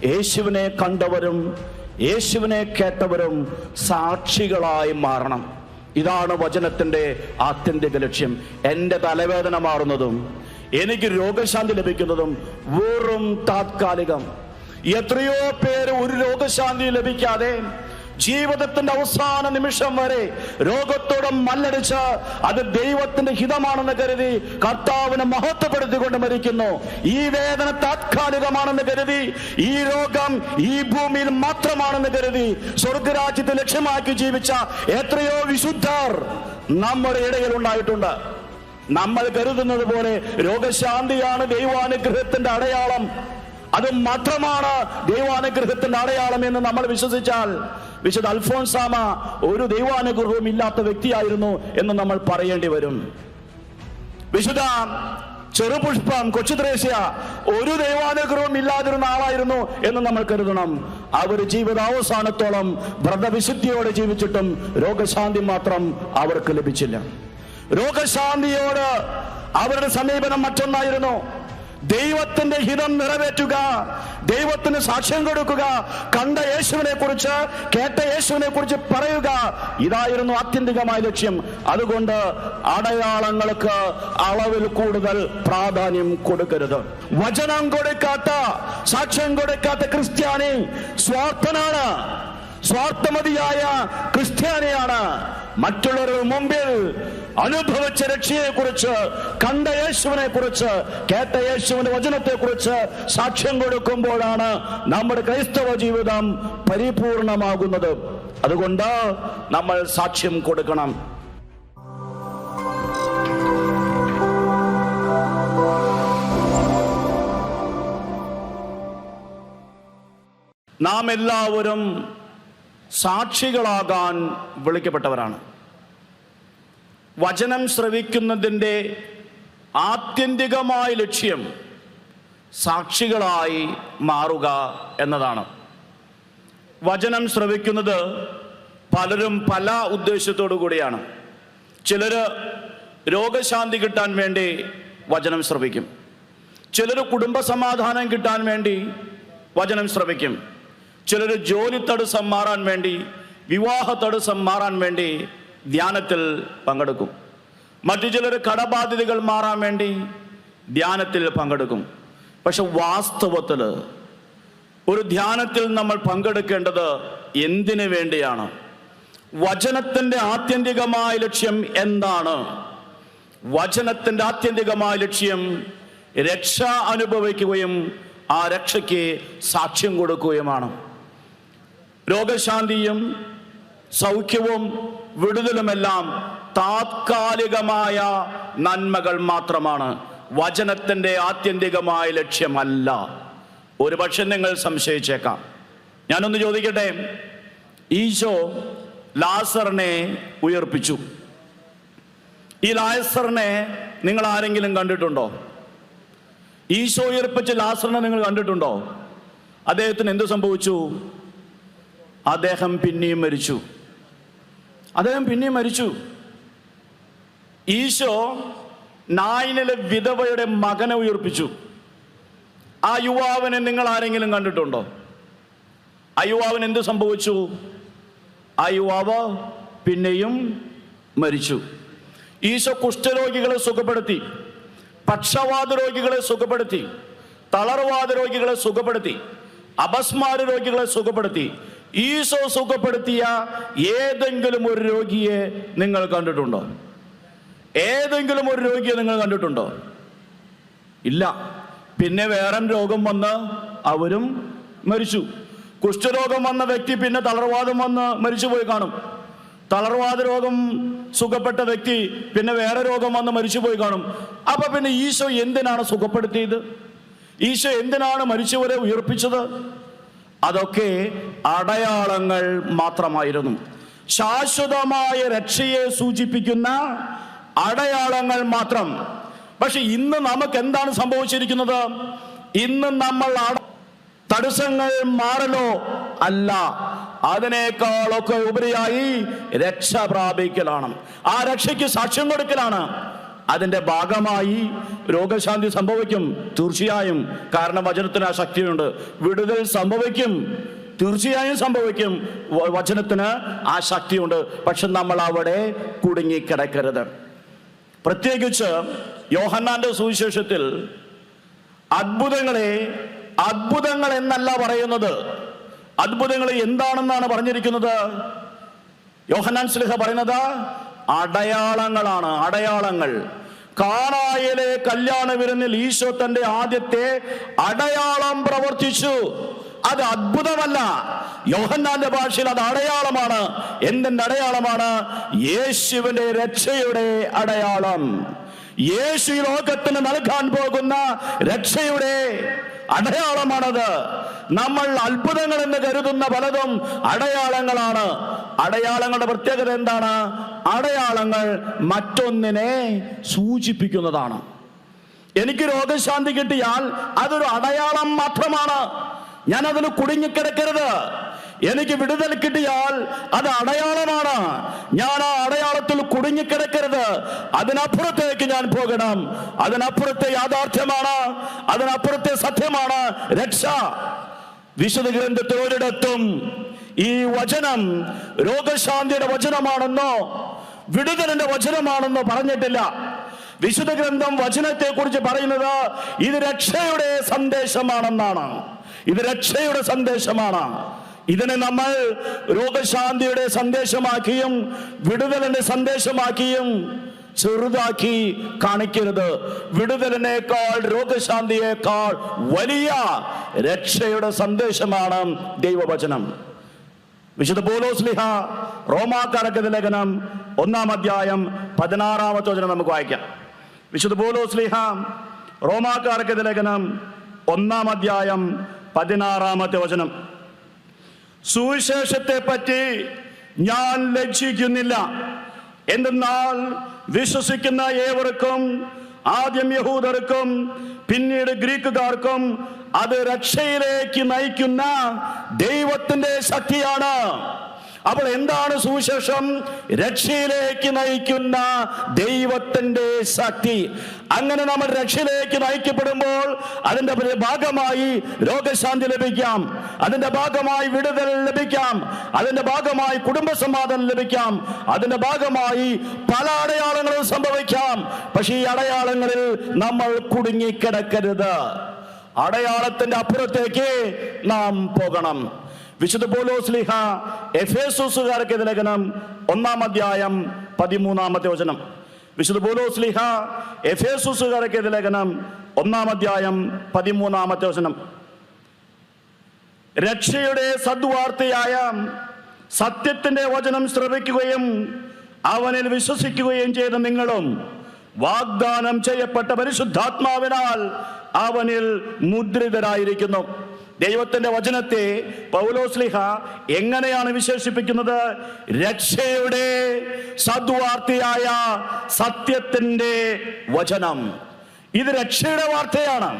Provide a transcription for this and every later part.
യേശുവിനെ കണ്ടവരും യേശുവിനെ കേട്ടവരും സാക്ഷികളായി മാറണം. ഇതാണ് വചനത്തിൻ്റെ ആത്യന്തിക ലക്ഷ്യം. എൻ്റെ തലവേദന മാറുന്നതും എനിക്ക് രോഗശാന്തി ലഭിക്കുന്നതും വെറും താത്കാലികം. എത്രയോ പേര് ഒരു രോഗശാന്തി ലഭിക്കാതെ ജീവിതത്തിന്റെ അവസാന നിമിഷം വരെ രോഗത്തോടെ മല്ലടിച്ച് അത് ദൈവത്തിന്റെ ഹിതമാണെന്ന് കരുതി കർത്താവിനെ മഹത്വപ്പെടുത്തിക്കൊണ്ട് മരിക്കുന്നു. ഈ വേദന താത്കാലികമാണെന്ന് കരുതി, ഈ രോഗം ഈ ഭൂമിയിൽ മാത്രമാണെന്ന് കരുതി സ്വർഗരാജ്യത്തെ ലക്ഷ്യമാക്കി ജീവിച്ച എത്രയോ വിശുദ്ധർ നമ്മുടെ ഇടയിൽ ഉണ്ടായിട്ടുണ്ട്. നമ്മൾ കരുതുന്നത് പോലെ രോഗശാന്തിയാണ് ദൈവാനുഗ്രഹത്തിന്റെ അടയാളം, അത് മാത്രമാണ് ദൈവാനുഗ്രഹത്തിന്റെ അടയാളം എന്ന് നമ്മൾ വിശ്വസിച്ചാൽ വിശുദ്ധ അൽഫോൻസാമ ഒരു ദൈവാനുഗ്രഹവും ഇല്ലാത്ത വ്യക്തിയായിരുന്നു എന്ന് നമ്മൾ പറയേണ്ടി വരും. വിശുദ്ധ ചെറുപുഷ്പം കൊച്ചു ത്രേസ്യ ഒരു ദൈവാനുഗ്രഹവും ഇല്ലാതിരുന്ന ആളായിരുന്നു എന്ന് നമ്മൾ കരുതണം. അവർ ജീവിതാവസാനത്തോളം വ്രതവിശുദ്ധിയോടെ ജീവിച്ചിട്ടും രോഗശാന്തി മാത്രം അവർക്ക് ലഭിച്ചില്ല. രോഗശാന്തിയോട് അവരുടെ സമീപനം മറ്റൊന്നായിരുന്നു. ദൈവത്തിന്റെ ഹിതം നിറവേറ്റുക, ദൈവത്തിന് സാക്ഷ്യം കൊടുക്കുക, കണ്ട യേശുവിനെ കുറിച്ച് കേട്ട യേശുവിനെ കുറിച്ച് പറയുക, ഇതായിരുന്നു ആത്യന്തികമായ ലക്ഷ്യം. അതുകൊണ്ട് അടയാളങ്ങൾക്ക് അളവിൽ കൂടുതൽ പ്രാധാന്യം കൊടുക്കരുത്. വചനം കൊടുക്കാത്ത, സാക്ഷ്യം കൊടുക്കാത്ത ക്രിസ്ത്യാനി സ്വാർത്ഥനാണ്, സ്വാർത്ഥമതിയായ ക്രിസ്ത്യാനിയാണ്. മറ്റുള്ളവരുടെ മുമ്പിൽ അനുഭവിച്ച രക്ഷയെ കുറിച്ച്, കണ്ട യേശുവിനെ കുറിച്ച്, കേട്ട യേശുവിന്റെ വചനത്തെ കുറിച്ച് സാക്ഷ്യം കൊടുക്കുമ്പോഴാണ് നമ്മുടെ ക്രൈസ്തവ ജീവിതം പരിപൂർണമാകുന്നത്. അതുകൊണ്ട് നമ്മൾ സാക്ഷ്യം കൊടുക്കണം. നാം എല്ലാവരും സാക്ഷികളാകാൻ വിളിക്കപ്പെട്ടവരാണ്. വചനം ശ്രവിക്കുന്നതിൻ്റെ ആത്യന്തികമായ ലക്ഷ്യം സാക്ഷികളായി മാറുക എന്നതാണ്. വചനം ശ്രവിക്കുന്നത് പലരും പല ഉദ്ദേശത്തോടു കൂടിയാണ്. ചിലർ രോഗശാന്തി കിട്ടാൻ വേണ്ടി വചനം ശ്രവിക്കും, ചിലർ കുടുംബസമാധാനം കിട്ടാൻ വേണ്ടി വചനം ശ്രവിക്കും, ചിലർ ജോലി തടസ്സം മാറാൻ വേണ്ടി, വിവാഹ തടസ്സം മാറാൻ വേണ്ടി ധ്യാനത്തിൽ പങ്കെടുക്കും, മറ്റു ചിലർ കടബാധ്യതകൾ മാറാൻ വേണ്ടി ധ്യാനത്തിൽ പങ്കെടുക്കും. പക്ഷെ വാസ്തവത്തിൽ ഒരു ധ്യാനത്തിൽ നമ്മൾ പങ്കെടുക്കേണ്ടത് എന്തിനു വേണ്ടിയാണ്? വചനത്തിൻ്റെ ആത്യന്തികമായ ലക്ഷ്യം എന്താണ്? വചനത്തിൻ്റെ ആത്യന്തികമായ ലക്ഷ്യം രക്ഷ അനുഭവിക്കുകയും ആ രക്ഷയ്ക്ക് സാക്ഷ്യം കൊടുക്കുകയുമാണ്. രോഗശാന്തിയും സൗഖ്യവും വിടുതലുമെല്ലാം താത്കാലികമായ നന്മകൾ മാത്രമാണ്, വചനത്തിൻ്റെ ആത്യന്തികമായ ലക്ഷ്യമല്ല. ഒരു പക്ഷെ നിങ്ങൾ സംശയിച്ചേക്കാം. ഞാനൊന്ന് ചോദിക്കട്ടെ, ഈശോ ലാസറിനെ ഉയർപ്പിച്ചു. ഈ ലാസറിനെ നിങ്ങൾ ആരെങ്കിലും കണ്ടിട്ടുണ്ടോ? ഈശോ ഉയർപ്പിച്ച ലാസറിനെ നിങ്ങൾ കണ്ടിട്ടുണ്ടോ? അദ്ദേഹത്തിന് എന്ത് സംഭവിച്ചു? അദ്ദേഹം പിന്നെയും മരിച്ചു. ഈശോ നായിനിലെ വിധവയുടെ മകനെ ഉയർപ്പിച്ചു. ആ യുവാവിനെ നിങ്ങൾ ആരെങ്കിലും കണ്ടിട്ടുണ്ടോ? ആ യുവാവിന് എന്ത് സംഭവിച്ചു? ആ യുവാവ് പിന്നെയും മരിച്ചു. ഈശോ കുഷ്ഠരോഗികളെ സുഖപ്പെടുത്തി, പക്ഷവാത രോഗികളെ സുഖപ്പെടുത്തി, തളർവാദ രോഗികളെ സുഖപ്പെടുത്തി, അപസ്മാര രോഗികളെ സുഖപ്പെടുത്തി. ഈശോ സുഖപ്പെടുത്തിയ ഏതെങ്കിലും ഒരു രോഗിയെ നിങ്ങൾ കണ്ടിട്ടുണ്ടോ? ഏതെങ്കിലും ഒരു രോഗിയെ നിങ്ങൾ കണ്ടിട്ടുണ്ടോ? ഇല്ല. പിന്നെ വേറെ രോഗം വന്ന് അവരും മരിച്ചു. കുഷ്ഠരോഗം വന്ന വ്യക്തി പിന്നെ തളർവാദം വന്ന് മരിച്ചുപോയി കാണും. തളർവാദ രോഗം സുഖപ്പെട്ട വ്യക്തി പിന്നെ വേറെ രോഗം വന്ന് മരിച്ചുപോയി കാണും. അപ്പൊ പിന്നെ ഈശോ എന്തിനാണ് സുഖപ്പെടുത്തിയത്? ഈശോ എന്തിനാണ് മരിച്ചവരെ ഉയർപ്പിച്ചത്? അതൊക്കെ അടയാളങ്ങൾ മാത്രമായിരുന്നു. ശാശ്വതമായ രക്ഷയെ സൂചിപ്പിക്കുന്ന അടയാളങ്ങൾ മാത്രം. പക്ഷെ ഇന്ന് നമുക്ക് എന്താണ് സംഭവിച്ചിരിക്കുന്നത്? ഇന്ന് നമ്മൾ തടസ്സങ്ങൾ മാറലോ അല്ല, അതിനേക്കാളൊക്കെ ഉപരിയായി രക്ഷ പ്രാപിക്കലാണ്. ആ രക്ഷയ്ക്ക് സാക്ഷ്യം കൊടുക്കലാണ്. അതിൻ്റെ ഭാഗമായി രോഗശാന്തി സംഭവിക്കും തീർച്ചയായും, കാരണം വചനത്തിന് ആ ശക്തിയുണ്ട്. വിടുതൽ സംഭവിക്കും, തീർച്ചയായും സംഭവിക്കും, വചനത്തിന് ആ ശക്തിയുണ്ട്. പക്ഷെ നമ്മൾ അവിടെ കുടുങ്ങിക്കിടക്കരുത്. പ്രത്യേകിച്ച് യോഹന്നാന്റെ സുവിശേഷത്തിൽ അത്ഭുതങ്ങൾ എന്നല്ല പറയുന്നത്. അത്ഭുതങ്ങൾ എന്താണെന്നാണ് പറഞ്ഞിരിക്കുന്നത്? യോഹന്നാൻ ശ്ലീഹ പറയുന്നത് അടയാളങ്ങളാണ്. അടയാളങ്ങൾ. കാനായിലെ കല്യാണ വിരുന്നിൽ ഈശോ തന്റെ ആദ്യത്തെ അടയാളം പ്രവർത്തിച്ചു. അത് അത്ഭുതമല്ല, യോഹന്നാന്റെ ഭാഷയിൽ അത് അടയാളമാണ്. എന്തിന്റെ അടയാളമാണ്? യേശുവിന്റെ രക്ഷയുടെ അടയാളം. യേശു ലോകത്തിന് നൽകാൻ പോകുന്ന രക്ഷയുടെ അടയാളമാണത്. നമ്മൾ അത്ഭുതങ്ങൾ എന്ന് കരുതുന്ന പലതും അടയാളങ്ങളാണ്. അടയാളങ്ങളുടെ പ്രത്യേകത എന്താണ്? അടയാളങ്ങൾ മറ്റൊന്നിനെ സൂചിപ്പിക്കുന്നതാണ്. എനിക്ക് രോഗശാന്തി കിട്ടിയാൽ അതൊരു അടയാളം മാത്രമാണ്. ഞാൻ അതിൽ കുടുങ്ങിക്കിടക്കരുത്. എനിക്ക് വിടുതൽ കിട്ടിയാൽ അത് അടയാളമാണ്. ഞാൻ ആ അടയാളത്തിൽ കുടുങ്ങിക്കിടക്കരുത്. അതിനപ്പുറത്തേക്ക് ഞാൻ പോകണം. അതിനപ്പുറത്തെ യാഥാർത്ഥ്യമാണ്, അതിനപ്പുറത്തെ സത്യമാണ് രക്ഷ. വിശുദ്ധ ഗ്രന്ഥത്തിൽ ഒരിടത്തും ഈ വചനം രോഗശാന്തിയുടെ വചനമാണെന്നോ വിടുതലിന്റെ വചനമാണെന്നോ പറഞ്ഞിട്ടില്ല. വിശുദ്ധ ഗ്രന്ഥം വചനത്തെ കുറിച്ച് പറയുന്നത് ഇത് രക്ഷയുടെ സന്ദേശമാണെന്നാണ്. ഇത് രക്ഷയുടെ സന്ദേശമാണ്. ഇതിനെ നമ്മൾ രോഗശാന്തിയുടെ സന്ദേശമാക്കിയും വിടുതലിന്റെ സന്ദേശമാക്കിയും ചെറുതാക്കി കാണിക്കരുത്. വിടുതലിനേക്കാൾ രോഗശാന്തിയേക്കാൾ വലിയ രക്ഷയുടെ സന്ദേശമാണ് ദൈവവചനം. വിശുദ്ധ പൗലോസ് ശ്ലീഹ റോമാക്കാർക്ക് ലേഖനം 1-ാം അധ്യായം 16-ാമത്തെ വചനം നമുക്ക് വായിക്കാം. വിശുദ്ധ പൗലോസ് ശ്ലീഹ റോമാക്കാർക്ക് ലേഖനം 1-ാം അധ്യായം 16-ാമത്തെ വചനം. സുവിശേഷത്തെ പറ്റി ഞാൻ ലജ്ജിക്കുന്നില്ല, എന്തെന്നാൽ വിശ്വസിക്കുന്ന ഏവർക്കും, ആദ്യം യഹൂദർക്കും പിന്നീട് ഗ്രീക്കുകാർക്കും, അത് രക്ഷയിലേക്ക് നയിക്കുന്ന ദൈവത്തിന്റെ ശക്തിയാണ്. അപ്പോൾ എന്താണ് സുവിശേഷം? രക്ഷയിലേക്ക് നയിക്കുന്ന ദൈവത്തിന്റെ ശക്തി. അങ്ങനെ നമ്മൾ രക്ഷയിലേക്ക് നയിക്കപ്പെടുമ്പോൾ അതിന്റെ ഭാഗമായി രോഗശാന്തി ലഭിക്കാം, അതിന്റെ ഭാഗമായി വിടുതൽ ലഭിക്കാം, അതിന്റെ ഭാഗമായി കുടുംബസമാധാനം ലഭിക്കാം, അതിന്റെ ഭാഗമായി പല അടയാളങ്ങളും സംഭവിക്കാം. പക്ഷേ ഈ അടയാളങ്ങളിൽ നമ്മൾ കുടുങ്ങിക്കിടക്കരുത്. അടയാളത്തിന്റെ അപ്പുറത്തേക്ക് നാം പോകണം. വിശുദ്ധ പൗലോസ് ശ്ലീഹ എഫേസോസുകാർക്ക് ലേഖനം 1-ാം അധ്യായം 13-ാമത്തെ വചനം. വിശുദ്ധ പൗലോസ് ശ്ലീഹ എഫേസോസുകാർക്ക് ലേഖനം 1-ാം അധ്യായം 13-ാമത്തെ വചനം. രക്ഷയുടെ സദ്വാർത്തയായ സത്യത്തിന്റെ വചനം ശ്രവിക്കുകയും അവനിൽ വിശ്വസിക്കുകയും ചെയ്ത നിങ്ങളും വാഗ്ദാനം ചെയ്യപ്പെട്ട പരിശുദ്ധാത്മാവിനാൽ അവനിൽ മുദ്രിതരായിരിക്കുന്നു. ദൈവത്തിന്റെ വചനത്തെ പൗലോസ് ശ്ലീഹ എങ്ങനെയാണ് വിശേഷിപ്പിക്കുന്നത്? രക്ഷയുടെ സദ്വാർത്തയായ സത്യത്തിന്റെ വചനം. ഇത് രക്ഷയുടെ വാർത്തയാണ്.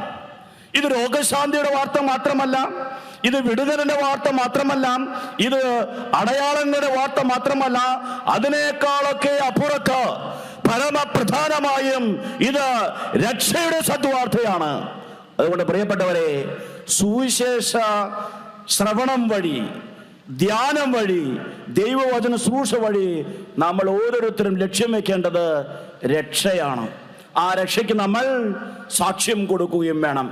ഇത് രോഗശാന്തിയുടെ വാർത്ത മാത്രമല്ല, ഇത് വിടുതലിന്റെ വാർത്ത മാത്രമല്ല, ഇത് അടയാളങ്ങളുടെ വാർത്ത മാത്രമല്ല, അതിനേക്കാളൊക്കെ അപ്പുറത്ത് പരമപ്രധാനമായും ഇത് രക്ഷയുടെ സദ്വാർത്തയാണ്. അതുകൊണ്ട് പ്രിയപ്പെട്ടവരെ, സുവിശേഷ ശ്രവണം വഴി, ധ്യാനം വഴി, ദൈവവചന ശുശ്രൂഷ വഴി നമ്മൾ ഓരോരുത്തരും ലക്ഷ്യം വെക്കേണ്ടത് രക്ഷയാണ്. ആ രക്ഷയ്ക്ക് നമ്മൾ സാക്ഷ്യം കൊടുക്കുകയും വേണം.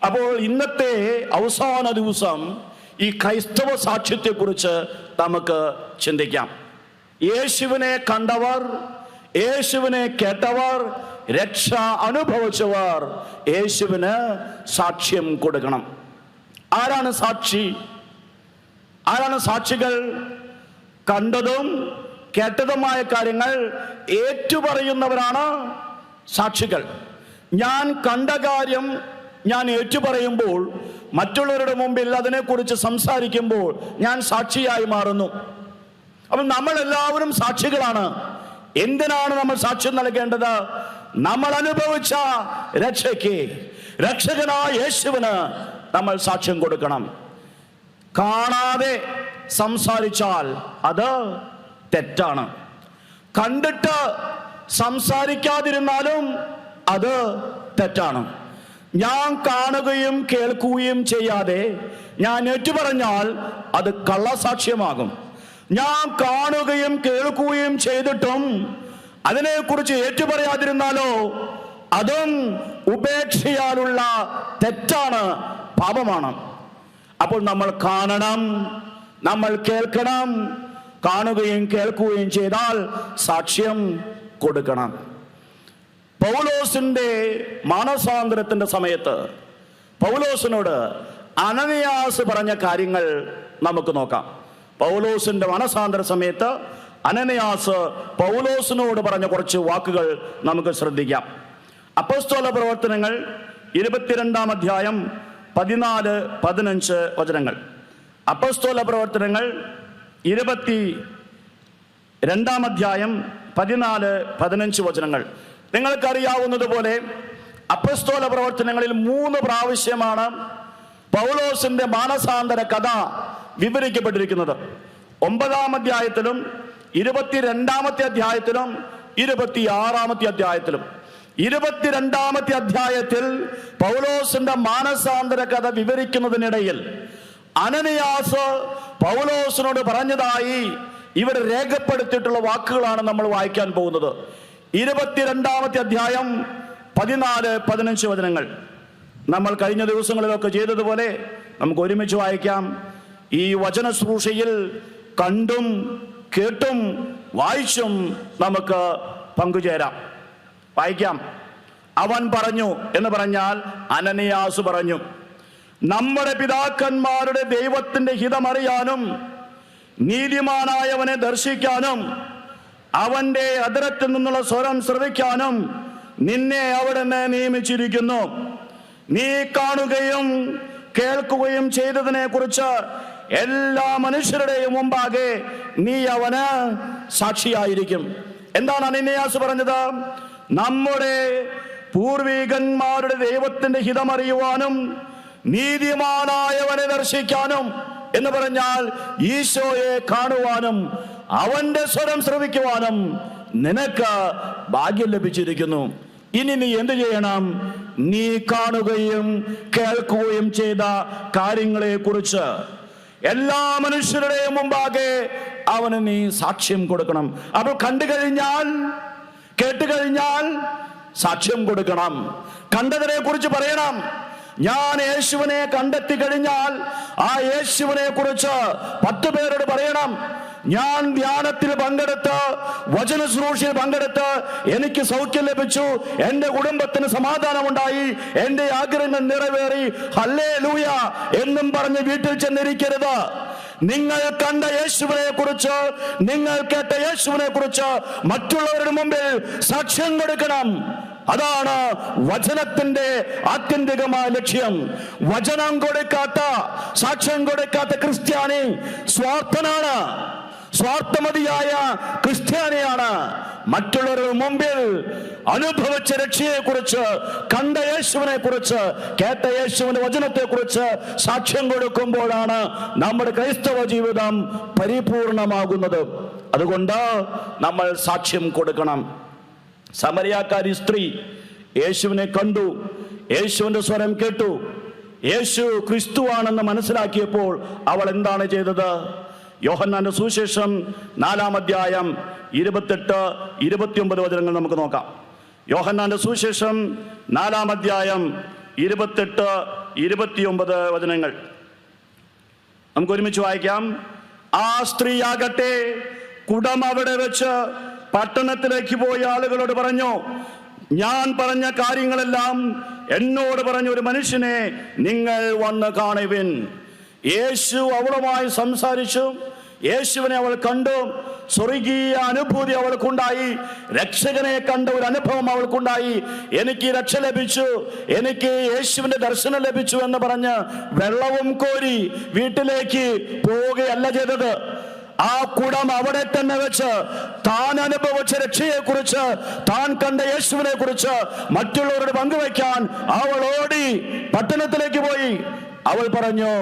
അപ്പോൾ ഇന്നത്തെ അവസാന ദിവസം ഈ ക്രൈസ്തവ സാക്ഷ്യത്തെക്കുറിച്ച് നമുക്ക് ചിന്തിക്കാം. യേശുവിനെ കണ്ടവർ, യേശുവിനെ കേട്ടവർ, രക്ഷ അനുഭവിച്ചവർ യേശുവിന് സാക്ഷ്യം കൊടുക്കണം. ആരാണ് സാക്ഷി? ആരാണ് സാക്ഷികൾ? കണ്ടതും കേട്ടതുമായ കാര്യങ്ങൾ ഏറ്റുപറയുന്നവരാണ് സാക്ഷികൾ. ഞാൻ കണ്ട കാര്യം ഞാൻ ഏറ്റുപറയുമ്പോൾ, മറ്റുള്ളവരുടെ മുമ്പിൽ അതിനെക്കുറിച്ച് സംസാരിക്കുമ്പോൾ ഞാൻ സാക്ഷിയായി മാറുന്നു. അപ്പോൾ നമ്മളെല്ലാവരും സാക്ഷികളാണ്. എന്തിനാണ് നമ്മൾ സാക്ഷ്യം നൽകേണ്ടത്? നമ്മൾ അനുഭവിച്ച രക്ഷയ്ക്ക്, രക്ഷകനായ യേശുവിന് നമ്മൾ സാക്ഷ്യം കൊടുക്കണം. കാണാതെ സംസാരിച്ചാൽ അത് തെറ്റാണ്. കണ്ടിട്ട് സംസാരിക്കാതിരുന്നാലും അത് തെറ്റാണ്. ഞാൻ കാണുകയും കേൾക്കുകയും ചെയ്യാതെ ഞാൻ ഏറ്റുപറഞ്ഞാൽ അത് കള്ളസാക്ഷ്യമാകും. ഞാൻ കാണുകയും കേൾക്കുകയും ചെയ്തിട്ടും അതിനെക്കുറിച്ച് ഏറ്റുപറയാതിരുന്നാലോ അതും ഉപേക്ഷയാലുള്ള തെറ്റാണ്, പാപമാണ്. അപ്പോൾ നമ്മൾ കാണണം, നമ്മൾ കേൾക്കണം. കാണുകയും കേൾക്കുകയും ചെയ്താൽ സാക്ഷ്യം കൊടുക്കണം. പൗലോസിന്റെ മാനസാന്തരത്തിന്റെ സമയത്ത് പൗലോസിനോട് അനനിയാസ് പറഞ്ഞ കാര്യങ്ങൾ നമുക്ക് നോക്കാം. പൗലോസിന്റെ മാനസാന്തര സമയത്ത് അനനിയാസ് പൗലോസിനോട് പറഞ്ഞ കുറച്ച് വാക്കുകൾ നമുക്ക് ശ്രദ്ധിക്കാം. അപ്പോസ്തല പ്രവർത്തനങ്ങൾ 22-ാം അധ്യായം 14-15 വചനങ്ങൾ. അപ്പോസ്തല പ്രവർത്തനങ്ങൾ 22-ാം അധ്യായം 14-15 വചനങ്ങൾ. നിങ്ങൾക്കറിയാവുന്നതുപോലെ അപ്പോസ്തല പ്രവർത്തനങ്ങളിൽ 3 പ്രാവശ്യമാണ് പൗലോസിന്റെ മാനസാന്തര കഥ വിവരിക്കപ്പെട്ടിരിക്കുന്നത്. 9-ാം അധ്യായത്തിലും 22-ാമത്തെ അധ്യായത്തിലും 26-ാമത്തെ അധ്യായത്തിലും. 22-ാമത്തെ അധ്യായത്തിൽ പൗലോസിന്റെ മാനസാന്തര കഥ വിവരിക്കുന്നതിനിടയിൽ അനനിയാസ് പൗലോസിനോട് പറഞ്ഞതായി ഇവിടെ രേഖപ്പെടുത്തിയിട്ടുള്ള വാക്കുകളാണ് നമ്മൾ വായിക്കാൻ പോകുന്നത്. 22-ാമത്തെ അധ്യായം 14-15 വചനങ്ങൾ. നമ്മൾ കഴിഞ്ഞ ദിവസങ്ങളിലൊക്കെ ചെയ്തതുപോലെ നമുക്ക് ഒരുമിച്ച് വായിക്കാം. ഈ വചന ശുശ്രൂഷയിൽ കണ്ടും കേട്ടും വായിച്ചും നമുക്ക് പങ്കുചേരാം. വായിക്കാം. അവൻ പറഞ്ഞു എന്ന് പറഞ്ഞാൽ അനനിയാസ് പറഞ്ഞു, നമ്മുടെ പിതാക്കന്മാരുടെ ദൈവത്തിന്റെ ഹിതമറിയാനും നീതിമാനായവനെ ദർശിക്കാനും അവന്റെ അധരത്തിൽ നിന്നുള്ള സ്വരം ശ്രവിക്കാനും നിന്നെ അവിടുന്ന് നിയമിച്ചിരിക്കുന്നു. നീ കാണുകയും കേൾക്കുകയും ചെയ്തതിനെ കുറിച്ച് എല്ലാ മനുഷ്യരുടെയും മുമ്പാകെ നീ അവന് സാക്ഷിയായിരിക്കും. എന്താണ് അനനിയാസ് പറഞ്ഞത്? നമ്മുടെ പൂർവികന്മാരുടെ ദൈവത്തിന്റെ ഹിതമറിയുവാനും നീതിമാനായവനെ ദർശിക്കാനും എന്ന് പറഞ്ഞാൽ ഈശോയെ കാണുവാനും അവന്റെ സ്വരം ശ്രവിക്കുവാനും നിനക്ക് ഭാഗ്യം ലഭിച്ചിരിക്കുന്നു. ഇനി നീ എന്ത് ചെയ്യണം? നീ കാണുകയും കേൾക്കുകയും ചെയ്ത കാര്യങ്ങളെ കുറിച്ച് എല്ലാ മനുഷ്യരുടെയും മുമ്പാകെ അവന് നീ സാക്ഷ്യം കൊടുക്കണം. അപ്പോൾ കണ്ടു കഴിഞ്ഞാൽ, കേട്ടുകഴിഞ്ഞാൽ സാക്ഷ്യം കൊടുക്കണം. കണ്ടതിനെ കുറിച്ച് പറയണം. ഞാൻ യേശുവിനെ കണ്ടെത്തി കഴിഞ്ഞാൽ ആ യേശുവിനെ കുറിച്ച് 10 പേരോട് പറയണം. ഞാൻ ധ്യാനത്തിൽ പങ്കെടുത്ത്, വചന ശുശ്രൂഷയിൽ പങ്കെടുത്ത് എനിക്ക് സൗഖ്യം ലഭിച്ചു, എന്റെ കുടുംബത്തിന് സമാധാനമുണ്ടായി, എന്റെ ആഗ്രഹങ്ങൾ നിറവേറി, ഹല്ലേലൂയ എന്നും പറഞ്ഞ് വീട്ടിൽ ചെന്നിരിക്കരുത്. നിങ്ങൾ കണ്ട യേശുവിനെ കുറിച്ച്, നിങ്ങൾ കേട്ട യേശുവിനെ കുറിച്ച് മറ്റുള്ളവരുടെ മുമ്പിൽ സാക്ഷ്യം കൊടുക്കണം. അതാണ് വചനത്തിന്റെ ആത്യന്തികമായ ലക്ഷ്യം. വചനം കൊടുക്കാത്ത, സാക്ഷ്യം കൊടുക്കാത്ത ക്രിസ്ത്യാനി സ്വാർത്ഥനാണ്, സ്വാർത്ഥമതിയായ ക്രിസ്ത്യാനിയാണ്. മറ്റുള്ളവരുടെ മുമ്പിൽ അനുഭവിച്ച രക്ഷയെ കുറിച്ച്, കണ്ട യേശുവിനെ കുറിച്ച്, കേട്ട യേശുവിന്റെ വചനത്തെ കുറിച്ച് സാക്ഷ്യം കൊടുക്കുമ്പോഴാണ് നമ്മുടെ ക്രൈസ്തവ ജീവിതം പരിപൂർണമാകുന്നത്. അതുകൊണ്ട് നമ്മൾ സാക്ഷ്യം കൊടുക്കണം. സമരിയാക്കാരി സ്ത്രീ യേശുവിനെ കണ്ടു, യേശുവിന്റെ സ്വരം കേട്ടു, യേശു ക്രിസ്തുവാണെന്ന് മനസ്സിലാക്കിയപ്പോൾ അവൾ എന്താണ് ചെയ്തത്? യോഹന്നാന്റെ സുവിശേഷം 4-ാം അധ്യായം 28-29 വചനങ്ങൾ നമുക്ക് നോക്കാം. യോഹന്നാന്റെ സുവിശേഷം 4-ാം അധ്യായം 28-29 വചനങ്ങൾ നമുക്ക് ഒരുമിച്ച് വായിക്കാം. ആ സ്ത്രീയാകട്ടെ കുടം അവിടെ വെച്ച് പട്ടണത്തിലേക്ക് പോയ ആളുകളോട് പറഞ്ഞു, ഞാൻ പറഞ്ഞ കാര്യങ്ങളെല്ലാം എന്നോട് പറഞ്ഞ ഒരു മനുഷ്യനെ നിങ്ങൾ വന്ന് കാണുവിൻ. യേശു അവളുമായി സംസാരിച്ചു. യേശുവിനെ അവൾ കണ്ടു. സ്വർഗീയ അനുഭൂതി അവൾക്കുണ്ടായി. രക്ഷകനെ കണ്ട ഒരു അനുഭവം അവൾക്കുണ്ടായി. എനിക്ക് രക്ഷ ലഭിച്ചു, എനിക്ക് യേശുവിന്റെ ദർശനം ലഭിച്ചു എന്ന് പറഞ്ഞ് വെള്ളവും കോരി വീട്ടിലേക്ക് പോവുകയല്ല ചെയ്തത്. ആ കുടം അവിടെ തന്നെ വെച്ച് താൻ അനുഭവിച്ച രക്ഷയെ കുറിച്ച്, താൻ കണ്ട യേശുവിനെ കുറിച്ച് മറ്റുള്ളവരോട് പങ്കുവയ്ക്കാൻ അവൾ ഓടി പട്ടണത്തിലേക്ക് പോയി. അവൾ പറഞ്ഞു,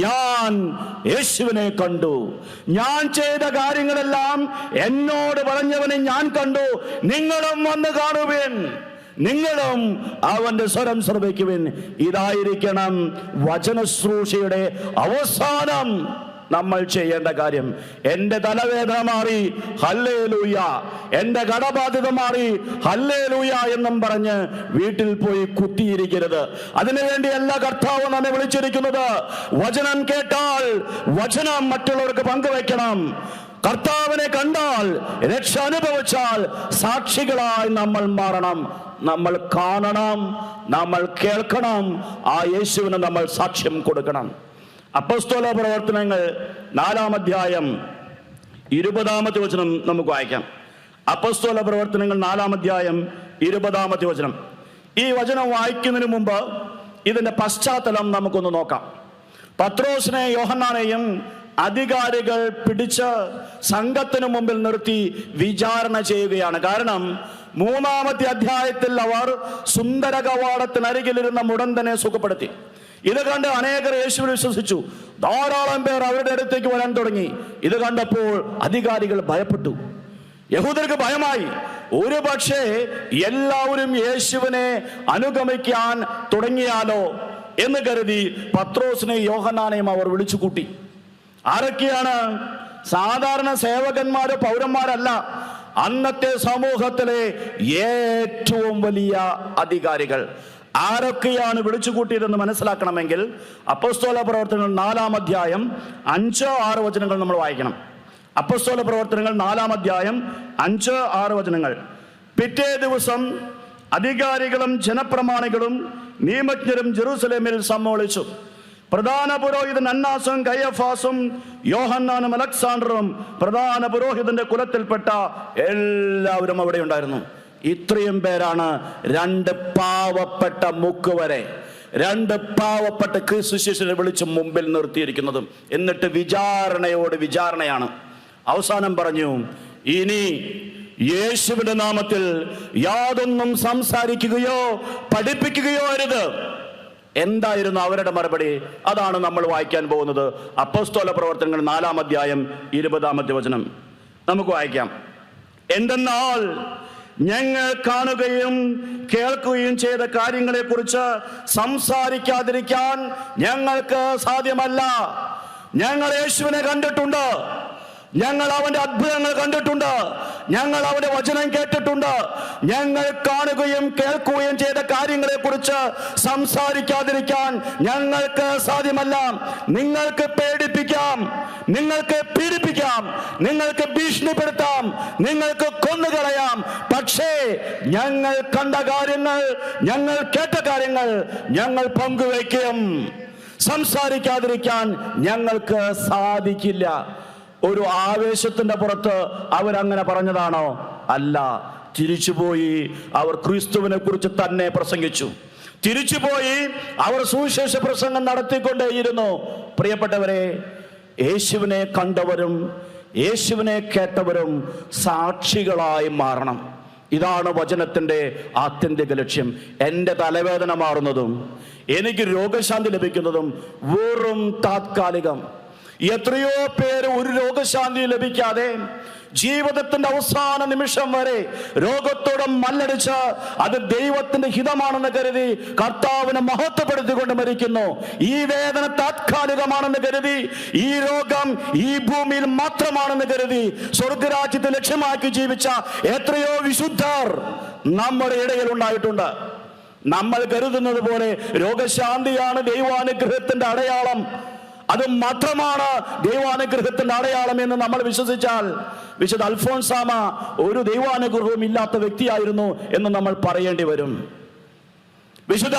ഞാൻ യേശുവിനെ കണ്ടു. ഞാൻ ചെയ്ത കാര്യങ്ങളെല്ലാം എന്നോട് പറഞ്ഞവനെ ഞാൻ കണ്ടു. നിങ്ങളും വന്ന് കാണുവിൻ, നിങ്ങളും അവന്റെ സ്വരം ശ്രവിക്കുവിൻ. ഇതായിരിക്കണം വചനശ്രൂഷയുടെ അവസാനം നമ്മൾ ചെയ്യേണ്ട കാര്യം. എന്റെ തലവേദന മാറി, ഹല്ലേലൂയ. എന്റെ കടബാധ്യത മാറി, ഹല്ലേലൂയ എന്നും പറഞ്ഞ് വീട്ടിൽ പോയി കുത്തിയിരിക്കരുത്. അതിനുവേണ്ടിയല്ല കർത്താവ് നമ്മെ വിളിച്ചിരിക്കുന്നത്. വചനം കേട്ടാൽ വചനം മറ്റുള്ളവർക്ക് പങ്കുവയ്ക്കണം. കർത്താവിനെ കണ്ടാൽ, രക്ഷ അനുഭവിച്ചാൽ സാക്ഷികളായി നമ്മൾ മാറണം. നമ്മൾ കാണണം, നമ്മൾ കേൾക്കണം, ആ യേശുവിന് നമ്മൾ സാക്ഷ്യം കൊടുക്കണം. അപ്പോസ്തല പ്രവർത്തനങ്ങൾ 4-ാം അധ്യായം 20-ാമത്തെ വചനം നമുക്ക് വായിക്കാം. അപ്പോസ്തല പ്രവർത്തനങ്ങൾ 4-ാം അധ്യായം 20-ാമത്തെ വചനം. ഈ വചനം വായിക്കുന്നതിന് മുമ്പ് ഇതിന്റെ പശ്ചാത്തലം നമുക്കൊന്ന് നോക്കാം. പത്രോസിനെ യോഹന്നാനെയും അധികാരികൾ പിടിച്ച് സംഘത്തിന് മുമ്പിൽ നിർത്തി വിചാരണ ചെയ്യുകയാണ്. കാരണം 3-ാമത്തെ അധ്യായത്തിൽ അവർ സുന്ദര കവാടത്തിനരികിലിരുന്ന മുടന്തനെ സുഖപ്പെടുത്തി. ഇത് കണ്ട് അനേകർ യേശുവിൽ വിശ്വസിച്ചു. ധാരാളം പേർ അവരുടെ അടുത്തേക്ക് വരാൻ തുടങ്ങി. ഇത് കണ്ടപ്പോൾ അധികാരികൾ ഭയപ്പെട്ടു. യഹൂദർക്ക് ഭയമായി. ഒരു പക്ഷേ എല്ലാവരും യേശുവിനെ അനുഗമിക്കാൻ തുടങ്ങിയാലോ എന്ന് കരുതി പത്രോസിനെയും യോഹന്നാനെയും അവർ വിളിച്ചു കൂട്ടി. ആരൊക്കെയാണ്? സാധാരണ സേവകന്മാരോ പൗരന്മാരല്ല, അന്നത്തെ സമൂഹത്തിലെ ഏറ്റവും വലിയ അധികാരികൾ. ആരൊക്കെയാണ് വിളിച്ചു കൂട്ടിയതെന്ന് മനസ്സിലാക്കണമെങ്കിൽ അപ്പോസ്തല പ്രവർത്തനങ്ങൾ 4-ാം അധ്യായം 5-6 വചനങ്ങൾ നമ്മൾ വായിക്കണം. അപ്പോസ്തല പ്രവർത്തനങ്ങൾ 4-ാം അധ്യായം 5-6 വചനങ്ങൾ. പിറ്റേ ദിവസം അധികാരികളും ജനപ്രമാണികളും നിയമജ്ഞരും ജെറൂസലേമിൽ സമ്മേളിച്ചു. പ്രധാന പുരോഹിതൻ അന്നാസും കയ്യഫാസും യോഹന്നാനും അലക്സാണ്ടറും പ്രധാന പുരോഹിതന്റെ കുലത്തിൽപ്പെട്ട എല്ലാവരും അവിടെ ഉണ്ടായിരുന്നു. ഇത്രയും പേരാണ് 2 പാവപ്പെട്ട മുക്കുവരെ, 2 പാവപ്പെട്ട ക്രിസ്തു ശിഷ്യരെ വിളിച്ച് മുമ്പിൽ നിർത്തിയിരിക്കുന്നത്. എന്നിട്ട് വിചാരണയാണ്. അവസാനം പറഞ്ഞു, ഇനി യേശുവിന്റെ നാമത്തിൽ യാതൊന്നും സംസാരിക്കുകയോ പഠിപ്പിക്കുകയോ അരുത്. എന്തായിരുന്നു അവരുടെ മറുപടി? അതാണ് നമ്മൾ വായിക്കാൻ പോകുന്നത്. അപ്പോസ്തല പ്രവർത്തനങ്ങൾ 4-ാം അധ്യായം 20-ാമത്തെ വചനം നമുക്ക് വായിക്കാം. എന്തെന്നാൽ ഞങ്ങൾ കാണുകയും കേൾക്കുകയും ചെയ്ത കാര്യങ്ങളെ കുറിച്ച് സംസാരിക്കാതിരിക്കാൻ ഞങ്ങൾക്ക് സാധ്യമല്ല. ഞങ്ങൾ യേശുവിനെ കണ്ടിട്ടുണ്ട്, ഞങ്ങൾ അവന്റെ അത്ഭുതങ്ങൾ കണ്ടിട്ടുണ്ട്, ഞങ്ങൾ അവന്റെ വചനം കേട്ടിട്ടുണ്ട്. ഞങ്ങൾ കാണുകയും കേൾക്കുകയും ചെയ്ത കാര്യങ്ങളെ കുറിച്ച് സംസാരിക്കാതിരിക്കാൻ ഞങ്ങൾക്ക് സാധ്യമല്ല. നിങ്ങൾക്ക് പേടിപ്പിക്കാം, നിങ്ങൾക്ക് പീഡിപ്പിക്കാം, നിങ്ങൾക്ക് ഭീഷണിപ്പെടുത്താം, നിങ്ങൾക്ക് കൊന്നുകളയാം. പക്ഷേ ഞങ്ങൾ കണ്ട കാര്യങ്ങൾ, ഞങ്ങൾ കേട്ട കാര്യങ്ങൾ ഞങ്ങൾ പങ്കുവയ്ക്കും. സംസാരിക്കാതിരിക്കാൻ ഞങ്ങൾക്ക് സാധിക്കില്ല. ഒരു ആവേശത്തിന്റെ പുറത്ത് അവരങ്ങനെ പറഞ്ഞതാണോ? അല്ല. തിരിച്ചുപോയി അവർ ക്രിസ്തുവിനെ കുറിച്ച് തന്നെ പ്രസംഗിച്ചു. തിരിച്ചുപോയി അവർ സുവിശേഷ പ്രസംഗം നടത്തിക്കൊണ്ടേയിരുന്നു. പ്രിയപ്പെട്ടവരെ, യേശുവിനെ കണ്ടവരും യേശുവിനെ കേട്ടവരും സാക്ഷികളായി മാറണം. ഇതാണ് വചനത്തിന്റെ ആത്യന്തിക ലക്ഷ്യം. എൻ്റെ തലവേദന മാറുന്നതും എനിക്ക് രോഗശാന്തി ലഭിക്കുന്നതും വെറും താത്കാലികം. എത്രയോ പേര് ഒരു രോഗശാന്തി ലഭിക്കാതെ ജീവിതത്തിന്റെ അവസാന നിമിഷം വരെ രോഗത്തോടെ മല്ലടിച്ച് അത് ദൈവത്തിന്റെ ഹിതമാണെന്ന് കരുതി കർത്താവിനെ മഹത്വപ്പെടുത്തിക്കൊണ്ട് മരിക്കുന്നു. ഈ വേദന താത്കാലികമാണെന്ന് കരുതി, ഈ രോഗം ഈ ഭൂമിയിൽ മാത്രമാണെന്ന് കരുതി സ്വർഗരാജ്യത്തെ ലക്ഷ്യമാക്കി ജീവിച്ച എത്രയോ വിശുദ്ധർ നമ്മുടെ ഇടയിൽ ഉണ്ടായിട്ടുണ്ട്. നമ്മൾ കരുതുന്നത് പോലെ രോഗശാന്തിയാണ് ദൈവാനുഗ്രഹത്തിന്റെ അടയാളം, അത് മാത്രമാണ് ദൈവാനുഗ്രഹത്തിന്റെ അടയാളം എന്ന് നമ്മൾ വിശ്വസിച്ചാൽ വിശുദ്ധ അൽഫോൻസാമ ഒരു ദൈവാനുഗ്രഹവും ഇല്ലാത്ത വ്യക്തിയായിരുന്നു എന്ന് നമ്മൾ പറയേണ്ടി വരും. വിശുദ്ധ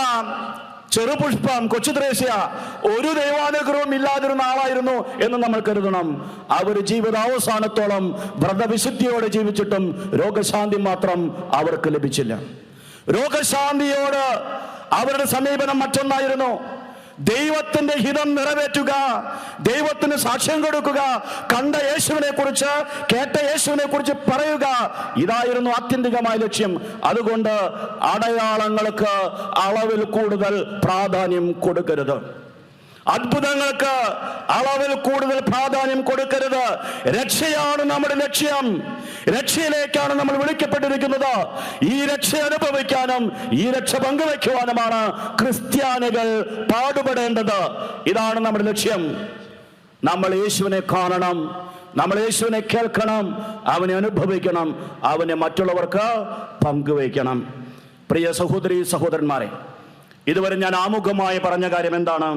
ചെറുപുഷ്പം കൊച്ചുത്രേസ്യ ഒരു ദൈവാനുഗ്രഹവും ഇല്ലാതിരുന്ന ആളായിരുന്നു എന്ന് നമ്മൾ കരുതണം. അവർ ജീവിതാവസാനത്തോളം വ്രതവിശുദ്ധിയോടെ ജീവിച്ചിട്ടും രോഗശാന്തി മാത്രം അവർക്ക് ലഭിച്ചില്ല. രോഗശാന്തിയോട് അവരുടെ സമീപനം മറ്റൊന്നായിരുന്നു. ദൈവത്തിന്റെ ഹിതം നിറവേറ്റുക, ദൈവത്തിന് സാക്ഷ്യം കൊടുക്കുക, കണ്ട യേശുവിനെ കുറിച്ച് കേട്ട യേശുവിനെ കുറിച്ച് പറയുക, ഇതായിരുന്നു ആത്യന്തികമായ ലക്ഷ്യം. അതുകൊണ്ട് അടയാളങ്ങൾക്ക് അളവിൽ കൂടുതൽ പ്രാധാന്യം കൊടുക്കരുത്. അത്ഭുതങ്ങൾക്ക് അളവിൽ കൂടുതൽ പ്രാധാന്യം കൊടുക്കരുത്. രക്ഷയാണ് നമ്മുടെ ലക്ഷ്യം. രക്ഷയിലേക്കാണ് നമ്മൾ വിളിക്കപ്പെട്ടിരിക്കുന്നത്. ഈ രക്ഷ അനുഭവിക്കാനും ഈ രക്ഷ പങ്കുവെക്കുവാനുമാണ് ക്രിസ്ത്യാനികൾ പാടുപെടേണ്ടത്. ഇതാണ് നമ്മുടെ ലക്ഷ്യം. നമ്മൾ യേശുവിനെ കാണണം, നമ്മൾ യേശുവിനെ കേൾക്കണം, അവനെ അനുഭവിക്കണം, അവനെ മറ്റുള്ളവർക്ക് പങ്കുവയ്ക്കണം. പ്രിയ സഹോദരീ സഹോദരന്മാരെ, ഇതുവരെ ഞാൻ ആമുഖമായി പറഞ്ഞ കാര്യം എന്താണ്?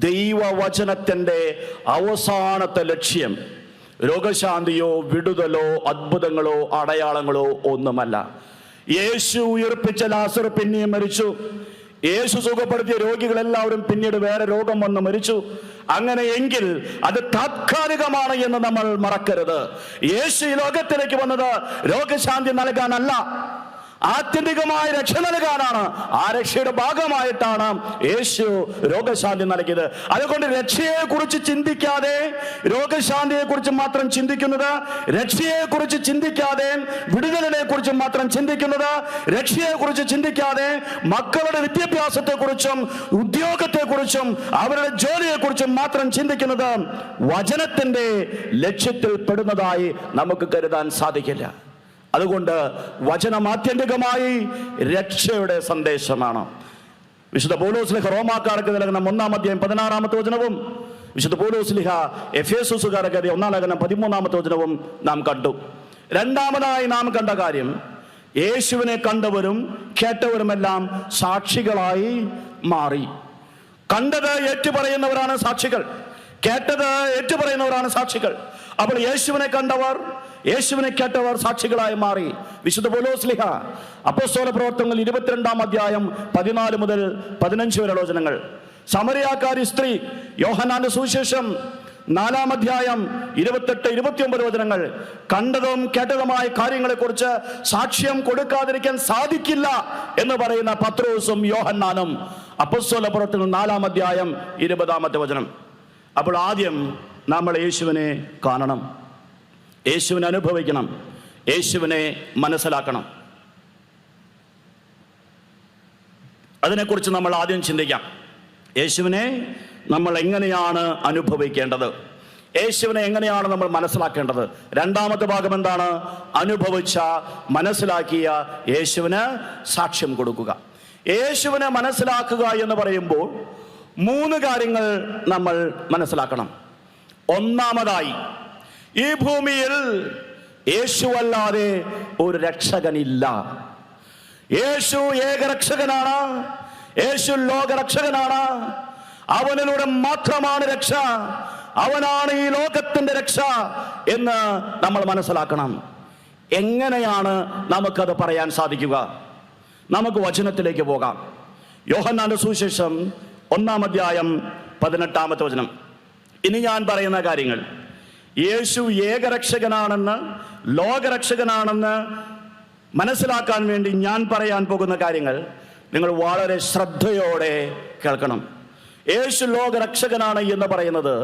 ദൈവവചനത്തിൻ്റെ അവസാനത്തെ ലക്ഷ്യം രോഗശാന്തിയോ വിടുതലോ അത്ഭുതങ്ങളോ അടയാളങ്ങളോ ഒന്നുമല്ല. യേശു ഉയർപ്പിച്ച ലാസർ പിന്നെയും മരിച്ചു. യേശു സുഖപ്പെടുത്തിയ രോഗികളെല്ലാവരും പിന്നീട് വേറെ രോഗം വന്ന് മരിച്ചു. അങ്ങനെയെങ്കിൽ അത് താത്കാലികമാണ് എന്ന് നമ്മൾ മറക്കരുത്. യേശു ഈ ലോകത്തിലേക്ക് വന്നത് രോഗശാന്തി നൽകാനല്ല, ആത്യന്തികമായ രക്ഷ നൽകാനാണ്. ആ രക്ഷയുടെ ഭാഗമായിട്ടാണ് യേശു രോഗശാന്തി നൽകിയത്. അതുകൊണ്ട് രക്ഷയെ കുറിച്ച് ചിന്തിക്കാതെ രോഗശാന്തിയെ കുറിച്ച് മാത്രം ചിന്തിക്കുന്നത്, രക്ഷയെ കുറിച്ച് ചിന്തിക്കാതെ വിടുതലിനെ കുറിച്ച് മാത്രം ചിന്തിക്കുന്നത്, രക്ഷയെ കുറിച്ച് ചിന്തിക്കാതെ മക്കളുടെ വിദ്യാഭ്യാസത്തെ കുറിച്ചും ഉദ്യോഗത്തെ കുറിച്ചും അവരുടെ ജോലിയെ കുറിച്ചും മാത്രം ചിന്തിക്കുന്നത് വചനത്തിന്റെ ലക്ഷ്യത്തിൽ പെടുന്നതായി നമുക്ക് കരുതാൻ സാധിക്കില്ല. അതുകൊണ്ട് വചനം ആത്യന്തികമായി രക്ഷയുടെ സന്ദേശമാണ്. വിശുദ്ധ പൗലോസ്ലിഹ റോമാക്കാർക്ക് നൽകുന്ന 1-ാം അധ്യായം 16-ാമത്തെ വചനവും വിശുദ്ധ പൗലോസ്ലിഹ എഫേസുസുകാർക്ക് 1-ാം ലേഖനം 13-ാമത്തെ വചനവും നാം കണ്ടു. രണ്ടാമതായി നാം കണ്ട കാര്യം, യേശുവിനെ കണ്ടവരും കേട്ടവരുമെല്ലാം സാക്ഷികളായി മാറി. കണ്ടത് ഏറ്റുപറയുന്നവരാണ് സാക്ഷികൾ, കേട്ടത് ഏറ്റുപറയുന്നവരാണ് സാക്ഷികൾ. അപ്പോൾ യേശുവിനെ കണ്ടവർ, യേശുവിനെ കേട്ടവർ സാക്ഷികളായി മാറി. വിശുദ്ധ പൗലോസ്ലിഹ അപ്പോസ്തല പ്രവർത്തനങ്ങൾ 22-ാം അധ്യായം 14 മുതൽ 15 വരെ വചനങ്ങൾ. സമരിയാക്കാരി സ്ത്രീ യോഹന്നാന്റെ സുവിശേഷം 4-ാം അധ്യായം 28-29 വചനങ്ങൾ. കണ്ടതും കേട്ടതുമായ കാര്യങ്ങളെക്കുറിച്ച് സാക്ഷ്യം കൊടുക്കാതിരിക്കാൻ സാധിക്കില്ല എന്ന് പറയുന്ന പത്രോസും യോഹന്നാനും. അപ്പോസ്തല പ്രവർത്തനങ്ങൾ 4-ാം അധ്യായം 20-ാമത്തെ വചനം. അപ്പോൾ ആദ്യം നമ്മൾ യേശുവിനെ കാണണം, യേശുവിനെ അനുഭവിക്കണം, യേശുവിനെ മനസ്സിലാക്കണം. അതിനെക്കുറിച്ച് നമ്മൾ ആദ്യം ചിന്തിക്കാം. യേശുവിനെ നമ്മൾ എങ്ങനെയാണ് അനുഭവിക്കേണ്ടത്? യേശുവിനെ എങ്ങനെയാണ് നമ്മൾ മനസ്സിലാക്കേണ്ടത്? രണ്ടാമത്തെ ഭാഗം എന്താണ്? അനുഭവിച്ച, മനസ്സിലാക്കിയ യേശുവിന് സാക്ഷ്യം കൊടുക്കുക. യേശുവിനെ മനസ്സിലാക്കുക എന്ന് പറയുമ്പോൾ 3 കാര്യങ്ങൾ നമ്മൾ മനസ്സിലാക്കണം. ഒന്നാമതായി, ഈ ഭൂമിയിൽ യേശുവല്ലാതെ ഒരു രക്ഷകനില്ല. യേശു ഏകരക്ഷകനാണ്, യേശു ലോകരക്ഷകനാണ്. അവനിലൂടെ മാത്രമാണ് രക്ഷ, അവനാണ് ഈ ലോകത്തിന്റെ രക്ഷ എന്ന് നമ്മൾ മനസ്സിലാക്കണം. എങ്ങനെയാണ് നമുക്കത് പറയാൻ സാധിക്കുക? നമുക്ക് വചനത്തിലേക്ക് പോകാം. യോഹന്നാന്റെ സുവിശേഷം 1-ാം അധ്യായം 18-ാമത്തെ വചനം. ഇനി ഞാൻ പറയുന്ന കാര്യങ്ങൾ യേശു ഏകരക്ഷകനാണെന്ന്, ലോകരക്ഷകനാണെന്ന് മനസ്സിലാക്കാൻ വേണ്ടി ഞാൻ പറയാൻ പോകുന്ന കാര്യങ്ങൾ നിങ്ങൾ വളരെ ശ്രദ്ധയോടെ കേൾക്കണം. യേശു ലോകരക്ഷകനാണ് എന്ന് പറയുന്നത്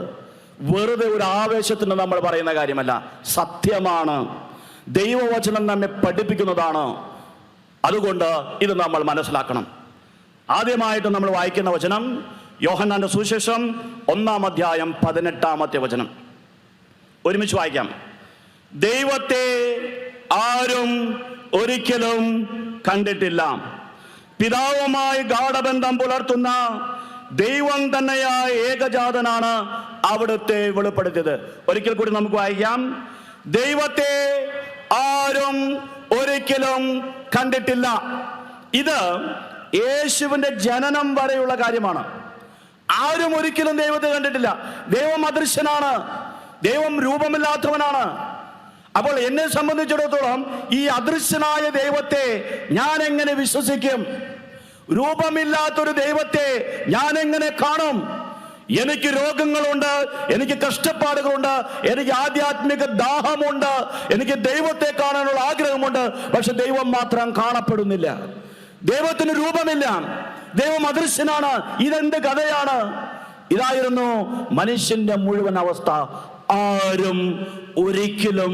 വെറുതെ ഒരു ആവേശത്തിന് നമ്മൾ പറയുന്ന കാര്യമല്ല, സത്യമാണ്. ദൈവവചനം നമ്മെ പഠിപ്പിക്കുന്നതാണ്. അതുകൊണ്ട് ഇത് നമ്മൾ മനസ്സിലാക്കണം. ആദ്യമായിട്ട് നമ്മൾ വായിക്കുന്ന വചനം യോഹന്നാന്റെ സുവിശേഷം 1-ാം അധ്യായം 18-ാമത്തെ വചനം. ഒരുമിച്ച് വായിക്കാം. ദൈവത്തെ ആരും ഒരിക്കലും കണ്ടിട്ടില്ല, പിതാവുമായി ഗാഢബന്ധം പുലർത്തുന്ന ദൈവം തന്നെയായ ഏകജാതനാണ് അവിടുത്തെ വെളിപ്പെടുത്തിയത്. ഒരിക്കൽ കൂടി നമുക്ക് വായിക്കാം. ദൈവത്തെ ആരും ഒരിക്കലും കണ്ടിട്ടില്ല. ഇത് യേശുവിന്റെ ജനനം വരെയുള്ള കാര്യമാണ്. ആരും ഒരിക്കലും ദൈവത്തെ കണ്ടിട്ടില്ല. ദൈവം അദൃശ്യനാണ്, ദൈവം രൂപമില്ലാത്തവനാണ്. അപ്പോൾ എന്നെ സംബന്ധിച്ചിടത്തോളം ഈ അദൃശ്യനായ ദൈവത്തെ ഞാൻ എങ്ങനെ വിശ്വസിക്കും? രൂപമില്ലാത്തൊരു ദൈവത്തെ ഞാൻ എങ്ങനെ കാണും? എനിക്ക് രോഗങ്ങളുണ്ട്, എനിക്ക് കഷ്ടപ്പാടുകളുണ്ട്, എനിക്ക് ആധ്യാത്മിക ദാഹമുണ്ട്, എനിക്ക് ദൈവത്തെ കാണാനുള്ള ആഗ്രഹമുണ്ട്. പക്ഷെ ദൈവം മാത്രം കാണപ്പെടുന്നില്ല, ദൈവത്തിന് രൂപമില്ല, ദൈവം അദൃശ്യനാണ്. ഇതെന്ത് കഥയാണ്? ഇതായിരുന്നു മനുഷ്യന്റെ മുഴുവൻ അവസ്ഥ. ആരും ഒരിക്കലും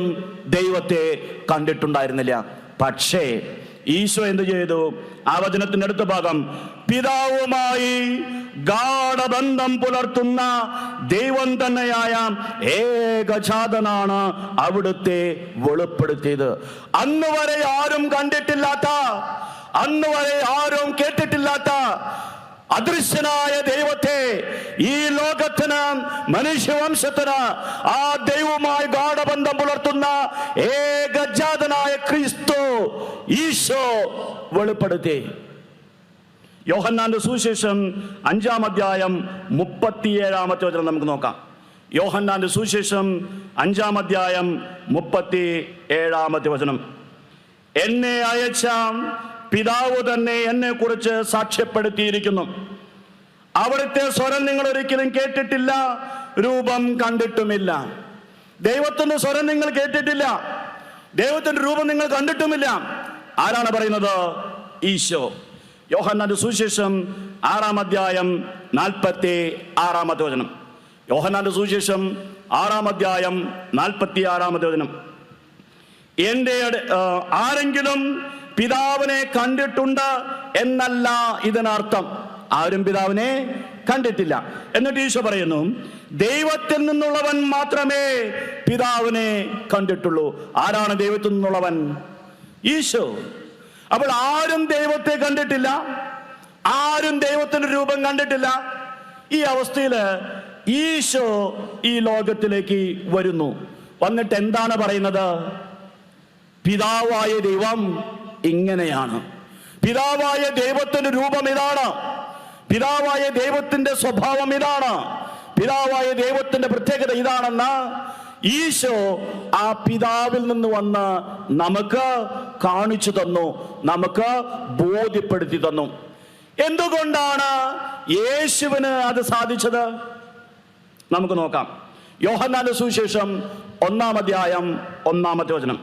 ദൈവത്തെ കണ്ടിട്ടുണ്ടായിരുന്നില്ല. പക്ഷേ ഈശോ എന്ത് ചെയ്തു? ആ വചനത്തിന്റെ അടുത്ത ഭാഗം, പിതാവുമായി ഗാഢബന്ധം പുലർത്തുന്ന ദൈവം തന്നെയായ ഏകജാതനാണ് അവിടുത്തെ വെളിപ്പെടുത്തിയത്. അന്ന് വരെ ആരും കണ്ടിട്ടില്ലാത്ത, അന്ന് വരെ ആരും കേട്ടിട്ടില്ലാത്ത അദൃശ്യനായ ദൈവത്തെ ഈ ലോകത്തിന്, മനുഷ്യവംശത്തിന് ആ ദൈവവുമായി ഗാഢബന്ധം പുലർത്തുന്ന ഏകജാതനായ ക്രിസ്തു ഈശോ വെളിപ്പെടുത്തി. യോഹന്നാന്റെ സുവിശേഷം 5-ാം അധ്യായം 37-ാമത്തെ വചനം നമുക്ക് നോക്കാം. യോഹന്നാന്റെ സുവിശേഷം 5-ാം അധ്യായം 37-ാമത്തെ വചനം. എന്നെ അയച്ച പിതാവ് തന്നെ എന്നെ കുറിച്ച് സാക്ഷ്യപ്പെടുത്തിയിരിക്കുന്നു. അവിടുത്തെ സ്വരം നിങ്ങൾ ഒരിക്കലും കേട്ടിട്ടില്ല, രൂപം കണ്ടിട്ടുമില്ല. ദൈവത്തിന്റെ സ്വരം നിങ്ങൾ കേട്ടിട്ടില്ല, ദൈവത്തിന്റെ രൂപം നിങ്ങൾ കണ്ടിട്ടുമില്ല. ആരാണ് പറയുന്നത്? ഈശോ. യോഹന്നാന്റെ സുവിശേഷം 6-ാം അധ്യായം 46-ാമത്തെ വചനം. യോഹന്നാന്റെ സുവിശേഷം 6-ാം അധ്യായം 46-ാമത്തെ വചനം. എന്റെ ആരെങ്കിലും പിതാവിനെ കണ്ടിട്ടുണ്ട് എന്നല്ല ഇതിനർത്ഥം. ആരും പിതാവിനെ കണ്ടിട്ടില്ല. എന്നിട്ട് ഈശോ പറയുന്നു, ദൈവത്തിൽ നിന്നുള്ളവൻ മാത്രമേ പിതാവിനെ കണ്ടിട്ടുള്ളൂ. ആരാണ് ദൈവത്തിൽ നിന്നുള്ളവൻ? ഈശോ. അപ്പോൾ ആരും ദൈവത്തെ കണ്ടിട്ടില്ല, ആരും ദൈവത്തിന്റെ രൂപം കണ്ടിട്ടില്ല. ഈ അവസ്ഥയിൽ ഈശോ ഈ ലോകത്തിലേക്ക് വരുന്നു. വന്നിട്ട് എന്താണ് പറയുന്നത്? പിതാവായ ദൈവം ഇങ്ങനെയാണ്, പിതാവായ ദൈവത്തിന്റെ രൂപം ഇതാണ്, പിതാവായ ദൈവത്തിന്റെ സ്വഭാവം ഇതാണ്, പിതാവായ ദൈവത്തിന്റെ പ്രത്യേകത ഇതാണെന്ന് ഈശോ ആ പിതാവിൽ നിന്ന് വന്ന് നമുക്ക് കാണിച്ചു തന്നു, നമുക്ക് ബോധ്യപ്പെടുത്തി തന്നു. എന്തുകൊണ്ടാണ് യേശുവിന് അത് സാധിച്ചത്? നമുക്ക് നോക്കാം. യോഹന്നാന്റെ സുവിശേഷം 1-ാം അധ്യായം 1-ാമത്തെ വചനം.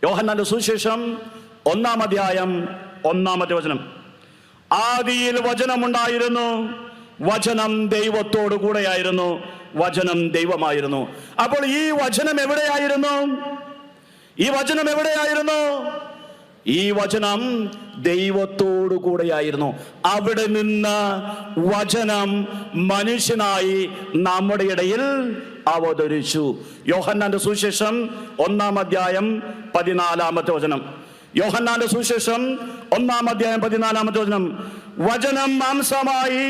യോഹന്നാന്റെ സുവിശേഷം 1-ാം അധ്യായം 1-ാമത്തെ വചനം. ആദിയിൽ വചനമുണ്ടായിരുന്നു, വചനം ദൈവത്തോടു കൂടെയായിരുന്നു, വചനം ദൈവമായിരുന്നു. അപ്പോൾ ഈ വചനം എവിടെയായിരുന്നു? ഈ വചനം എവിടെയായിരുന്നു? ഈ വചനം ദൈവത്തോടു കൂടെയായിരുന്നു. അവിടെ നിന്ന് വചനം മനുഷ്യനായി നമ്മുടെ ഇടയിൽ അവതരിച്ചു. യോഹന്നാന്റെ സുവിശേഷം 1-ാം അധ്യായം 14-ാമത്തെ വചനം. യോഹന്നാന്റെ സുവിശേഷം 1-ാം അധ്യായം 14-ാമത്തെ വചനം. വചനം മാംസമായി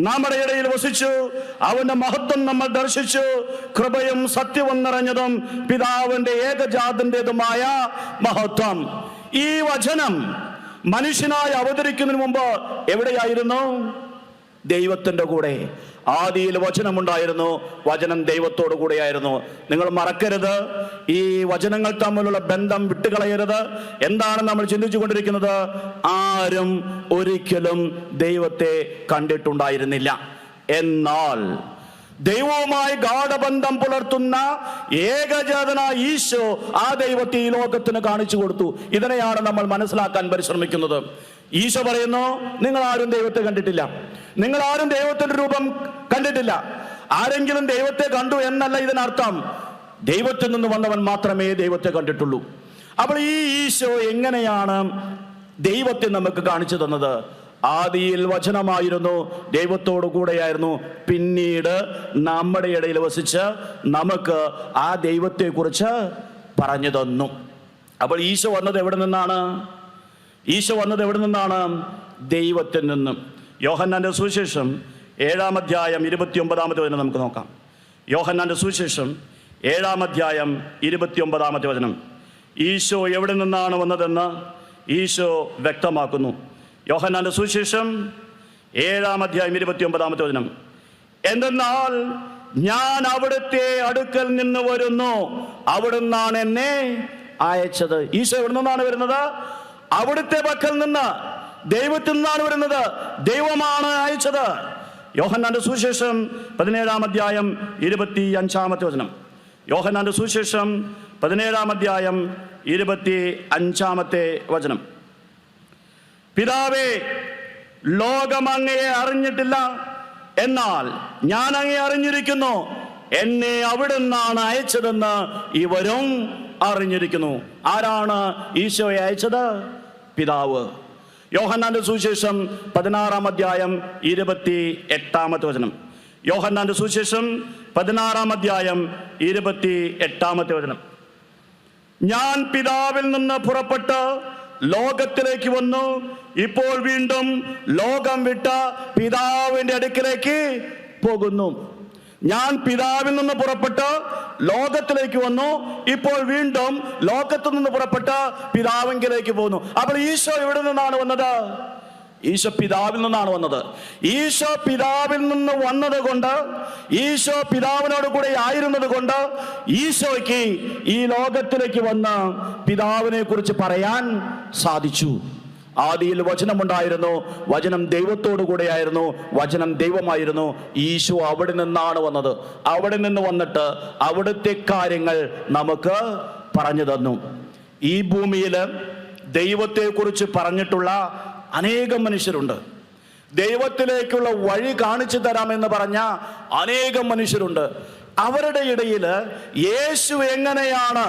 നമ്മുടെ ഇടയിൽ വസിച്ചു, അവന്റെ മഹത്വം നമ്മൾ ദർശിച്ചു, കൃപയും സത്യവും നിറഞ്ഞതും പിതാവിന്റെ ഏകജാതന്റേതുമായ മഹത്വം. ഈ വചനം മനുഷ്യനായി അവതരിക്കുന്നതിന് മുമ്പ് എവിടെയായിരുന്നു? ദൈവത്തിന്റെ കൂടെ. ആദിയിൽ വചനമുണ്ടായിരുന്നു, വചനം ദൈവത്തോടു കൂടെയായിരുന്നു. നിങ്ങൾ മറക്കരുത്, ഈ വചനങ്ങൾ തമ്മിലുള്ള ബന്ധം വിട്ടുകളയരുത്. എന്താണ് നമ്മൾ ചിന്തിച്ചു കൊണ്ടിരിക്കുന്നത്? ആരും ഒരിക്കലും ദൈവത്തെ കണ്ടിട്ടുണ്ടായിരുന്നില്ല. എന്നാൽ ദൈവവുമായി ഗാഢബന്ധം പുലർത്തുന്ന ഏകജാതനായ ഈശോ ആ ദൈവത്തെ ഈ ലോകത്തിന് കാണിച്ചു കൊടുത്തു. ഇതിനെയാണ് നമ്മൾ മനസ്സിലാക്കാൻ പരിശ്രമിക്കുന്നത്. ഈശോ പറയുന്നു, നിങ്ങൾ ആരും ദൈവത്തെ കണ്ടിട്ടില്ല, നിങ്ങൾ ആരും ദൈവത്തിന്റെ രൂപം കണ്ടിട്ടില്ല. ആരെങ്കിലും ദൈവത്തെ കണ്ടു എന്നല്ല ഇതിനർത്ഥം. ദൈവത്തിൽ നിന്ന് വന്നവൻ മാത്രമേ ദൈവത്തെ കണ്ടിട്ടുള്ളൂ. അപ്പോൾ ഈ ഈശോ എങ്ങനെയാണ് ദൈവത്തെ നമുക്ക് കാണിച്ചു തന്നത്? ആദിയിൽ വചനമായിരുന്നു, ദൈവത്തോടു കൂടെയായിരുന്നു, പിന്നീട് നമ്മുടെ ഇടയിൽ വസിച്ച് നമുക്ക് ആ ദൈവത്തെ കുറിച്ച് പറഞ്ഞു തന്നു. അപ്പോൾ ഈശോ വന്നത് എവിടെ നിന്നാണ്? ഈശോ വന്നത് എവിടെ നിന്നാണ്? ദൈവത്തിൽ നിന്നും. യോഹന്നാന്റെ സുവിശേഷം 7-ാം അധ്യായം 29-ാമത്തെ വചനം നമുക്ക് നോക്കാം. യോഹന്നാന്റെ സുവിശേഷം 7-ാം അധ്യായം 29-ാമത്തെ വചനം. ഈശോ എവിടെ നിന്നാണ് വന്നതെന്ന് ഈശോ വ്യക്തമാക്കുന്നു. യോഹന്നാന്റെ സുവിശേഷം 7-ാം അധ്യായം 29-ാമത്തെ വചനം. എന്തെന്നാൽ ഞാൻ അവിടുത്തെ അടുക്കൽ നിന്ന് വരുന്നു, അവിടുന്നാണ് എന്നെ അയച്ചത്. ഈശോ എവിടെ നിന്നാണ് വരുന്നത്? അവിടുത്തെ പക്കൽ നിന്ന്, ദൈവത്തിൽ നിന്നാണ് വരുന്നത്. ദൈവമാണ് അയച്ചത്. യോഹന്നാന്റെ സുവിശേഷം 17-ാം അധ്യായം 25-ാമത്തെ വചനം. യോഹന്നാന്റെ സുവിശേഷം 17-ാം അധ്യായം 25-ാമത്തെ വചനം. പിതാവേ, ലോകം അങ്ങയെ അറിഞ്ഞിട്ടില്ല, എന്നാൽ ഞാൻ അങ്ങയെ അറിഞ്ഞിരിക്കുന്നു. എന്നെ അവിടുന്നാണ് അയച്ചതെന്ന് ഇവരും അറിഞ്ഞിരിക്കുന്നു. ആരാണ് ഈശോയെ അയച്ചത്? പിതാവ്. യോഹന്നാന്റെ സുവിശേഷം 16-ാം അധ്യായം 28-ാമത്തെ വചനം. യോഹന്നാന്റെ സുവിശേഷം 16-ാം അധ്യായം 28-ാമത്തെ വചനം. ഞാൻ പിതാവിൽ നിന്ന് പുറപ്പെട്ട് ലോകത്തിലേക്ക് വന്നു, ഇപ്പോൾ വീണ്ടും ലോകം വിട്ട പിതാവിന്റെ അടുക്കിലേക്ക് പോകുന്നു. ഞാൻ പിതാവിൽ നിന്ന് പുറപ്പെട്ട് ലോകത്തിലേക്ക് വന്നു, ഇപ്പോൾ വീണ്ടും ലോകത്തു നിന്ന് പുറപ്പെട്ട് പിതാവിലേക്ക് പോകുന്നു. അപ്പോൾ ഈശോ എവിടെ നിന്നാണ് വന്നത്? ഈശോ പിതാവിൽ നിന്നാണ് വന്നത്. ഈശോ പിതാവിൽ നിന്ന് വന്നത് കൊണ്ട്, ഈശോ പിതാവിനോട് കൂടെ ആയിരുന്നത് കൊണ്ട് ഈശോയ്ക്ക് ഈ ലോകത്തിലേക്ക് വന്ന് പിതാവിനെ കുറിച്ച് പറയാൻ സാധിച്ചു. ആദിയിൽ വചനമുണ്ടായിരുന്നു, വചനം ദൈവത്തോടു കൂടെയായിരുന്നു, വചനം ദൈവമായിരുന്നു. ഈശോ അവിടെ നിന്നാണ് വന്നത്. അവിടെ നിന്ന് വന്നിട്ട് അവിടുത്തെ കാര്യങ്ങൾ നമുക്ക് പറഞ്ഞു തന്നു. ഈ ഭൂമിയിൽ ദൈവത്തെക്കുറിച്ച് പറഞ്ഞിട്ടുള്ള അനേകം മനുഷ്യരുണ്ട്. ദൈവത്തിലേക്കുള്ള വഴി കാണിച്ചു തരാമെന്ന് പറഞ്ഞ അനേകം മനുഷ്യരുണ്ട്. അവരുടെ ഇടയിൽ യേശു എങ്ങനെയാണ്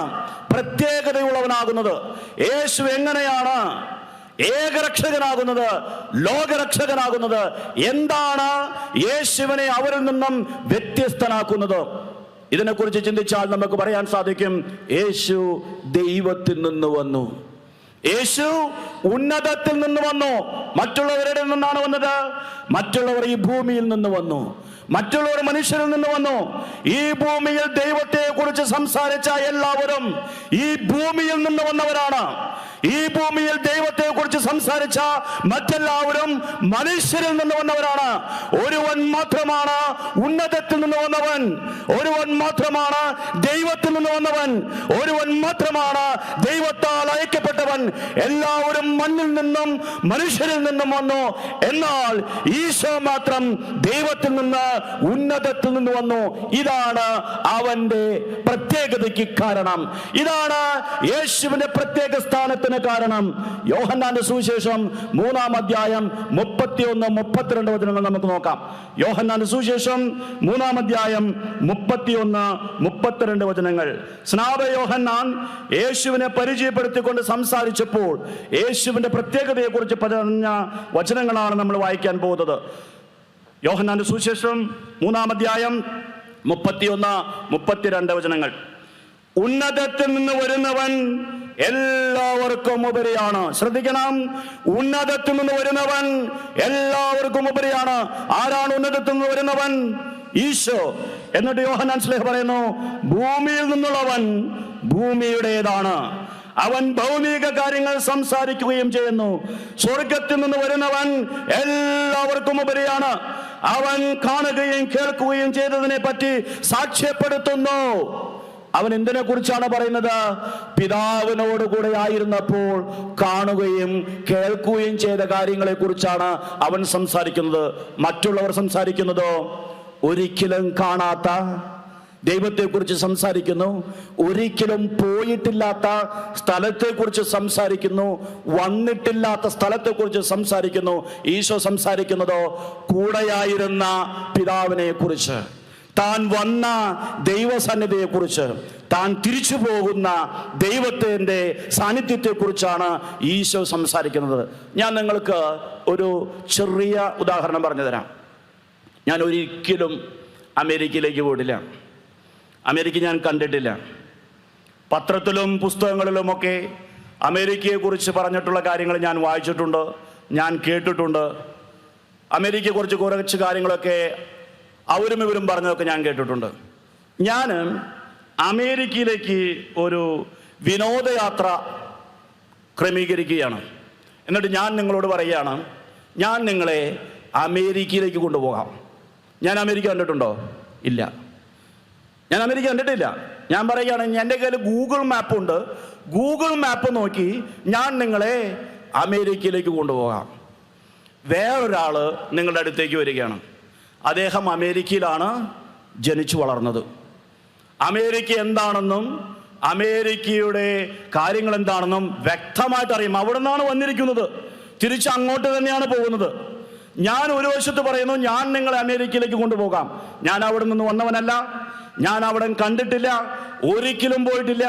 പ്രത്യേകതയുള്ളവനാകുന്നത്, യേശു എങ്ങനെയാണ് ഏകരക്ഷകനാകുന്നത്, ലോകരക്ഷകനാകുന്നത്, എന്താണ് യേശുവിനെ അവരിൽ നിന്നും വ്യത്യസ്തനാക്കുന്നത്, ഇതിനെക്കുറിച്ച് ചിന്തിച്ചാൽ നമുക്ക് പറയാൻ സാധിക്കും, യേശു ദൈവത്തിൽ നിന്ന് വന്നു. യേശു ഉന്നതത്തിൽ നിന്ന് വന്നു. മറ്റുള്ളവരുടെ നിന്നാണ് വന്നത്? മറ്റുള്ളവർ ഈ ഭൂമിയിൽ നിന്ന് വന്നു. മറ്റുള്ളവർ മനുഷ്യരിൽ നിന്ന് വന്നു. ഈ ഭൂമിയിൽ ദൈവത്തെ കുറിച്ച് സംസാരിച്ച എല്ലാവരും ഈ ഭൂമിയിൽ നിന്ന് വന്നവരാണ്. ഈ ഭൂമിയിൽ ദൈവത്തെ കുറിച്ച് സംസാരിച്ച മറ്റെല്ലാവരും മനുഷ്യരിൽ നിന്ന് വന്നവരാണ്. ഒരുവൻ മാത്രമാണ് ഉന്നതത്തിൽ നിന്ന് വന്നവൻ. ഒരുവൻ മാത്രമാണ് ദൈവത്തിൽ നിന്ന് വന്നവൻ. ഒരുവൻ മാത്രമാണ് ദൈവത്താൽ അയക്കപ്പെട്ടവൻ. എല്ലാവരും മണ്ണിൽ നിന്നും മനുഷ്യരിൽ നിന്നും വന്നു. എന്നാൽ ഈശോ മാത്രം ദൈവത്തിൽ നിന്ന് ഉന്നതത്തിൽ നിന്ന് വന്നു. ഇതാണ് അവന്റെ പ്രത്യേകതയ്ക്ക് കാരണം. ഇതാണ് യേശുവിന്റെ പ്രത്യേക സ്ഥാനത്തിന് കാരണം. യോഹന്നാന്റെ സുവിശേഷം 3-ാം അധ്യായം 31-32 വചനങ്ങൾ നമുക്ക് നോക്കാം. യോഹന്നാന്റെ സുവിശേഷം 3-ാം അധ്യായം 31-32 വചനങ്ങൾ. സ്നാപക യോഹന്നാൻ യേശുവിനെ പരിചയപ്പെടുത്തിക്കൊണ്ട് സംസാരിച്ചപ്പോൾ യേശുവിന്റെ പ്രത്യേകതയെ കുറിച്ച് പറഞ്ഞ വചനങ്ങളാണ് നമ്മൾ വായിക്കാൻ പോകുന്നത്. യോഹന്നാന്റെ സുവിശേഷം 3-ാം അധ്യായം 31-32 വചനങ്ങൾ. ഉന്നതത്തിൽ നിന്ന് വരുന്നവൻ എല്ലാവർക്കും ഉപരിയാണ്. ശ്രദ്ധിക്കണം, ഉന്നതത്തിൽ നിന്ന് വരുന്നവൻ എല്ലാവർക്കും ഉപരിയാണ്. ആരാണ് ഉന്നതത്തിൽ നിന്ന് വരുന്നവൻ? ഈശോ. എന്നിട്ട് യോഹന്നാൻ ശ്ലീഹ പറയുന്നു, ഭൂമിയിൽ നിന്നുള്ളവൻ ഭൂമിയുടേതാണ്. അവൻ ഭൗമിക കാര്യങ്ങൾ സംസാരിക്കുകയും ചെയ്യുന്നു. സ്വർഗത്തിൽ നിന്ന് വരുന്നവൻ എല്ലാവർക്കും ഉപരിയാണ്. അവൻ കാണുകയും കേൾക്കുകയും ചെയ്തതിനെ പറ്റി സാക്ഷ്യപ്പെടുത്തുന്നു. അവൻ എന്തിനെ കുറിച്ചാണ് പറയുന്നത്? പിതാവിനോട് കൂടെ ആയിരുന്നപ്പോൾ കാണുകയും കേൾക്കുകയും ചെയ്ത കാര്യങ്ങളെ കുറിച്ചാണ് അവൻ സംസാരിക്കുന്നത്. മറ്റുള്ളവർ സംസാരിക്കുന്നതോ ഒരിക്കലും കാണാത്ത ദൈവത്തെക്കുറിച്ച് സംസാരിക്കുന്നു. ഒരിക്കലും പോയിട്ടില്ലാത്ത സ്ഥലത്തെക്കുറിച്ച് സംസാരിക്കുന്നു. വന്നിട്ടില്ലാത്ത സ്ഥലത്തെക്കുറിച്ച് സംസാരിക്കുന്നു. ഈശോ സംസാരിക്കുന്നതോ കൂടെയായിരുന്ന പിതാവിനെ കുറിച്ച്, താൻ വന്ന ദൈവസന്നിധിയെക്കുറിച്ച്, താൻ തിരിച്ചു പോകുന്ന ദൈവത്തിൻ്റെ സാന്നിധ്യത്തെക്കുറിച്ചാണ് ഈശോ സംസാരിക്കുന്നത്. ഞാൻ നിങ്ങൾക്ക് ഒരു ചെറിയ ഉദാഹരണം പറഞ്ഞു തരാം. ഞാൻ ഒരിക്കലും അമേരിക്കയിലേക്ക് പോയിട്ടില്ല. അമേരിക്ക ഞാൻ കണ്ടിട്ടില്ല. പത്രത്തിലും പുസ്തകങ്ങളിലുമൊക്കെ അമേരിക്കയെക്കുറിച്ച് പറഞ്ഞിട്ടുള്ള കാര്യങ്ങൾ ഞാൻ വായിച്ചിട്ടുണ്ട്, ഞാൻ കേട്ടിട്ടുണ്ട്. അമേരിക്കയെക്കുറിച്ച് കുറച്ച് കാര്യങ്ങളൊക്കെ അവരും ഇവരും പറഞ്ഞതൊക്കെ ഞാൻ കേട്ടിട്ടുണ്ട്. ഞാൻ അമേരിക്കയിലേക്ക് ഒരു വിനോദയാത്ര ക്രമീകരിക്കുകയാണ്. എന്നിട്ട് ഞാൻ നിങ്ങളോട് പറയുകയാണ്, ഞാൻ നിങ്ങളെ അമേരിക്കയിലേക്ക് കൊണ്ടുപോകാം. ഞാൻ അമേരിക്ക കണ്ടിട്ടുണ്ടോ? ഇല്ല, ഞാൻ അമേരിക്ക കണ്ടിട്ടില്ല. ഞാൻ പറയുകയാണ്, എൻ്റെ കയ്യിൽ ഗൂഗിൾ മാപ്പുണ്ട്. ഗൂഗിൾ മാപ്പ് നോക്കി ഞാൻ നിങ്ങളെ അമേരിക്കയിലേക്ക് കൊണ്ടുപോകാം. വേറൊരാൾ നിങ്ങളുടെ അടുത്തേക്ക് വരികയാണ്. അദ്ദേഹം അമേരിക്കയിലാണ് ജനിച്ചു വളർന്നത്. അമേരിക്ക എന്താണെന്നും അമേരിക്കയുടെ കാര്യങ്ങൾ എന്താണെന്നും വ്യക്തമായിട്ട് അറിയും. അവിടെ നിന്നാണ് വന്നിരിക്കുന്നത്, തിരിച്ച് അങ്ങോട്ട് തന്നെയാണ് പോകുന്നത്. ഞാൻ ഒരു വശത്ത് പറയുന്നു, ഞാൻ നിങ്ങളെ അമേരിക്കയിലേക്ക് കൊണ്ടുപോകാം. ഞാൻ അവിടെ നിന്ന് വന്നവനല്ല, ഞാൻ അവിടെ കണ്ടിട്ടില്ല, ഒരിക്കലും പോയിട്ടില്ല.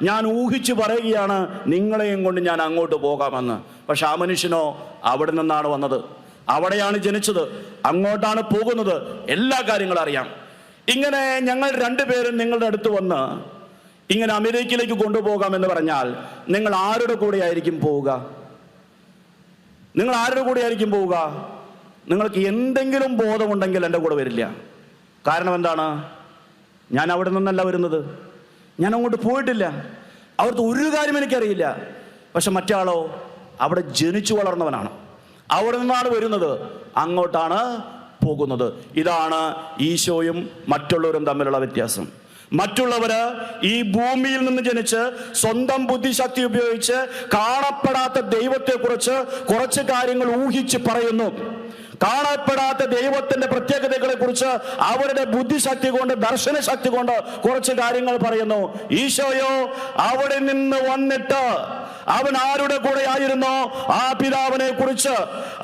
ഞാൻ ഊഹിച്ച് പറയുകയാണ്, നിങ്ങളെയും കൊണ്ട് ഞാൻ അങ്ങോട്ട് പോകാമെന്ന്. പക്ഷെ ആ മനുഷ്യനോ അവിടെ നിന്നാണ് വന്നത്, അവിടെയാണ് ജനിച്ചത്, അങ്ങോട്ടാണ് പോകുന്നത്, എല്ലാ കാര്യങ്ങളും അറിയാം. ഇങ്ങനെ ഞങ്ങൾ രണ്ടുപേരും നിങ്ങളുടെ അടുത്ത് വന്ന് ഇങ്ങനെ അമേരിക്കയിലേക്ക് കൊണ്ടുപോകാമെന്ന് പറഞ്ഞാൽ നിങ്ങൾ ആരുടെ കൂടെ ആയിരിക്കും പോവുക? നിങ്ങൾ ആരുടെ കൂടെ ആയിരിക്കും പോവുക? നിങ്ങൾക്ക് എന്തെങ്കിലും ബോധമുണ്ടെങ്കിൽ എൻ്റെ കൂടെ വരില്ല. കാരണം എന്താണ്? ഞാൻ അവിടെ നിന്നല്ല വരുന്നത്, ഞാൻ അങ്ങോട്ട് പോയിട്ടില്ല, അവിടുത്തെ ഒരു കാര്യം എനിക്കറിയില്ല. പക്ഷെ മറ്റേ ആളോ അവിടെ ജനിച്ചു വളർന്നവനാണ്, അവിടെ നിന്നാണ് വരുന്നത്, അങ്ങോട്ടാണ് പോകുന്നത്. ഇതാണ് ഈശോയും മറ്റുള്ളവരും തമ്മിലുള്ള വ്യത്യാസം. മറ്റുള്ളവര് ഈ ഭൂമിയിൽ നിന്ന് ജനിച്ച് സ്വന്തം ബുദ്ധിശക്തി ഉപയോഗിച്ച് കാണപ്പെടാത്ത ദൈവത്തെക്കുറിച്ച് കുറച്ച് കാര്യങ്ങൾ ഊഹിച്ച് പറയുന്നു. കാണപ്പെടാത്ത ദൈവത്തിന്റെ പ്രത്യേകതകളെ കുറിച്ച് അവരുടെ ബുദ്ധിശക്തി കൊണ്ട്, ദർശനശക്തി കൊണ്ട് കുറച്ച് കാര്യങ്ങൾ പറയുന്നു. ഈശോയോ അവിടെ നിന്ന് വന്നിട്ട് അവൻ ആരുടെ കൂടെ ആയിരുന്നോ ആ പിതാവിനെ കുറിച്ച്,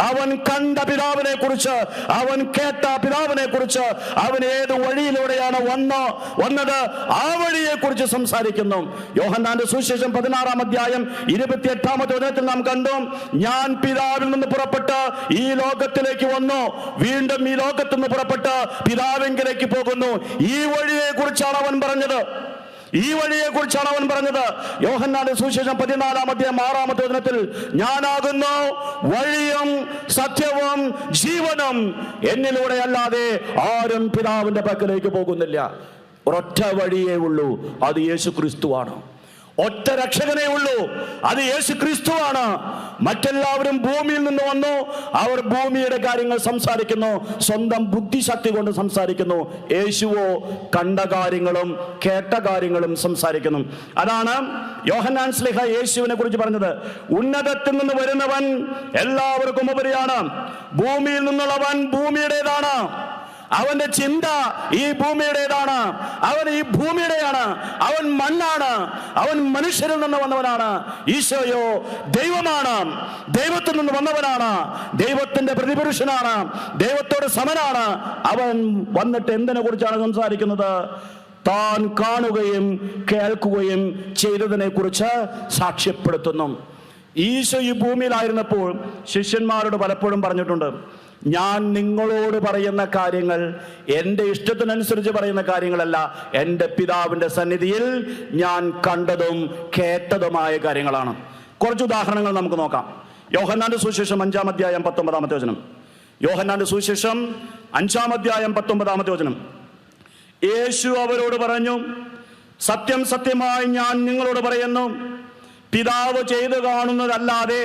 അവൻ കണ്ട പിതാവിനെ കുറിച്ച്, അവൻ കേട്ട പിതാവിനെ കുറിച്ച്, അവൻ ഏത് വഴിയിലൂടെയാണ് വന്നത് ആ വഴിയെ കുറിച്ച് സംസാരിക്കുന്നു. യോഹന്നാന്റെ സുവിശേഷം 16-ാം അധ്യായം 28-ാമത്തെ വചനത്തിൽ നാം കണ്ടു, ഞാൻ പിതാവിൽ നിന്ന് പുറപ്പെട്ട് ഈ ലോകത്തിലേക്ക് വന്നു, വീണ്ടും ഈ ലോകത്തു നിന്ന് പുറപ്പെട്ട് പിതാവിങ്കലേക്ക് പോകുന്നു. ഈ വഴിയെ കുറിച്ചാണ് അവൻ പറഞ്ഞത്. ഈ വഴിയെ കുറിച്ചാണ് അവൻ പറഞ്ഞത്. യോഹന്നാന്റെ സുവിശേഷം 14-ാം അധ്യായം 6-ാമത്തെ വചനത്തിൽ, ഞാനാകുന്നു വഴിയും സത്യവും ജീവനും, എന്നിലൂടെ അല്ലാതെ ആരും പിതാവിന്റെ പക്കലേക്ക് പോകുന്നില്ല. ഒരൊറ്റ വഴിയേ ഉള്ളൂ, അത് യേശു ക്രിസ്തുവാണ്. ഒറ്റ രക്ഷകനേ ഉള്ളൂ, അത് യേശു ക്രിസ്തുവാണ്. മറ്റെല്ലാവരും ഭൂമിയിൽ നിന്ന് വന്നു, അവർ ഭൂമിയുടെ കാര്യങ്ങൾ സംസാരിക്കുന്നു, സ്വന്തം ബുദ്ധിശക്തി കൊണ്ട് സംസാരിക്കുന്നു. യേശുവോ കണ്ട കാര്യങ്ങളും കേട്ട കാര്യങ്ങളും സംസാരിക്കുന്നു. അതാണ് യോഹന്നാൻ ശ്ലീഹ യേശുവിനെ കുറിച്ച് പറഞ്ഞത്, ഉന്നതത്തിൽ നിന്ന് വരുന്നവൻ എല്ലാവർക്കും ഉപരിയാണ്, ഭൂമിയിൽ നിന്നുള്ളവൻ ഭൂമിയുടേതാണ്. അവന്റെ ചിന്ത ഈ ഭൂമിയുടേതാണ്, അവൻ ഈ ഭൂമിയുടെയാണ്, അവൻ മണ്ണാണ്, അവൻ മനുഷ്യരിൽ നിന്ന് വന്നവനാണ്. ഈശോയോ ദൈവമാണ്, ദൈവത്തിൽ നിന്ന് വന്നവനാണ്, ദൈവത്തിന്റെ പ്രതിപുരുഷനാണ്, ദൈവത്തോട് സമനാണ്. അവൻ വന്നിട്ട് എന്തിനെ കുറിച്ചാണ് സംസാരിക്കുന്നത്? താൻ കാണുകയും കേൾക്കുകയും ചെയ്തതിനെ കുറിച്ച് സാക്ഷ്യപ്പെടുത്തുന്നു. ഈശോ ഈ ഭൂമിയിലായിരുന്നപ്പോൾ ശിഷ്യന്മാരോട് പലപ്പോഴും പറഞ്ഞിട്ടുണ്ട്, ഞാൻ നിങ്ങളോട് പറയുന്ന കാര്യങ്ങൾ എൻ്റെ ഇഷ്ടത്തിനനുസരിച്ച് പറയുന്ന കാര്യങ്ങളല്ല, എൻ്റെ പിതാവിൻ്റെ സന്നിധിയിൽ ഞാൻ കണ്ടതും കേട്ടതുമായ കാര്യങ്ങളാണ്. കുറച്ച് ഉദാഹരണങ്ങൾ നമുക്ക് നോക്കാം. യോഹന്നാന്റെ സുവിശേഷം 5-ാം അധ്യായം 19-ാമത്തെ വചനം. യോഹന്നാന്റെ സുവിശേഷം 5-ാം അധ്യായം 19-ാമത്തെ വചനം. യേശു അവരോട് പറഞ്ഞു, സത്യം സത്യമായി ഞാൻ നിങ്ങളോട് പറയുന്നു, പിതാവ് ചെയ്തു കാണുന്നതല്ലാതെ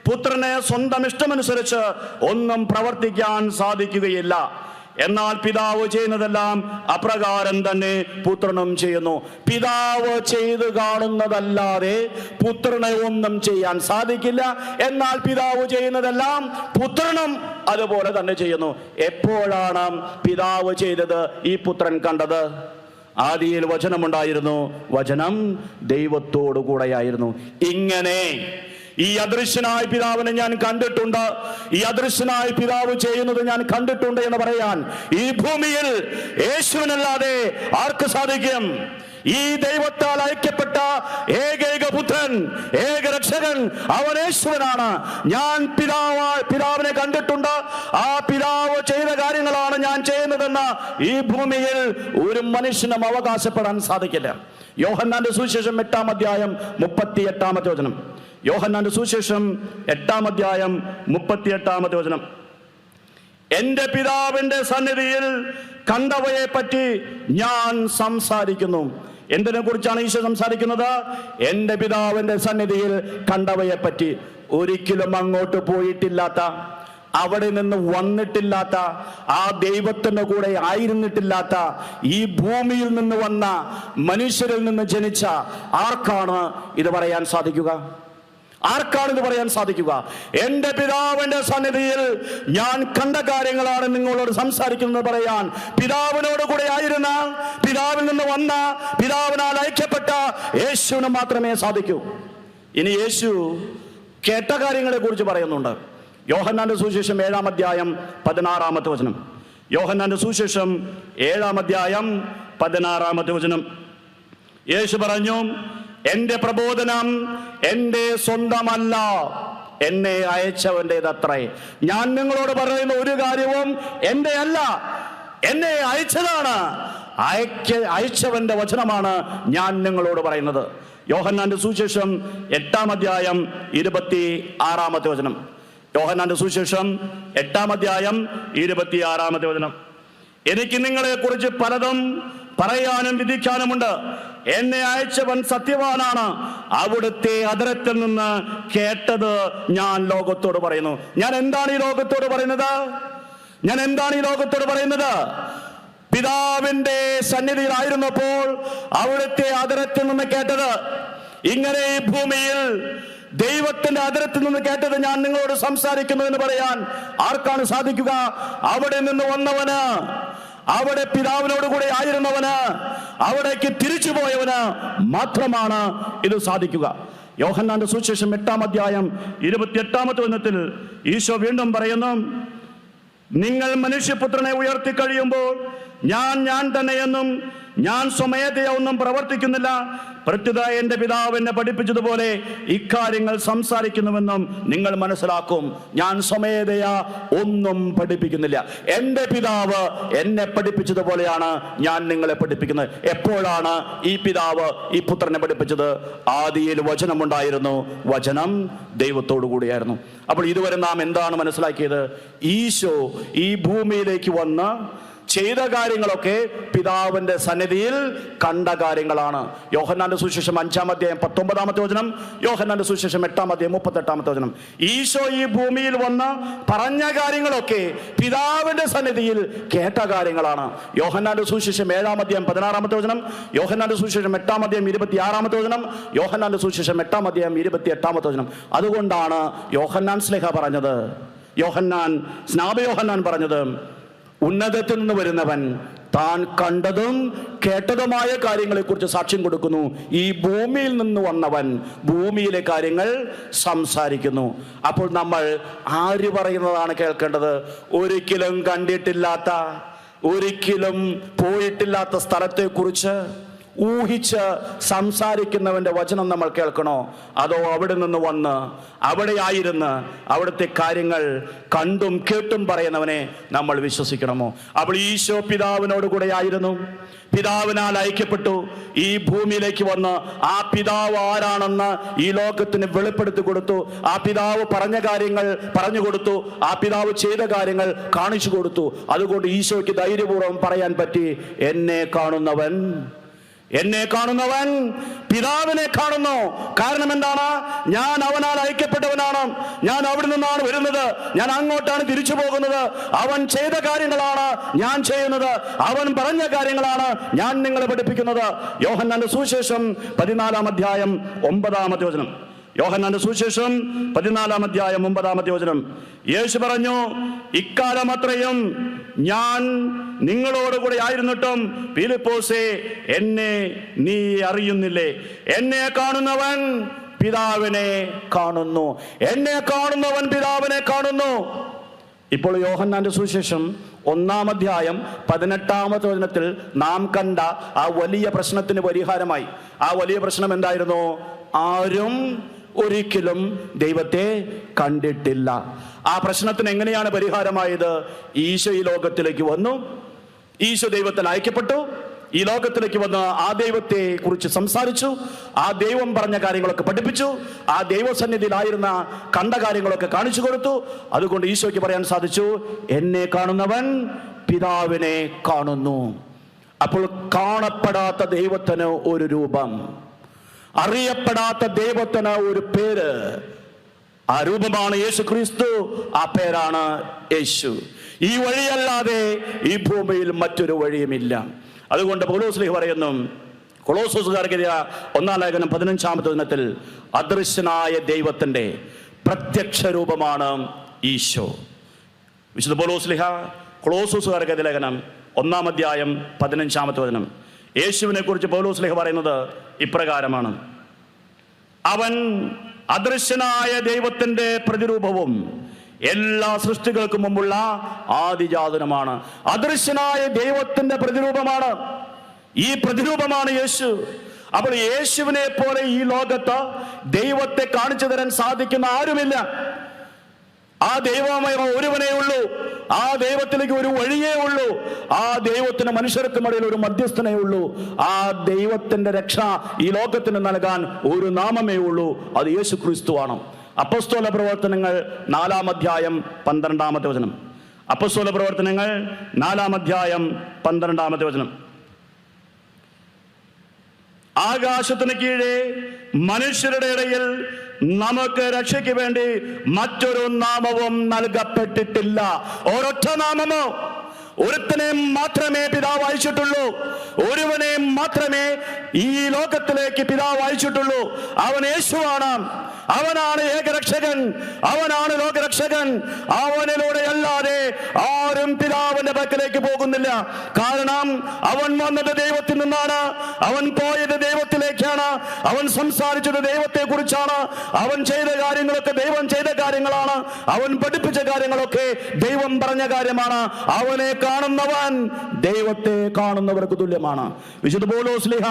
പുത്രനെ സ്വന്തം ഇഷ്ടമനുസരിച്ച് ഒന്നും പ്രവർത്തിക്കാൻ സാധിക്കുകയില്ല. എന്നാൽ പിതാവ് ചെയ്യുന്നതെല്ലാം അപ്രകാരം തന്നെ പുത്രനും ചെയ്യുന്നു. പിതാവ് ചെയ്തു കാണുന്നതല്ലാതെ പുത്രനെ ഒന്നും ചെയ്യാൻ സാധിക്കില്ല. എന്നാൽ പിതാവ് ചെയ്യുന്നതെല്ലാം പുത്രനും അതുപോലെ തന്നെ ചെയ്യുന്നു. എപ്പോഴാണ് പിതാവ് ചെയ്തത് ഈ പുത്രൻ കണ്ടത്? ആദിയിൽ വചനമുണ്ടായിരുന്നു, വചനം ദൈവത്തോടു കൂടെയായിരുന്നു. ഇങ്ങനെ ഈ അദൃശ്യനായ പിതാവിനെ ഞാൻ കണ്ടിട്ടുണ്ട്, ഈ അദൃശ്യനായ പിതാവ് ചെയ്യുന്നത് ഞാൻ കണ്ടിട്ടുണ്ട് എന്ന് പറയാൻ ഈ ഭൂമിയിൽ യേശുവിനല്ലാതെ ആർക്ക് സാധിക്കും? ഈ ദൈവത്താൽ ഐക്യപ്പെട്ട ഏകൈക പുത്രൻ, ഏക രക്ഷകൻ, അവൻ യേശുവനാണ്. ഞാൻ പിതാവിനെ കണ്ടിട്ടുണ്ട്, ആ പിതാവ് ചെയ്ത കാര്യങ്ങളാണ് ഞാൻ ചെയ്യുന്നതെന്ന് ഈ ഭൂമിയിൽ ഒരു മനുഷ്യനും അവകാശപ്പെടാൻ സാധിക്കില്ല. യോഹന്നാന്റെ സുവിശേഷം 8-ാം അധ്യായം 38-ാമത്തെ വചനം. യോഹന്നാന്റെ സുവിശേഷം 8-ാം അധ്യായം 38-ാമത്തെ വചനം. എന്റെ പിതാവിന്റെ സന്നിധിയിൽ കണ്ടവയെ പറ്റി ഞാൻ സംസാരിക്കുന്നു. എന്തിനെ കുറിച്ചാണ് ഈശോ സംസാരിക്കുന്നത്? എന്റെ പിതാവിന്റെ സന്നിധിയിൽ കണ്ടവയെ പറ്റി. ഒരിക്കലും അങ്ങോട്ട് പോയിട്ടില്ലാത്ത, അവിടെ നിന്ന് വന്നിട്ടില്ലാത്ത, ആ ദൈവത്തിന്റെ കൂടെ ആയിരുന്നിട്ടില്ലാത്ത, ഈ ഭൂമിയിൽ നിന്ന് വന്ന മനുഷ്യരിൽ നിന്ന് ജനിച്ച ആർക്കാണ് ഇത് പറയാൻ സാധിക്കുക? ആർക്കാണിത് പറയാൻ സാധിക്കുക? എന്റെ പിതാവിന്റെ സന്നിധിയിൽ ഞാൻ കണ്ട കാര്യങ്ങളാണ് നിങ്ങളോട് സംസാരിക്കുന്നത് പറയാൻ പിതാവിനോട് കൂടെ ആയിരുന്ന, പിതാവിൽ നിന്ന് വന്ന, പിതാവിനാൽ ഐക്യപ്പെട്ട യേശുവിന് മാത്രമേ സാധിക്കൂ. ഇനി യേശു കേട്ട കാര്യങ്ങളെ കുറിച്ച് പറയുന്നുണ്ട്. യോഹന്നാന്റെ സുവിശേഷം 7-ാം അധ്യായം 16-ാമത്തെ വചനം. യോഹന്നാന്റെ സുവിശേഷം 7-ാം അധ്യായം 16-ാമത്തെ വചനം. യേശു പറഞ്ഞു, എന്റെ പ്രബോധനം എന്റെ സ്വന്തമല്ല, എന്നെ അയച്ചവൻ്റെതത്രേ. ഞാൻ നിങ്ങളോട് പറയുന്ന ഒരു കാര്യവും എൻ്റെ അല്ല, എന്നെ അയച്ചതാണ്, അയച്ചവന്റെ വചനമാണ് ഞാൻ നിങ്ങളോട് പറയുന്നത്. യോഹന്നാന്റെ സുവിശേഷം 8-ാം അധ്യായം 26-ാമത്തെ വചനം. യോഹന്നാന്റെ സുവിശേഷം 8-ാം അധ്യായം 26-ാമത്തെ വചനം. എനിക്ക് നിങ്ങളെ കുറിച്ച് പലതും പറയാനും വിധിക്കാനുമുണ്ട്. എന്നെ അയച്ചവൻ സത്യവാനാണ്, അവിടുത്തെ അധരത്തിൽ നിന്ന് കേട്ടത് ഞാൻ ലോകത്തോട് പറയുന്നു. ഞാൻ എന്താണ് ഈ ലോകത്തോട് പറയുന്നത്? പിതാവിന്റെ സന്നിധിയിലായിരുന്നപ്പോൾ അവിടുത്തെ അധരത്തിൽ നിന്ന് കേട്ടത്. ഇങ്ങനെ ഈ ഭൂമിയിൽ ദൈവത്തിന്റെ അധരത്തിൽ നിന്ന് കേട്ടത് ഞാൻ നിങ്ങളോട് സംസാരിക്കുന്നു എന്ന് പറയാൻ ആർക്കാണ് സാധിക്കുക? അവിടെ നിന്ന് വന്നവന്, അവിടെ പിതാവിനോട് കൂടെ ആയിരുന്നവന്, അവിടേക്ക് തിരിച്ചു പോയവന് മാത്രമാണ് ഇത് സാധിക്കുക. യോഹന്നാന്റെ സുവിശേഷം 8-ാം അധ്യായം 28-ാമത്തെ വചനത്തിൽ ഈശോ വീണ്ടും പറയുന്നു, നിങ്ങൾ മനുഷ്യപുത്രനെ ഉയർത്തി കഴിയുമ്പോൾ ഞാൻ തന്നെയെന്നും ഞാൻ സ്വമേധയാ ഒന്നും പ്രവർത്തിക്കുന്നില്ല, പ്രത്യുത എന്റെ പിതാവ് എന്നെ പഠിപ്പിച്ചതുപോലെ ഇക്കാര്യങ്ങൾ സംസാരിക്കുന്നുവെന്നും നിങ്ങൾ മനസ്സിലാക്കും. ഞാൻ സ്വമേധയാ ഒന്നും പഠിപ്പിക്കുന്നില്ല, എന്റെ പിതാവ് എന്നെ പഠിപ്പിച്ചതുപോലെയാണ് ഞാൻ നിങ്ങളെ പഠിപ്പിക്കുന്നത്. എപ്പോഴാണ് ഈ പിതാവ് ഈ പുത്രനെ പഠിപ്പിച്ചത്? ആദിയിൽ വചനമുണ്ടായിരുന്നു, വചനം ദൈവത്തോടു കൂടിയായിരുന്നു. അപ്പോൾ ഇതുവരെ നാം എന്താണ് മനസ്സിലാക്കിയത്? ഈശോ ഈ ഭൂമിയിലേക്ക് വന്ന് ചെയ്ത കാര്യങ്ങളൊക്കെ പിതാവിന്റെ സന്നിധിയിൽ കണ്ട കാര്യങ്ങളാണ്. യോഹന്നാന്റെ സുവിശേഷം 5-ാം അധ്യായം 19-ാമത്തെ വചനം, യോഹന്നാന്റെ സുവിശേഷം 8-ാം അധ്യായം 38-ാമത്തെ വചനം. ഈശോ ഈ ഭൂമിയിൽ വന്ന് പറഞ്ഞ കാര്യങ്ങളൊക്കെ പിതാവിന്റെ സന്നിധിയിൽ കേട്ട കാര്യങ്ങളാണ്. യോഹന്നാന്റെ സുവിശേഷം 7-ാം അധ്യായം 16-ാമത്തെ വചനം, യോഹന്നാന്റെ സുവിശേഷം 8-ാം അധ്യായം 26-ാമത്തെ വചനം, യോഹന്നാന്റെ സുവിശേഷം 8-ാം അധ്യായം 28-ാമത്തെ വചനം. അതുകൊണ്ടാണ് യോഹന്നാൻ സ്ലേഹ പറഞ്ഞത്, സ്നാപയോഹന്നാൻ പറഞ്ഞത്, ഉന്നതത്തിൽ നിന്ന് വരുന്നവൻ താൻ കണ്ടതും കേട്ടതുമായ കാര്യങ്ങളെക്കുറിച്ച് സാക്ഷ്യം കൊടുക്കുന്നു. ഈ ഭൂമിയിൽ നിന്ന് വന്നവൻ ഭൂമിയിലെ കാര്യങ്ങൾ സംസാരിക്കുന്നു. അപ്പോൾ നമ്മൾ ആര് പറയുന്നതാണ് കേൾക്കേണ്ടത്? ഒരിക്കലും കണ്ടിട്ടില്ലാത്ത, ഒരിക്കലും പോയിട്ടില്ലാത്ത സ്ഥലത്തെക്കുറിച്ച് ഊഹിച്ച് സംസാരിക്കുന്നവന്റെ വചനം നമ്മൾ കേൾക്കണോ? അതോ അവിടെ നിന്ന് വന്ന് അവിടെ ആയിരുന്ന് അവിടുത്തെ കാര്യങ്ങൾ കണ്ടും കേട്ടും പറയുന്നവനെ നമ്മൾ വിശ്വസിക്കണമോ? അപ്പോൾ ഈശോ പിതാവിനോട് കൂടെ ആയിരുന്നു, പിതാവിനാൽ അയക്കപ്പെട്ടു, ഈ ഭൂമിയിലേക്ക് വന്ന് ആ പിതാവ് ആരാണെന്ന് ഈ ലോകത്തിന് വെളിപ്പെടുത്തി കൊടുത്തു. ആ പിതാവ് പറഞ്ഞ കാര്യങ്ങൾ പറഞ്ഞു കൊടുത്തു, ആ പിതാവ് ചെയ്ത കാര്യങ്ങൾ കാണിച്ചു കൊടുത്തു. അതുകൊണ്ട് ഈശോയ്ക്ക് ധൈര്യപൂർവ്വം പറയാൻ പറ്റി, എന്നെ കാണുന്നവൻ പിതാവിനെ കാണുന്നു. കാരണം എന്താണ്? ഞാൻ അവനാൽ അയക്കപ്പെട്ടവനാണ്, ഞാൻ അവിടെ നിന്നാണ് വരുന്നത്, ഞാൻ അങ്ങോട്ടാണ് തിരിച്ചു പോകുന്നത്. അവൻ ചെയ്ത കാര്യങ്ങളാണ് ഞാൻ ചെയ്യുന്നത്, അവൻ പറഞ്ഞ കാര്യങ്ങളാണ് ഞാൻ നിങ്ങളെ പഠിപ്പിക്കുന്നത്. യോഹന്നാന്റെ സുവിശേഷം 14-ാം അധ്യായം 9-ാമത്തെ വചനം. യോഹന്നാന്റെ സുവിശേഷം 14-ാം അധ്യായം 9-ാമത്തെ വചനം. യേശു പറഞ്ഞു, ഇക്കാലം അത്രയും ഞാൻ നിങ്ങളോടുകൂടെ ആയിരുന്നിട്ടും ഫിലിപ്പോസേ, എന്നെ നീ അറിയുന്നില്ലേ? എന്നെ കാണുന്നവൻ പിതാവിനെ കാണുന്നു, എന്നെ കാണുന്നവൻ പിതാവിനെ കാണുന്നു. ഇപ്പോൾ യോഹന്നാന്റെ സുവിശേഷം 1-ാം അധ്യായം 18-ാമത്തെ വചനത്തിൽ നാം കണ്ട ആ വലിയ പ്രശ്നത്തിന് പരിഹാരമായി. ആ വലിയ പ്രശ്നം എന്തായിരുന്നു? ആരും ഒരിക്കലും ദൈവത്തെ കണ്ടിട്ടില്ല. ആ പ്രശ്നത്തിന് എങ്ങനെയാണ് പരിഹാരമായത്? ഈശോ ഈ ലോകത്തിലേക്ക് വന്നു, ഈശോ ദൈവത്തിൽ അയക്കപ്പെട്ടു, ഈ ലോകത്തിലേക്ക് വന്ന് ആ ദൈവത്തെ കുറിച്ച് സംസാരിച്ചു, ആ ദൈവം പറഞ്ഞ കാര്യങ്ങളൊക്കെ പഠിപ്പിച്ചു, ആ ദൈവസന്നിധിയിലായിരുന്ന കണ്ട കാര്യങ്ങളൊക്കെ കാണിച്ചു കൊടുത്തു. അതുകൊണ്ട് ഈശോയ്ക്ക് പറയാൻ സാധിച്ചു, എന്നെ കാണുന്നവൻ പിതാവിനെ കാണുന്നു. അപ്പോൾ കാണപ്പെടാത്ത ദൈവത്തിന് ഒരു രൂപം, അറിയപ്പെടാത്ത ദൈവത്തിന് ഒരു പേര്. ആ രൂപമാണ് യേശു ക്രിസ്തു, ആ പേരാണ് യേശു. ഈ വഴിയല്ലാതെ ഈ ഭൂമിയിൽ മറ്റൊരു വഴിയുമില്ല. അതുകൊണ്ട് പൗലോസ് ശ്ലീഹ പറയുന്നു, കൊളോസ്യർക്കെഴുതിയ 1-ാം ലേഖനം 15-ാമത്തെ വചനത്തിൽ, അദൃശ്യനായ ദൈവത്തിന്റെ പ്രത്യക്ഷ രൂപമാണ് ഈശോ. വിശുദ്ധ പൗലോസ് ശ്ലീഹ കൊളോസ്യർക്കെഴുതിയ ലേഖനം 1-ാം അധ്യായം 15-ാമത്തെ വചനം. യേശുവിനെ കുറിച്ച് പൗലോസ് ശ്ലീഹ പറയുന്നത് ഇപ്രകാരമാണ്, അവൻ അദൃശ്യനായ ദൈവത്തിന്റെ പ്രതിരൂപവും എല്ലാ സൃഷ്ടികൾക്കും മുമ്പുള്ള ആദിജാതനുമാണ്. അദൃശ്യനായ ദൈവത്തിന്റെ പ്രതിരൂപമാണ്, ഈ പ്രതിരൂപമാണ് യേശു. അപ്പോൾ യേശുവിനെ പോലെ ഈ ലോകത്ത് ദൈവത്തെ കാണിച്ചു തരാൻ സാധിക്കുന്ന ആരുമില്ല. ആ ദൈവമായ ഒരുവനേ ഉള്ളൂ. ആ ദൈവത്തിലേക്ക് ഒരു വഴിയേ ഉള്ളൂ. ആ ദൈവത്തിന് മനുഷ്യർക്കും ഇടയിൽ ഒരു മധ്യസ്ഥനേ ഉള്ളൂ. ആ ദൈവത്തിന്റെ രക്ഷ ഈ ലോകത്തിന് നൽകാൻ ഒരു നാമമേ ഉള്ളൂ, അത് യേശു ക്രിസ്തുവാണ്. അപ്പോസ്തല പ്രവർത്തനങ്ങൾ 4-ാം അധ്യായം 12-ാമത്തെ വചനം. അപ്പോസ്തല പ്രവർത്തനങ്ങൾ 4-ാം അധ്യായം 12-ാമത്തെ വചനം. ആകാശത്തിന് കീഴെ മനുഷ്യരുടെ ഇടയിൽ നമുക്ക് രക്ഷയ്ക്ക് വേണ്ടി മറ്റൊരു നാമവും നൽകപ്പെട്ടിട്ടില്ല. ഒരൊറ്റ നാമമോ, ഒരുത്തനെ മാത്രമേ പിതാവ് അയച്ചിട്ടുള്ളൂ. ഒരുവനെ മാത്രമേ ഈ ലോകത്തിലേക്ക് പിതാവ് അയച്ചിട്ടുള്ളൂ. അവൻ യേശുവാണ്. അവനാണ് ഏകരക്ഷകൻ. അവനാണ് ലോകരക്ഷകൻ. അവനിലൂടെ അല്ലാതെ ആരും പിതാവിന്റെ പക്കലേക്ക് പോകുന്നില്ല. കാരണം അവൻ വന്നത് ദൈവത്തിൽ നിന്നാണ്. അവൻ പോയത് ദൈവത്തിലേക്കാണ്. അവൻ സംസാരിച്ചത് ദൈവത്തെ കുറിച്ചാണ്. അവൻ ചെയ്ത കാര്യങ്ങളൊക്കെ ദൈവം ചെയ്ത കാര്യങ്ങളാണ്. അവൻ പഠിപ്പിച്ച കാര്യങ്ങളൊക്കെ ദൈവം പറഞ്ഞ കാര്യമാണ്. അവനെ കാണുന്നവൻ ദൈവത്തെ കാണുന്നവർക്ക് തുല്യമാണ്. വിശുദ്ധ പൗലോസ് ശ്ലീഹ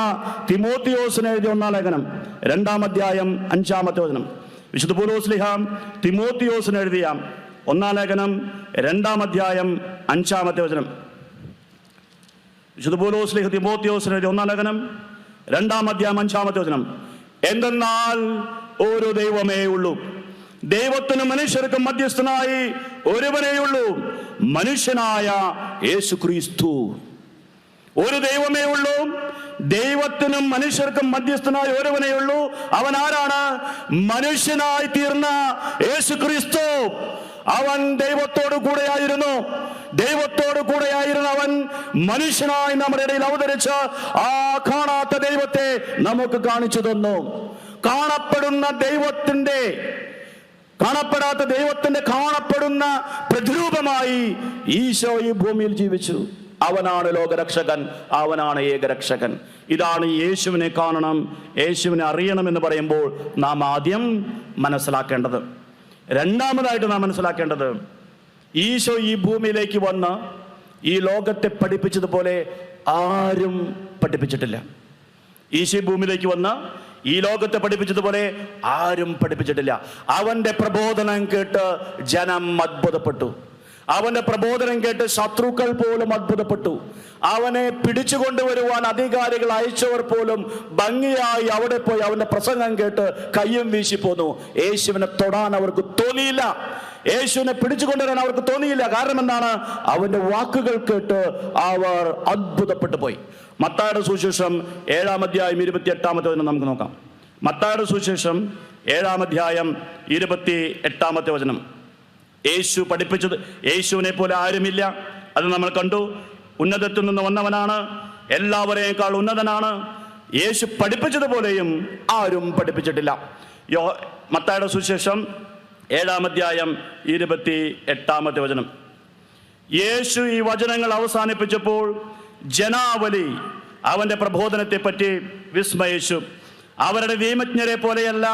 തിമോത്തിയോസിന് എഴുതിയ 1-ാം ലേഖനം 2-ാം അധ്യായം 5-ാമത്തെ വചനം. വിശുദ്ധ പൗലോസ് ശ്ലീഹ തിമോത്തിയോസിന് എഴുതിയ 1-ാം ലേഖനം 2-ാം അധ്യായം 5-ാമത്തെ വചനം. വിശുദ്ധ പൗലോസ് ശ്ലീഹ തിമോത്തിയോസിന് എഴുതിയ 1-ാം ലേഖനം 2-ാം അധ്യായം 5-ാമത്തെ വചനം. എന്തെന്നാൽ ഒരു ദൈവമേ ഉള്ളൂ, ദൈവത്തിനും മനുഷ്യർക്കും മധ്യസ്ഥനായി ഒരുവനേയുള്ളൂ, മനുഷ്യനായ യേശു ക്രിസ്തു. ഒരു ദൈവമേ ഉള്ളൂ, ദൈവത്തിനും മനുഷ്യർക്കും മധ്യസ്ഥനായ ഒരുവനേയുള്ളൂ. അവൻ ആരാണ്? മനുഷ്യനായി തീർന്ന യേശു ക്രിസ്തു. അവൻ ദൈവത്തോടു കൂടെയായിരുന്നു. ദൈവത്തോടു കൂടെയായിരുന്ന അവൻ മനുഷ്യനായി നമ്മുടെ ഇടയിൽ അവതരിച്ച് ആ കാണാത്ത ദൈവത്തെ നമുക്ക് കാണിച്ചു തന്നു. കാണപ്പെടാത്ത ദൈവത്തിന്റെ കാണപ്പെടുന്ന പ്രതിരൂപമായി ഈശോ ഈ ഭൂമിയിൽ ജീവിച്ചു. അവനാണ് ലോകരക്ഷകൻ. അവനാണ് ഏകരക്ഷകൻ. ഇതാണ് യേശുവിനെ കാണണം, യേശുവിനെ അറിയണം എന്ന് പറയുമ്പോൾ നാം ആദ്യം മനസ്സിലാക്കേണ്ടത്. രണ്ടാമതായിട്ട് നാം മനസ്സിലാക്കേണ്ടത്, ഈശോ ഈ ഭൂമിയിലേക്ക് വന്ന് ഈ ലോകത്തെ പഠിപ്പിച്ചതുപോലെ ആരും പഠിപ്പിച്ചിട്ടില്ല. ഈശോ ഭൂമിയിലേക്ക് വന്ന് ഈ ലോകത്തെ പഠിപ്പിച്ചതുപോലെ ആരും പഠിപ്പിച്ചിട്ടില്ല. അവന്റെ പ്രബോധനം കേട്ട് ജനം അത്ഭുതപ്പെട്ടു. അവന്റെ പ്രബോധനം കേട്ട് ശത്രുക്കൾ പോലും അത്ഭുതപ്പെട്ടു. അവനെ പിടിച്ചു കൊണ്ടുവരുവാൻ അധികാരികൾ അയച്ചവർ പോലും ഭംഗിയായി അവിടെ പോയി അവന്റെ പ്രസംഗം കേട്ട് കയ്യും വീശി പോന്നു. യേശുവിനെ തൊടാൻ അവർക്ക് തോന്നിയില്ല. യേശുവിനെ പിടിച്ചു കൊണ്ടുവരാൻ അവർക്ക് തോന്നിയില്ല. കാരണം എന്താണ്? അവന്റെ വാക്കുകൾ കേട്ട് അവർ അത്ഭുതപ്പെട്ടു പോയി. മത്തായിയുടെ സുവിശേഷം 7-ാം അധ്യായം 28-ാമത്തെ വചനം നമുക്ക് നോക്കാം. മത്തായിയുടെ സുവിശേഷം 7-ാം അധ്യായം 28-ാമത്തെ വചനം. യേശു പഠിപ്പിച്ചത്, യേശുവിനെ പോലെ ആരുമില്ല. അത് നമ്മൾ കണ്ടു. ഉന്നതത്തിൽ നിന്ന് വന്നവനാണ്, എല്ലാവരെയേക്കാൾ ഉന്നതനാണ്. യേശു പഠിപ്പിച്ചതുപോലെയും ആരും പഠിപ്പിച്ചിട്ടില്ല. മത്തായിയുടെ സുവിശേഷം 7-ാം അധ്യായം 28-ാമത്തെ വചനം. യേശു ഈ വചനങ്ങൾ അവസാനിപ്പിച്ചപ്പോൾ ജനാവലി അവന്റെ പ്രബോധനത്തെ പറ്റി വിസ്മയിച്ചു. അവരുടെ നിയമജ്ഞരെ പോലെയല്ല,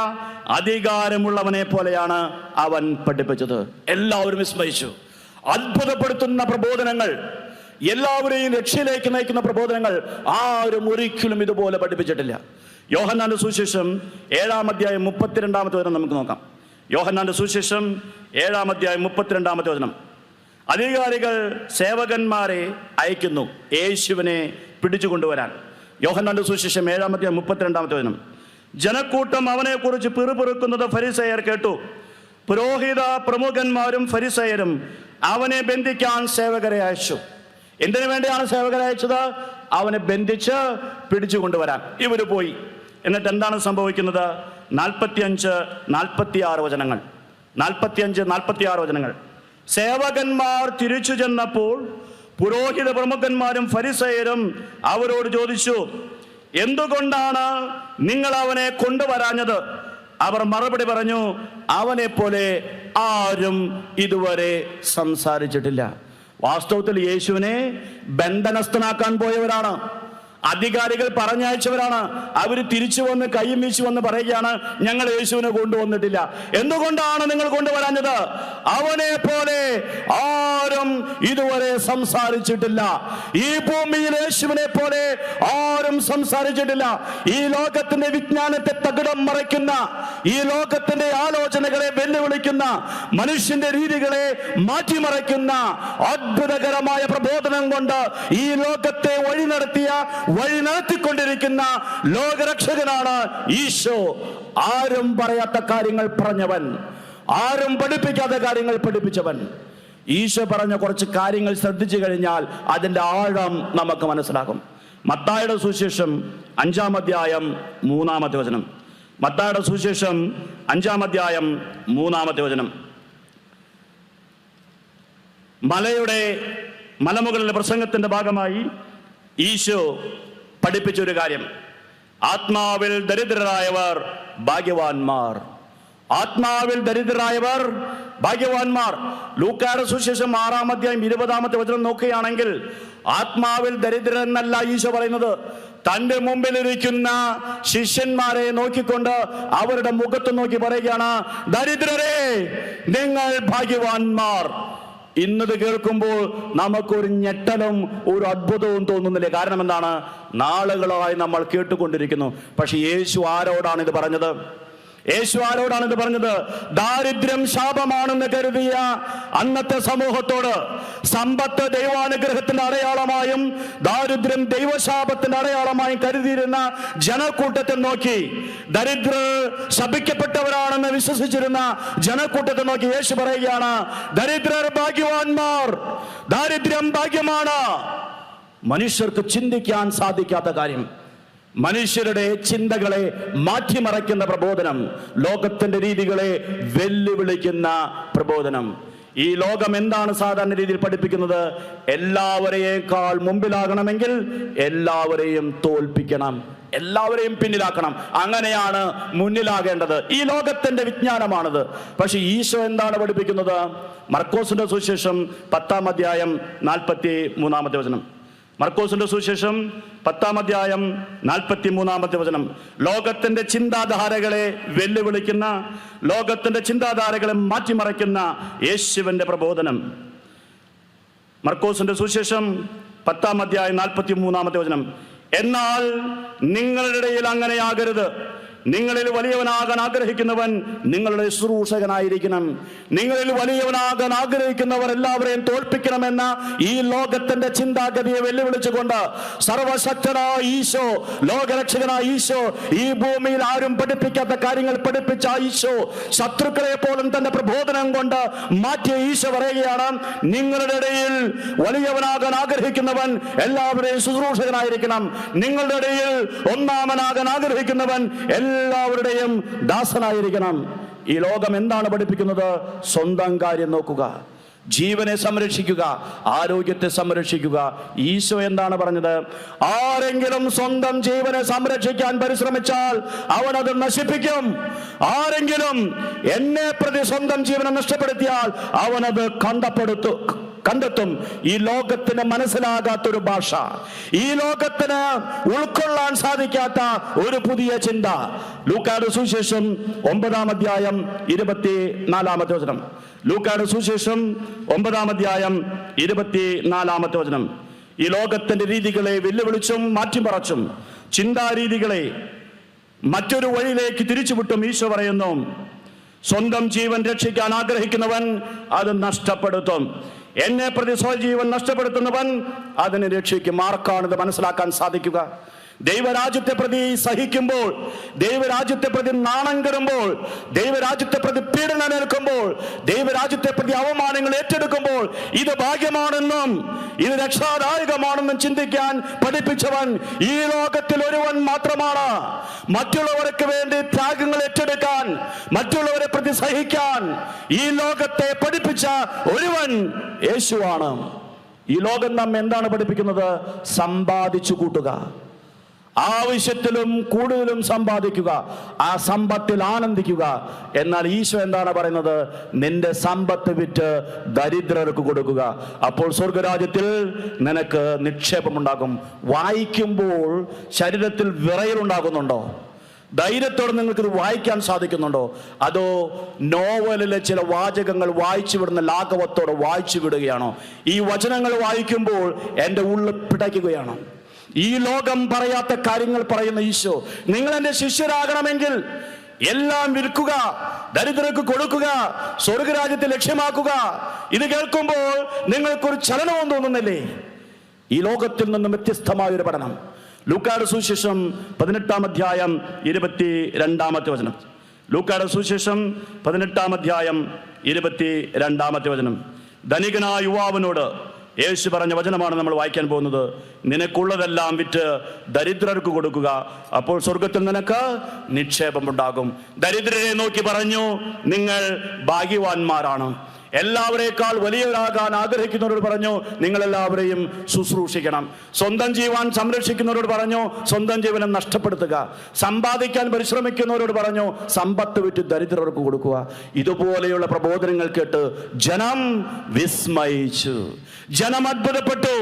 അധികാരമുള്ളവനെ പോലെയാണ് അവൻ പഠിപ്പിച്ചത്. എല്ലാവരും വിസ്മയിച്ചു. അത്ഭുതപ്പെടുത്തുന്ന പ്രബോധനങ്ങൾ, എല്ലാവരെയും രക്ഷയിലേക്ക് നയിക്കുന്ന പ്രബോധനങ്ങൾ ആരും ഒരിക്കലും ഇതുപോലെ പഠിപ്പിച്ചിട്ടില്ല. യോഹന്നാന്റെ സുവിശേഷം 7-ാം അധ്യായം 32-ാമത്തെ വചനം നമുക്ക് നോക്കാം. യോഹന്നാന്റെ സുവിശേഷം 7-ാം അധ്യായം 32-ാമത്തെ വചനം. അധികാരികൾ സേവകന്മാരെ അയക്കുന്നു യേശുവിനെ പിടിച്ചുകൊണ്ടുവരാൻ. യോഹന്നാന്റെ സുവിശേഷം 7-ാം അധ്യായം 32-ാമത്തെ വചനം. ജനക്കൂട്ടം അവനെക്കുറിച്ച് പിറുപിറുക്കുന്നത് ഫരിസേയർ കേട്ടു. പുരോഹിത പ്രമുഖന്മാരും ഫരിസേയരും അവനെ ബന്ധിക്കാൻ സേവകരെ അയച്ചു. എന്തിനു വേണ്ടിയാണ് സേവകരെ അയച്ചത്? അവനെ ബന്ധിച്ച് പിടിച്ചുകൊണ്ടുവരാൻ. ഇവര് പോയി. എന്നിട്ട് എന്താണ് സംഭവിക്കുന്നത്? 45-46 വചനങ്ങൾ. 45-46 വചനങ്ങൾ. സേവകന്മാർ തിരിച്ചു ചെന്നപ്പോൾ പുരോഹിത പ്രമുഖന്മാരും ഫരിസേയരും അവരോട് ചോദിച്ചു, എന്തുകൊണ്ടാണ് നിങ്ങൾ അവനെ കൊണ്ടുവരാഞ്ഞത്? അവർ മറുപടി പറഞ്ഞു, അവനെ പോലെ ആരും ഇതുവരെ സംസാരിച്ചിട്ടില്ല. വാസ്തവത്തിൽ യേശുവിനെ ബന്ധനസ്ഥനാക്കാൻ പോയവരാണ്. അധികാരികൾ പറഞ്ഞയച്ചവരാണ്. അവർ തിരിച്ചു വന്ന് കൈയും വീശി വന്ന് പറയുകയാണ്, ഞങ്ങൾ യേശുവിനെ കൊണ്ടുവന്നിട്ടില്ല. എന്തുകൊണ്ടാണ് നിങ്ങൾ കൊണ്ടുവരാഞ്ഞത്? അവനെ പോലെ ആരും ഇതുവരെ സംസാരിച്ചിട്ടില്ല. ഈ ഭൂമിയിൽ യേശുവിനെ പോലെ ആരും സംസാരിച്ചിട്ടില്ല. ഈ ലോകത്തിന്റെ വിജ്ഞാനത്തെ തകിടം മറിക്കുന്ന, ഈ ലോകത്തിന്റെ ആലോചനകളെ വെല്ലുവിളിക്കുന്ന, മനുഷ്യന്റെ രീതികളെ മാറ്റിമറിക്കുന്ന അത്ഭുതകരമായ പ്രബോധനം കൊണ്ട് ഈ ലോകത്തെ വഴി നടത്തിക്കൊണ്ടിരിക്കുന്ന ലോകരക്ഷകനാണ് ഈശോ. ആരും പറയാത്ത കാര്യങ്ങൾ പറഞ്ഞവൻ, ആരും പഠിപ്പിക്കാത്ത കാര്യങ്ങൾ പഠിപ്പിച്ചവൻ. ഈശോ പറഞ്ഞ കുറച്ച് കാര്യങ്ങൾ ശ്രദ്ധിച്ചു കഴിഞ്ഞാൽ അതിന്റെ ആഴം നമുക്ക് മനസ്സിലാകും. മത്തായിയുടെ സുവിശേഷം 5-ാം അധ്യായം 3-ാമത്തെ വചനം. മത്തായിയുടെ സുവിശേഷം 5-ാം അധ്യായം 3-ാമത്തെ വചനം. മലമുകളിലെ പ്രസംഗത്തിന്റെ ഭാഗമായി ഈശോ പഠിപ്പിച്ചൊരു കാര്യം, ആത്മാവിൽ ദരിദ്രരായവർ ഭാഗ്യവാന്മാർ. ആത്മാവിൽ ദരിദ്രരായവർ ഭാഗ്യവാന്മാർ. ലൂക്കായുടെ സുവിശേഷം 6-ാം അധ്യായം 20-ാമത്തെ വചനം നോക്കുകയാണെങ്കിൽ ആത്മാവിൽ ദരിദ്രൻ എന്നല്ല ഈശോ പറയുന്നത്. തന്റെ മുമ്പിലിരിക്കുന്ന ശിഷ്യന്മാരെ നോക്കിക്കൊണ്ട് അവരുടെ മുഖത്ത് നോക്കി പറയുകയാണ്, ദരിദ്രരെ നിങ്ങൾ ഭാഗ്യവാന്മാർ. ഇന്നത് കേൾക്കുമ്പോൾ നമുക്കൊരു ഞെട്ടലും ഒരു അത്ഭുതവും തോന്നുന്നില്ല. കാരണം എന്താണ്? നാളുകളായി നമ്മൾ കേട്ടുകൊണ്ടിരിക്കുന്നു. പക്ഷെ യേശു ആരോടാണ് ഇത് പറഞ്ഞത്? യേശു ആരോടാണ് ഇത് പറഞ്ഞത്? ദാരിദ്ര്യം ശാപമാണെന്ന് കരുതിയ അന്നത്തെ സമൂഹത്തോട്, സമ്പത്ത് ദൈവാനുഗ്രഹത്തിന്റെ അടയാളമായും ദാരിദ്ര്യം ദൈവശാപത്തിന്റെ അടയാളമായും കരുതിയിരുന്ന ജനക്കൂട്ടത്തെ നോക്കി, ദരിദ്രർ ശപിക്കപ്പെട്ടവരാണെന്ന് വിശ്വസിച്ചിരുന്ന ജനക്കൂട്ടത്തെ നോക്കി യേശു പറയുകയാണ്, ദരിദ്രർ ഭാഗ്യവാന്മാർ. ദാരിദ്ര്യം ഭാഗ്യമാണ്. മനുഷ്യർക്ക് ചിന്തിക്കാൻ സാധിക്കാത്ത കാര്യം, മനുഷ്യരുടെ ചിന്തകളെ മാറ്റിമറിക്കുന്ന പ്രബോധനം, ലോകത്തിന്റെ രീതികളെ വെല്ലുവിളിക്കുന്ന പ്രബോധനം. ഈ ലോകം എന്താണ് സാധാരണ രീതിയിൽ പഠിപ്പിക്കുന്നത്? എല്ലാവരെയേക്കാൾ മുമ്പിലാകണമെങ്കിൽ എല്ലാവരെയും തോൽപ്പിക്കണം, എല്ലാവരെയും പിന്നിലാക്കണം. അങ്ങനെയാണ് മുന്നിലാകേണ്ടത്. ഈ ലോകത്തിന്റെ വിജ്ഞാനമാണത്. പക്ഷെ ഈശോ എന്താണ് പഠിപ്പിക്കുന്നത്? മർക്കോസിന്റെ സുവിശേഷം 10-ാം അധ്യായം 43-ാമത്തെ വചനം. മർക്കോസിന്റെ സുവിശേഷം 10-ാം അധ്യായം 43-ാമത്തെ വചനം. ലോകത്തിന്റെ ചിന്താധാരകളെ വെല്ലുവിളിക്കുന്ന, ലോകത്തിന്റെ ചിന്താധാരകളെ മാറ്റിമറിക്കുന്ന യേശുവിന്റെ പ്രബോധനം. മർക്കോസിന്റെ സുവിശേഷം 10-ാം അധ്യായം 43-ാമത്തെ വചനം. എന്നാൽ നിങ്ങളുടെ ഇടയിൽ അങ്ങനെയാകരുത്. നിങ്ങളിൽ വലിയവനാകാൻ ആഗ്രഹിക്കുന്നവൻ നിങ്ങളുടെ ശുശ്രൂഷകനായിരിക്കണം. നിങ്ങളിൽ വലിയവനാകാൻ ആഗ്രഹിക്കുന്നവർ എല്ലാവരെയും തോൽപ്പിക്കണമെന്ന ഈ ലോകത്തിന്റെ ചിന്താഗതിയെ വെല്ലുവിളിച്ചുകൊണ്ട് സർവശക്തനായ ഈശോ, ലോകരക്ഷകനായ ഈശോ, ഈ ഭൂമിയിൽ ആരും പഠിപ്പിക്കാത്ത കാര്യങ്ങൾ പഠിപ്പിച്ച ഈശോ, ശത്രുക്കളെ പോലും തന്റെ പ്രബോധനം കൊണ്ട് മാറ്റിയ ഈശോ പറയുകയാണ്, നിങ്ങളുടെ ഇടയിൽ വലിയവനാകാൻ ആഗ്രഹിക്കുന്നവൻ എല്ലാവരെയും ശുശ്രൂഷകനായിരിക്കണം. നിങ്ങളുടെ ഇടയിൽ ഒന്നാമനാകാൻ ആഗ്രഹിക്കുന്നവൻ എല്ലാവരുടെയും ദാസനായിരിക്കണം. ഈ ലോകം എന്താണ് പഠിപ്പിക്കുന്നത്? സ്വന്തം കാര്യം നോക്കുക, ജീവനെ സംരക്ഷിക്കുക, ആരോഗ്യത്തെ സംരക്ഷിക്കുക. ഈശോ എന്താണ് പറഞ്ഞത്? ആരെങ്കിലും സ്വന്തം ജീവനെ സംരക്ഷിക്കാൻ പരിശ്രമിച്ചാൽ അവനത് നശിപ്പിക്കും. ആരെങ്കിലും എന്നെ പ്രതി സ്വന്തം ജീവനെ നഷ്ടപ്പെടുത്തിയാൽ അവനത് കണ്ടെത്തും. ഈ ലോകത്തിന് മനസ്സിലാകാത്തൊരു ഭാഷ, ഈ ലോകത്തിന് ഉൾക്കൊള്ളാൻ സാധിക്കാത്ത ഒരു പുതിയ ചിന്ത. ലൂക്കായുടെ സുവിശേഷം 9-ാം അധ്യായം 24-ാമത്തെ വചനം. ലൂക്കായുടെ സുവിശേഷം 9-ാം അധ്യായം 24-ാമത്തെ വചനം. ഈ ലോകത്തിന്റെ രീതികളെ വെല്ലുവിളിച്ചും മാറ്റിമറച്ചും ചിന്താരീതികളെ മറ്റൊരു വഴിയിലേക്ക് തിരിച്ചുവിട്ടും ഈശോ പറയുന്നു, സ്വന്തം ജീവൻ രക്ഷിക്കാൻ ആഗ്രഹിക്കുന്നവൻ അത് നഷ്ടപ്പെടുത്തും. എന്നെ പ്രതി സ്വജീവൻ നഷ്ടപ്പെടുത്തുന്നവൻ അതിനെ രക്ഷിക്കും. ആർക്കാണിത് മനസ്സിലാക്കാൻ സാധിക്കുക? ദൈവരാജ്യത്തെ പ്രതി സഹിക്കുമ്പോൾ, ദൈവരാജ്യത്തെ പ്രതി നാണം കെടുമ്പോൾ, ദൈവരാജ്യത്തെ പ്രതി പീഡനം ഏൽക്കുമ്പോൾ, ദൈവരാജ്യത്തെ പ്രതി അവമാനങ്ങൾ ഏറ്റെടുക്കുമ്പോൾ ഇത് ഭാഗ്യമാണെന്നും ഇത് രക്ഷാദായകമാണെന്നും ചിന്തിക്കാൻ പഠിപ്പിച്ചവൻ ഈ ലോകത്തിൽ ഒരുവൻ മാത്രമാണ്. മറ്റുള്ളവർക്ക് വേണ്ടി ത്യാഗങ്ങൾ ഏറ്റെടുക്കാൻ, മറ്റുള്ളവരെ പ്രതി സഹിക്കാൻ ഈ ലോകത്തെ പഠിപ്പിച്ച ഒരുവൻ യേശുവാണ്. ഈ ലോകം നമ്മെ എന്താണ് പഠിപ്പിക്കുന്നത്? സമ്പാദിച്ചു കൂട്ടുക, ആവശ്യത്തിലും കൂടുതലും സമ്പാദിക്കുക, ആ സമ്പത്തിൽ ആനന്ദിക്കുക. എന്നാൽ ഈശോ എന്താണ് പറയുന്നത്? നിന്റെ സമ്പത്ത് വിറ്റ് ദരിദ്രർക്ക് കൊടുക്കുക, അപ്പോൾ സ്വർഗരാജ്യത്തിൽ നിനക്ക് നിക്ഷേപമുണ്ടാകും. വായിക്കുമ്പോൾ ശരീരത്തിൽ വിറയലുണ്ടാകുന്നുണ്ടോ? ധൈര്യത്തോടെ നിങ്ങൾക്കിത് വായിക്കാൻ സാധിക്കുന്നുണ്ടോ? അതോ നോവലിലെ ചില വാചകങ്ങൾ വായിച്ചു വിടുന്ന ലാഘവത്തോടെ വായിച്ചു വിടുകയാണോ? ഈ വചനങ്ങൾ വായിക്കുമ്പോൾ എൻ്റെ ഉള്ളിൽ പിടയ്ക്കുകയാണോ? ഈ ലോകം പറയാത്ത കാര്യങ്ങൾ പറയുന്ന ഈശോ, നിങ്ങൾ എൻ്റെ ശിഷ്യരാകണമെങ്കിൽ എല്ലാം വിൽക്കുക, ദരിദ്രർക്ക് കൊടുക്കുക, സ്വർഗരാജ്യത്തെ ലക്ഷ്യമാക്കുക. ഇത് കേൾക്കുമ്പോൾ നിങ്ങൾക്കൊരു ചലനവും തോന്നുന്നില്ലേ? ഈ ലോകത്തിൽ നിന്നും വ്യത്യസ്തമായൊരു പഠനം. ലൂക്കായുടെ സുവിശേഷം 18-ാം അധ്യായം 22-ാമത്തെ വചനം. ലൂക്കായുടെ സുവിശേഷം 18-ാം അധ്യായം 22-ാമത്തെ വചനം. ധനികനായ യുവാവിനോട് യേശു പറഞ്ഞ വചനമാണ് നമ്മൾ വായിക്കാൻ പോകുന്നത്. നിനക്കുള്ളതെല്ലാം വിറ്റ് ദരിദ്രർക്ക് കൊടുക്കുക, അപ്പോൾ സ്വർഗത്തിൽ നിനക്ക് നിക്ഷേപമുണ്ടാകും. ദരിദ്രരെ നോക്കി പറഞ്ഞു, നിങ്ങൾ ഭാഗ്യവാന്മാരാണ്. എല്ലാവരേക്കാൾ വലിയവരാകാൻ ആഗ്രഹിക്കുന്നവരോട് പറഞ്ഞു, നിങ്ങളെല്ലാവരെയും ശുശ്രൂഷിക്കണം. സ്വന്തം ജീവൻ സംരക്ഷിക്കുന്നവരോട് പറഞ്ഞു, സ്വന്തം ജീവനം നഷ്ടപ്പെടുത്തുക. സമ്പാദിക്കാൻ പരിശ്രമിക്കുന്നവരോട് പറഞ്ഞു, സമ്പത്ത് വിറ്റ് ദരിദ്രർക്ക് കൊടുക്കുക. ഇതുപോലെയുള്ള പ്രബോധനങ്ങൾ കേട്ട് ജനം വിസ്മയിച്ചു, ജനം അത്ഭുതപ്പെട്ടു.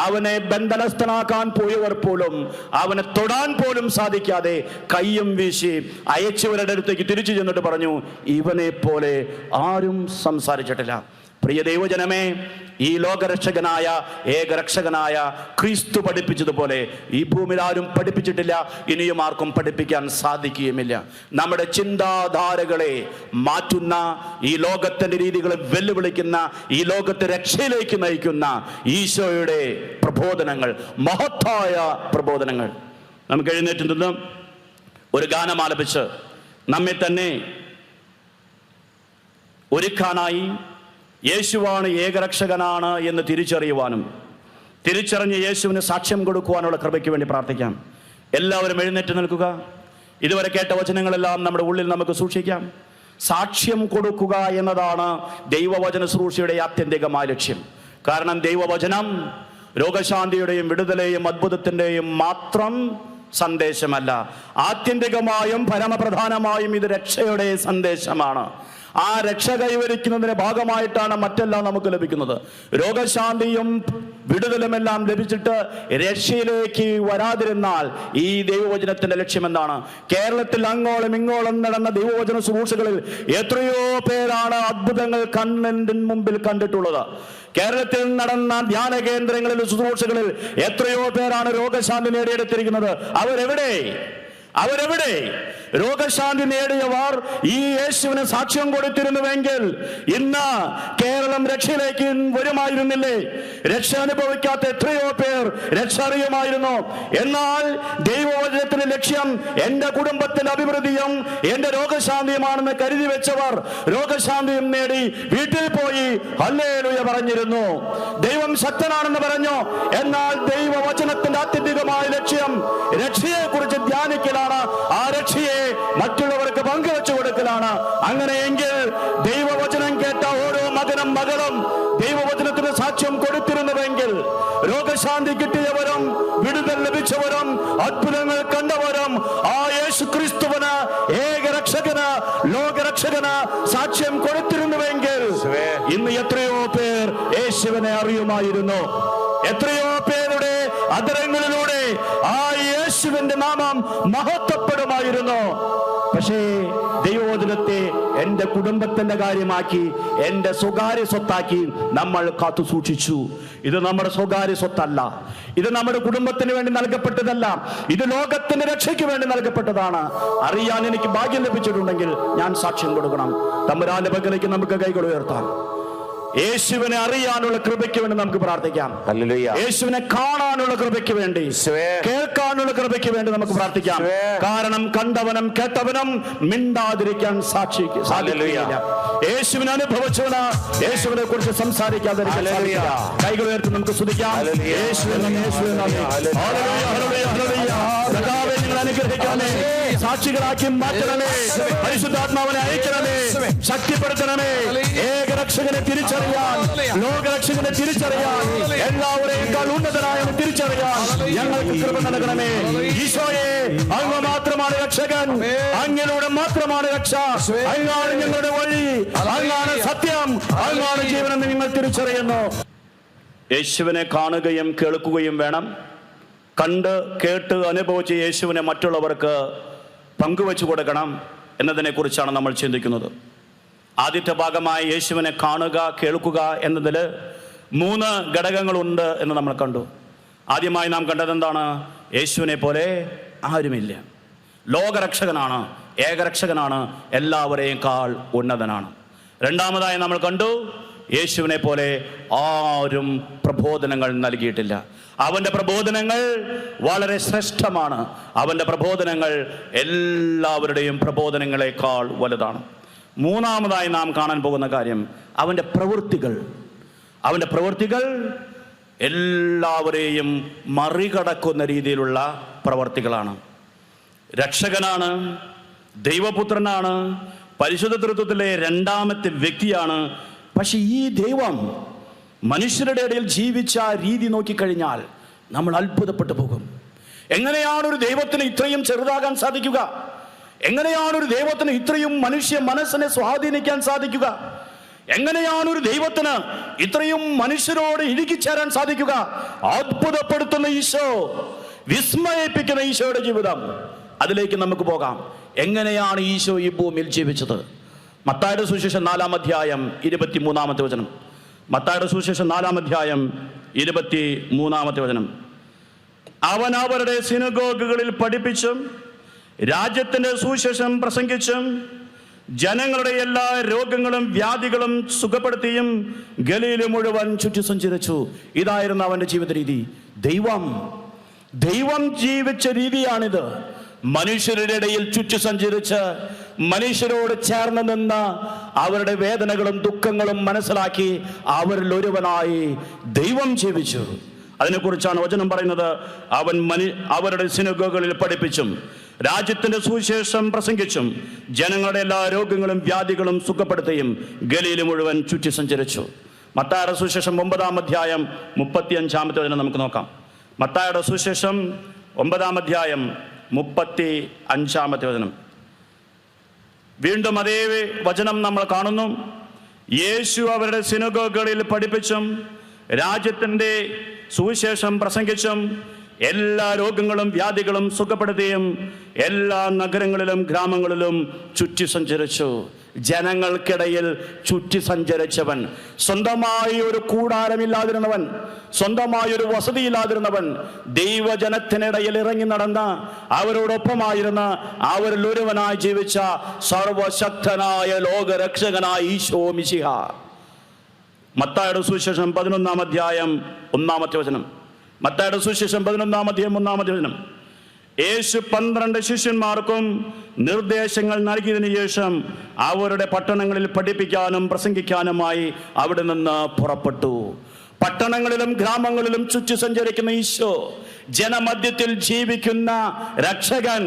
അവനെ ബന്ധനസ്ഥനാക്കാൻ പോയവർ പോലും അവനെ തൊടാൻ പോലും സാധിക്കാതെ കയ്യും വീശി അയച്ചവരുടെ അടുത്തേക്ക് തിരിച്ചു ചെന്നിട്ട് പറഞ്ഞു, ഇവനെ പോലെ ആരും സംസാരിച്ചിട്ടില്ല. പ്രിയ ദൈവജനമേ, ഈ ലോകരക്ഷകനായ ഏകരക്ഷകനായ ക്രിസ്തു പഠിപ്പിച്ചതുപോലെ ഈ ഭൂമിയിൽ ആരും പഠിപ്പിച്ചിട്ടില്ല, ഇനിയും ആർക്കും പഠിപ്പിക്കാൻ സാധിക്കുകയുമില്ല. നമ്മുടെ ചിന്താധാരകളെ മാറ്റുന്ന, ഈ ലോകത്തിന്റെ രീതികളെ വെല്ലുവിളിക്കുന്ന, ഈ ലോകത്തെ രക്ഷയിലേക്ക് നയിക്കുന്ന ഈശോയുടെ പ്രബോധനങ്ങൾ, മഹത്തായ പ്രബോധനങ്ങൾ. നമുക്ക് എഴുന്നേറ്റ് നിന്ന് ഒരു ഗാനം ആലപിച്ച് നമ്മെ തന്നെ ഒരുക്കാനായി യേശുവാണ് ഏകരക്ഷകനാണ് എന്ന് തിരിച്ചറിയുവാനും തിരിച്ചറിഞ്ഞ് യേശുവിന് സാക്ഷ്യം കൊടുക്കുവാനുള്ള കൃപയ്ക്ക് വേണ്ടി പ്രാർത്ഥിക്കാം. എല്ലാവരും എഴുന്നേറ്റ് നിൽക്കുക. ഇതുവരെ കേട്ട വചനങ്ങളെല്ലാം നമ്മുടെ ഉള്ളിൽ നമുക്ക് സൂക്ഷിക്കാം. സാക്ഷ്യം കൊടുക്കുക എന്നതാണ് ദൈവവചന ശുശ്രൂഷയുടെ ആത്യന്തികമായ ലക്ഷ്യം. കാരണം ദൈവവചനം രോഗശാന്തിയുടെയും വിടുതലെയും അത്ഭുതത്തിൻ്റെയും മാത്രം സന്ദേശമല്ല, ആത്യന്തികമായും പരമപ്രധാനമായും ഇത് രക്ഷയുടെ സന്ദേശമാണ്. ആ രക്ഷ കൈവരിക്കുന്നതിന്റെ ഭാഗമായിട്ടാണ് മറ്റെല്ലാം നമുക്ക് ലഭിക്കുന്നത്. രോഗശാന്തിയും വിടുതലുമെല്ലാം ലഭിച്ചിട്ട് രക്ഷയിലേക്ക് വരാതിരുന്നാൽ ഈ ദൈവവചനത്തിന്റെ ലക്ഷ്യം എന്താണ്? കേരളത്തിൽ അങ്ങോളം ഇങ്ങോളം നടന്ന ദൈവവചന ശുശ്രൂഷകളിൽ എത്രയോ പേരാണ് അത്ഭുതങ്ങൾ കണ്ണിന്റെ മുമ്പിൽ കണ്ടിട്ടുള്ളത്. കേരളത്തിൽ നടന്ന ധ്യാന കേന്ദ്രങ്ങളിൽ ശുശ്രൂഷകളിൽ എത്രയോ പേരാണ് രോഗശാന്തി നേടിയെടുത്തിരിക്കുന്നത്. അവരെവിടെ? രോഗശാന്തി നേടിയവർ ഈ യേശുവിന് സാക്ഷ്യം കൊടുത്തിരുന്നുവെങ്കിൽ ഇന്ന് കേരളം രക്ഷയിലേക്ക് വരുമായിരുന്നില്ലേ? രക്ഷ അനുഭവിക്കാത്ത എത്രയോ പേർ രക്ഷ അറിയുമായിരുന്നു. എന്നാൽ ദൈവവചനത്തിന്റെ ലക്ഷ്യം എന്റെ കുടുംബത്തിന്റെ അഭിവൃദ്ധിയും എന്റെ രോഗശാന്തിയുമാണെന്ന് കരുതി വെച്ചവർ രോഗശാന്തിയും നേടി വീട്ടിൽ പോയി ഹല്ലേലൂയ പറഞ്ഞിരുന്നു. ദൈവം ശക്തനാണെന്ന് പറഞ്ഞു. എന്നാൽ ദൈവവചനത്തിന്റെ ആത്യന്തികമായ ലക്ഷ്യം രക്ഷയെ കുറിച്ച് ധ്യാനിക്കലാണ്. ആ രക്ഷയെ മറ്റുള്ളവർക്ക് പങ്കുവെച്ചു കൊടുക്കലാണ്. അങ്ങനെയെങ്കിൽ ദൈവവചനം കേട്ട ഓരോ മകനും മകളും ദൈവവചനത്തിന് സാക്ഷ്യം കൊടുത്തിരുന്നുവെങ്കിൽ രോഗശാന്തി കിട്ടിയവരും വിടുതൽ ലഭിച്ചവരും അത്ഭുതങ്ങൾ കണ്ടവരും ആ യേശു ക്രിസ്തുവിന് ഏകരക്ഷകന് ലോകരക്ഷകന് സാക്ഷ്യം കൊടുത്തിരുന്നുവെങ്കിൽ ഇന്ന് എത്രയോ പേർ യേശുവിനെ അറിയുമായിരുന്നു. എത്രയോ പേരുടെ അധരങ്ങളിലൂടെ ആ യേശുവിന്റെ നാമം മഹത്വപ്പെടുമായിരുന്നു. പക്ഷേ ദൈവവചനത്തെ എന്റെ കുടുംബത്തിന്റെ കാര്യമാക്കി, എന്റെ സ്വകാര്യ സ്വത്താക്കി നമ്മൾ കാത്തു സൂക്ഷിച്ചു. ഇത് നമ്മുടെ സ്വകാര്യ സ്വത്തല്ല, ഇത് നമ്മുടെ കുടുംബത്തിന് വേണ്ടി നൽകപ്പെട്ടതല്ല, ഇത് ലോകത്തിന്റെ രക്ഷയ്ക്ക് വേണ്ടി നൽകപ്പെട്ടതാണ്. അറിയാൻ എനിക്ക് ഭാഗ്യം ലഭിച്ചിട്ടുണ്ടെങ്കിൽ ഞാൻ സാക്ഷ്യം കൊടുക്കണം. തമ്പുരാന്റെ പക്കലേക്ക് നമുക്ക് കൈകൾ ഉയർത്താം. യേശുവിനെ അറിയാനുള്ള കൃപയ്ക്ക് വേണ്ടി നമുക്ക് പ്രാർത്ഥിക്കാം. യേശുവിനെ കാണാനുള്ള കൃപയ്ക്ക് വേണ്ടി, കേൾക്കാനുള്ള കൃപയ്ക്ക് വേണ്ടി നമുക്ക് പ്രാർത്ഥിക്കാം. കാരണം കണ്ടവനും കേട്ടവനും മിണ്ടാതിരിക്കാൻ സാധിക്കുകയില്ല. യേശുവിനെ അനുഭവിച്ചവന് യേശുവിനെ കുറിച്ച് സംസാരിക്കാതെ കൈകൾ ഉയർത്തി നമുക്ക് സ്തുതിക്കാം. അനുഗ്രഹിക്കണമേ, സാക്ഷികളാക്കി മാറ്റണമേ, പരിശുദ്ധാത്മാവിനെ അയക്കണമേ, ശക്തിപ്പെടുത്തണമേ. രക്ഷകനെ തിരിച്ചറിയാൻ, ലോകരക്ഷകനെ തിരിച്ചറിയാൻ, എല്ലാവരെയും ഉന്നതനായ തിരിച്ചറിയാൻ ഞങ്ങൾക്ക് കൃപ നൽകണമേ. ഈശോയെ, അങ്ങ് മാത്രമാണ് രക്ഷകൻ, അങ്ങിലൂടെ മാത്രമാണ് രക്ഷ, അങ്ങാണ് ഞങ്ങളുടെ വഴി, അങ്ങാണ് സത്യം, അങ്ങാണ് ജീവനെന്ന് നിങ്ങൾ തിരിച്ചറിയുന്നു. യേശുവിനെ കാണുകയും കേൾക്കുകയും വേണം. കണ്ട് കേട്ട് അനുഭവിച്ച് യേശുവിനെ മറ്റുള്ളവർക്ക് പങ്കുവെച്ചു കൊടുക്കണം എന്നതിനെ കുറിച്ചാണ് നമ്മൾ ചിന്തിക്കുന്നത്. ആദ്യത്തെ ഭാഗമായി യേശുവിനെ കാണുക, കേൾക്കുക എന്നതിൽ 3 ഘടകങ്ങളുണ്ട് എന്ന് നമ്മൾ കണ്ടു. ആദ്യമായി നാം കണ്ടത് എന്താണ്? യേശുവിനെ പോലെ ആരുമില്ല. ലോകരക്ഷകനാണ്, ഏകരക്ഷകനാണ്, എല്ലാവരെയും കാൾ ഉന്നതനാണ്. രണ്ടാമതായി നമ്മൾ കണ്ടു, യേശുവിനെ പോലെ ആരും പ്രബോധനങ്ങൾ നൽകിയിട്ടില്ല. അവൻ്റെ പ്രബോധനങ്ങൾ വളരെ ശ്രേഷ്ഠമാണ്. അവൻ്റെ പ്രബോധനങ്ങൾ എല്ലാവരുടെയും പ്രബോധനങ്ങളെക്കാൾ വലുതാണ്. മൂന്നാമതായി നാം കാണാൻ പോകുന്ന കാര്യം അവൻ്റെ പ്രവൃത്തികൾ എല്ലാവരെയും മറികടക്കുന്ന രീതിയിലുള്ള പ്രവർത്തികളാണ്. രക്ഷകനാണ്, ദൈവപുത്രനാണ്, പരിശുദ്ധ തൃത്വത്തിലെ 2ാമത്തെ വ്യക്തിയാണ്. പക്ഷെ ഈ ദൈവം മനുഷ്യരുടെ ഇടയിൽ ജീവിച്ച രീതി നോക്കിക്കഴിഞ്ഞാൽ നമ്മൾ അത്ഭുതപ്പെട്ടു പോകും. എങ്ങനെയാണ് ഒരു ദൈവത്തിന് ഇത്രയും ചെറുതാകാൻ സാധിക്കുക? എങ്ങനെയാണ് ഒരു ദൈവത്തിന് ഇത്രയും മനുഷ്യ മനസ്സിനെ സ്വാധീനിക്കാൻ സാധിക്കുക? എങ്ങനെയാണ് ഒരു ദൈവത്തിന് ഇത്രയും മനുഷ്യരോട് ഇഴുകിച്ചേരാൻ സാധിക്കുക? അത്ഭുതപ്പെടുത്തുന്ന ഈശോ, വിസ്മയിപ്പിക്കുന്ന ഈശോയുടെ ജീവിതം, അതിലേക്ക് നമുക്ക് പോകാം. എങ്ങനെയാണ് ഈശോ ഈ ഭൂമിയിൽ ജീവിച്ചത്? മത്തായിയുടെ സുവിശേഷം 4-ാം അധ്യായം 23-ാമത്തെ വചനം. മത്തായിയുടെ സുവിശേഷം 4-ാം അധ്യായം 23-ാമത്തെ വചനം. അവൻ അവരുടെ സിനഗോഗുകളിൽ പഠിപ്പിച്ചും രാജ്യത്തിന്റെ സുവിശേഷം പ്രസംഗിച്ചും ജനങ്ങളുടെ എല്ലാ രോഗങ്ങളും വ്യാധികളും സുഖപ്പെടുത്തിയും ഗലീല മുഴുവൻ ചുറ്റി സഞ്ചരിച്ചു. ഇതായിരുന്നു അവന്റെ ജീവിത രീതി. ദൈവം ജീവിച്ച രീതിയാണിത്. മനുഷ്യരുടെ ഇടയിൽ ചുറ്റി സഞ്ചരിച്ച് മനുഷ്യരോട് ചേർന്ന് നിന്ന് അവരുടെ വേദനകളും ദുഃഖങ്ങളും മനസ്സിലാക്കി അവരിൽ ഒരുവനായി ദൈവം ജീവിച്ചു. അതിനെക്കുറിച്ചാണ് വചനം പറയുന്നത്. അവൻ അവരുടെ സിനഗോഗുകളിൽ പഠിപ്പിച്ചും രാജ്യത്തിന്റെ സുവിശേഷം പ്രസംഗിച്ചും ജനങ്ങളുടെ എല്ലാ രോഗങ്ങളും വ്യാധികളും സുഖപ്പെടുത്തുകയും ഗലീല മുഴുവൻ ചുറ്റി സഞ്ചരിച്ചു. മത്തായിയുടെ സുവിശേഷം 9-ാം അധ്യായം 35-ാമത്തെ വചനം നമുക്ക് നോക്കാം. മത്തായിയുടെ സുവിശേഷം 9-ാം അധ്യായം 35-ാമത്തെ വചനം. വീണ്ടും അതേ വചനം നമ്മൾ കാണുന്നു. യേശു അവരുടെ സിനഗോഗുകളിൽ പഠിപ്പിച്ചും രാജ്യത്തിൻ്റെ സുവിശേഷം പ്രസംഗിച്ചും എല്ലാ രോഗങ്ങളും വ്യാധികളും സുഖപ്പെടുത്തുകയും എല്ലാ നഗരങ്ങളിലും ഗ്രാമങ്ങളിലും ചുറ്റി സഞ്ചരിച്ചു. ജനങ്ങൾക്കിടയിൽ ചുറ്റി സഞ്ചരിച്ചവൻ, സ്വന്തമായി ഒരു കൂടാരമില്ലാതിരുന്നവൻ, സ്വന്തമായി ഒരു വസതിയില്ലാതിരുന്നവൻ, ദൈവജനത്തിനിടയിൽ ഇറങ്ങി നടന്ന അവരോടൊപ്പമായിരുന്ന അവരിൽ ഒരുവനായി ജീവിച്ച സർവശക്തനായ ലോകരക്ഷകനായ ഈശോ മിശിഹ. മത്തായിയുടെ സുവിശേഷം 11-ാം അധ്യായം 1-ാമത്തെ വചനം. മത്തായിയുടെ സുവിശേഷം 11-ാം അധ്യായം 1-ാമത്തെ വചനം. യേശു 12 ശിഷ്യന്മാർക്കും നിർദ്ദേശങ്ങൾ നൽകിയതിനു ശേഷം അവരുടെ പട്ടണങ്ങളിൽ പഠിപ്പിക്കാനും പ്രസംഗിക്കാനുമായി അവിടെ നിന്ന് പുറപ്പെട്ടു. പട്ടണങ്ങളിലും ഗ്രാമങ്ങളിലും ചുറ്റി സഞ്ചരിക്കുന്ന ഈശോ, ജനമധ്യത്തിൽ ജീവിക്കുന്ന രക്ഷകൻ,